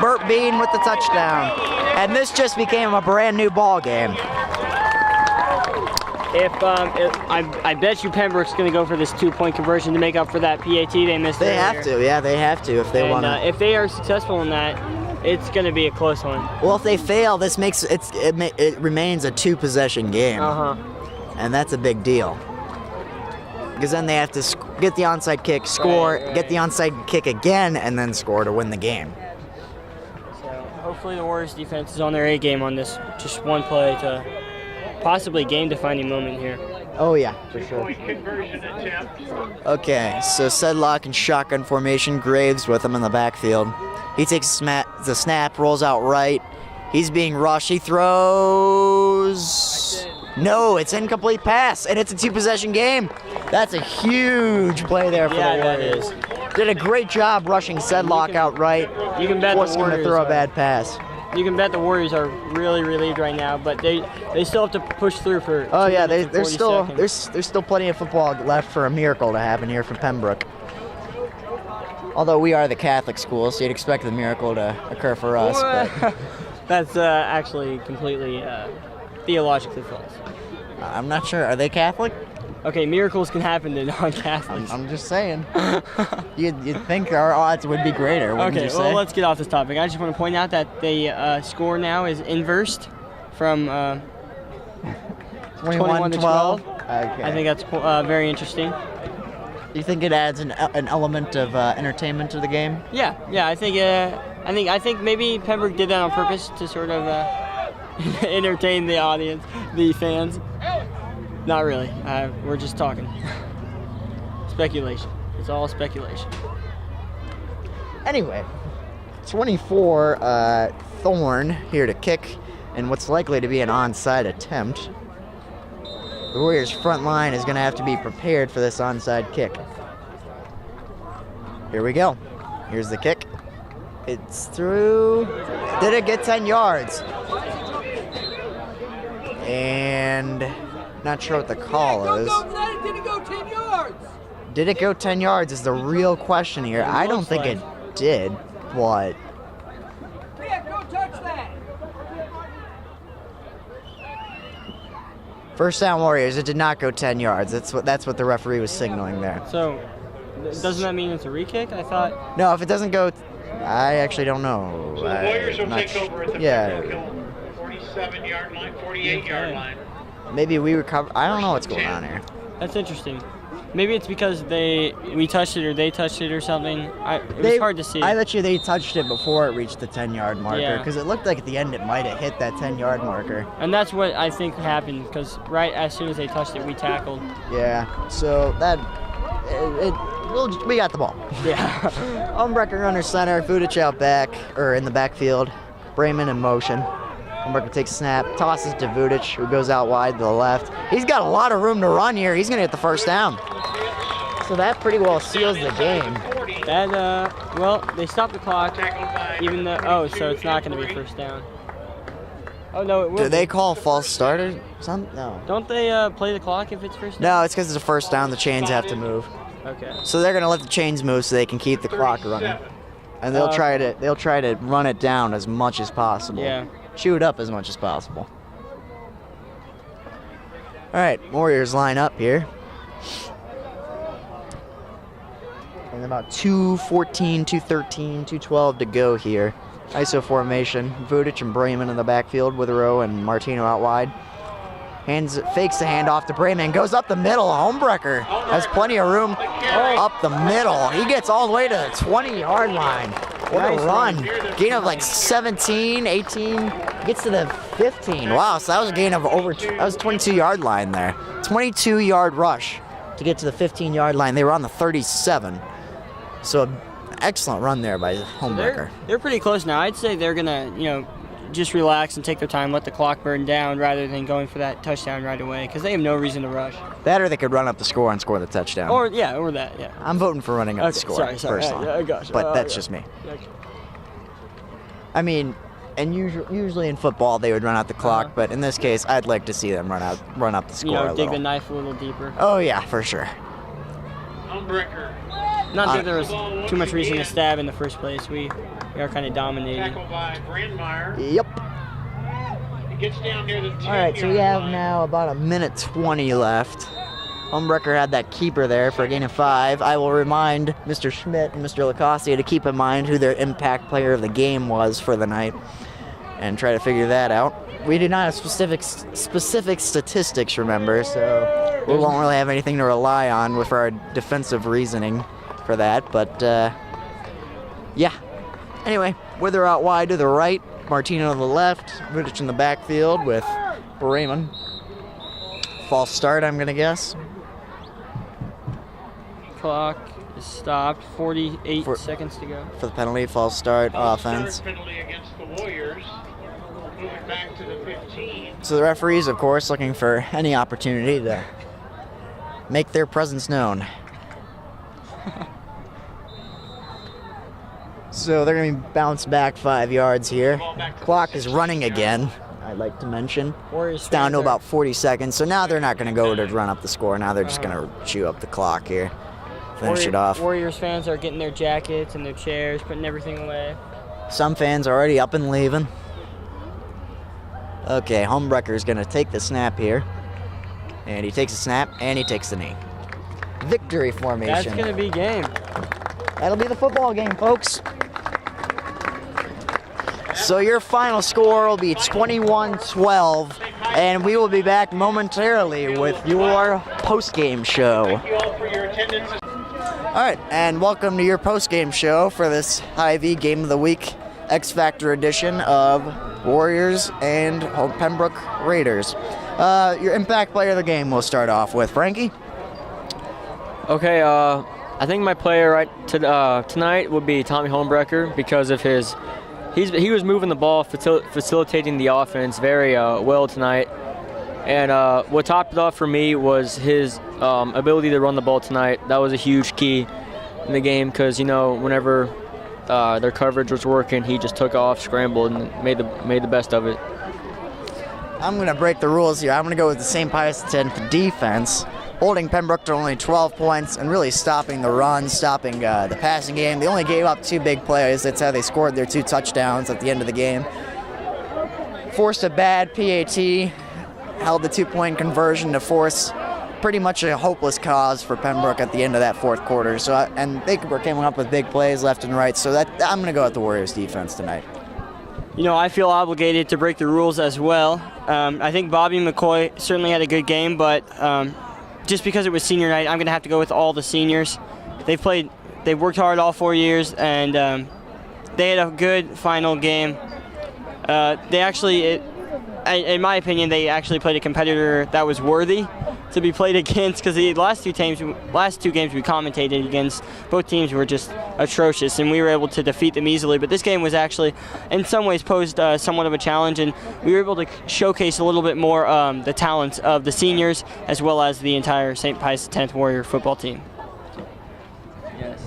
Burt Bean with the touchdown. And this just became a brand new ball game. I bet you Pembroke's going to go for this 2-point conversion to make up for that PAT they missed. They have to, yeah, they have to if they want to. If they are successful in that, it's going to be a close one. Well, if they fail, this makes it remains a 2-possession game. And that's a big deal. Because then they have to get the onside kick, score, get the onside kick again, and then score to win the game. Hopefully the Warriors defense is on their A game on this. Just one play to possibly game-defining moment here. Oh yeah, for sure. Okay, so Sedlock in shotgun formation, Graves with him in the backfield. He takes the snap, rolls out right. He's being rushed. He throws. No, it's incomplete pass, and it's a 2-possession game. That's a huge play there for the Warriors. Did a great job rushing Sedlock out right. You can bet forcing him to throw a bad pass. You can bet the Warriors are really relieved right now, but they still have to push through for. Oh yeah, there's still plenty of football left for a miracle to happen here for Pembroke. Although we are the Catholic school, so you'd expect the miracle to occur for us. But. That's actually completely theologically false. I'm not sure. Are they Catholic? Okay, miracles can happen to non-Catholics. I'm just saying. You'd think our odds would be greater, wouldn't you say? Well, let's get off this topic. I just want to point out that the score now is inversed from 21 to 12. Okay. I think that's very interesting. You think it adds an element of entertainment to the game? Yeah. I think maybe Pembroke did that on purpose to sort of entertain the audience, the fans. Not really. We're just talking. Speculation. It's all speculation. Anyway, 24, Thorne here to kick, and what's likely to be an onside attempt. The Warriors' front line is going to have to be prepared for this onside kick. Here we go. Here's the kick. It's through. Did it get 10 yards? And not sure what the call is. Did it go 10 yards? Did it go 10 yards is the real question here. I don't think it did, but... Yeah, go touch that. First down, Warriors. It did not go 10 yards. That's what the referee was signaling there. So, doesn't that mean it's a re-kick? I thought. No, if it doesn't go, I actually don't know. So the Warriors will take over at the yeah. 47-yard line, 48-yard line. Maybe we recover. I don't know what's going on here. That's interesting. Maybe it's because we touched it or they touched it or something. It was hard to see. I bet you they touched it before it reached the 10-yard marker, because it looked like at the end it might have hit that 10-yard marker. And that's what I think happened, because right as soon as they touched it, we tackled. Yeah, so that we got the ball. Yeah. Umbrecker under center, Vudic out back, or in the backfield. Brayman in motion. Umbrecker takes a snap, tosses to Vudic, who goes out wide to the left. He's got a lot of room to run here. He's going to get the first down. So that pretty well seals the game. Well, they stopped the clock, even though, so it's not going to be first down. Oh, no, it will. Do they call false start or something? No. Don't they play the clock if it's first down? No, it's because it's a first down. The chains have to move. Okay. So they're going to let the chains move so they can keep the clock running. And they'll try to run it down as much as possible. Yeah. Chew it up as much as possible. All right, Warriors line up here. And about 2:14, 2:13, 2:12 to go here. ISO formation. Vudic and Brayman in the backfield. Witherow and Martino out wide. Fakes the handoff to Brayman. Goes up the middle. Homebrecker has plenty of room up the middle. He gets all the way to the 20-yard line. What a run. Gain of like 17, 18. Gets to the 15. Wow, so that was a gain of that was a 22-yard line there. 22-yard rush to get to the 15-yard line. They were on the 37. So excellent run there by Homebrecker. They're pretty close now. I'd say they're going to, just relax and take their time, let the clock burn down rather than going for that touchdown right away, because they have no reason to rush. That or they could run up the score and score the touchdown. Or that, yeah. I'm voting for running up the score, sorry. personally. I got you. But that's just me. Okay. I mean, and usually in football they would run out the clock, but in this case, I'd like to see them run up the score a little. Dig the knife a little deeper. Oh yeah, for sure. Umbrecker. Not that there was too much reason to stab in the first place. We are kind of dominating. Tackled by Brandmeier. Yep. He gets down near the 10-yard All right, so we have line. now about 1:20 left. Umbrecker had that keeper there for a gain of 5. I will remind Mr. Schmidt and Mr. Licausi to keep in mind who their impact player of the game was for the night and try to figure that out. We do not have specific statistics, remember, so we won't really have anything to rely on with our defensive reasoning for that, but yeah. Anyway, Wither out wide to the right, Martino to the left, Vudic in the backfield with Brayman. False start, I'm gonna guess. Clock is stopped. 48 seconds to go. For the penalty, false start, offense. Start penalty against the Warriors. Moving back to the 15. So the referees, of course, looking for any opportunity to make their presence known. So they're going to be bounced back 5 yards here. Clock is running again, I'd like to mention. Warriors It's down to about 40 seconds, so now they're not going to go to run up the score. Now they're just going to chew up the clock here. Finish it off. Warriors fans are getting their jackets and their chairs, putting everything away. Some fans are already up and leaving. Okay, Homebrecker is going to take the snap here. And he takes a snap, and he takes the knee. Victory formation. That's going to be game. That'll be the football game, folks. So your final score will be 21-12, and we will be back momentarily with your post-game show. Thank you all for your attendance. All right, and welcome to your post-game show for this Hy-Vee Game of the Week X Factor edition of Warriors and Pembroke Raiders. Your impact player of the game we'll start off with. Frankie? Okay, I think my player tonight would be Tommy Holmbrecker because of he was moving the ball, facilitating the offense very well tonight. And what topped it off for me was his ability to run the ball tonight. That was a huge key in the game because, whenever their coverage was working, he just took off, scrambled, and made the best of it. I'm going to break the rules here. I'm going to go with the St. Pius X defense, holding Pembroke to only 12 points and really stopping the run, stopping the passing game. They only gave up 2 big plays. That's how they scored their 2 touchdowns at the end of the game. Forced a bad PAT, held the 2-point conversion to force pretty much a hopeless cause for Pembroke at the end of that fourth quarter. And they came up with big plays left and right. So I'm going to go with the Warriors defense tonight. I feel obligated to break the rules as well. I think Bobby McCoy certainly had a good game, but just because it was senior night, I'm going to have to go with all the seniors. They've worked hard all 4 years, and they had a good final game. In my opinion, they actually played a competitor that was worthy to be played against because the last two games we commentated against, both teams were just atrocious, and we were able to defeat them easily. But this game was actually, in some ways, posed somewhat of a challenge, and we were able to showcase a little bit more the talents of the seniors as well as the entire St. Pius X Warrior football team. Yes.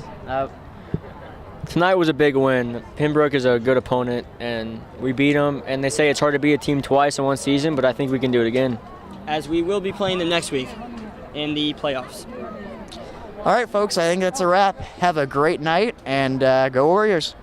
Tonight was a big win. Pembroke is a good opponent, and we beat them. And they say it's hard to beat a team twice in one season, but I think we can do it again. As we will be playing them next week in the playoffs. All right, folks, I think that's a wrap. Have a great night, and go Warriors.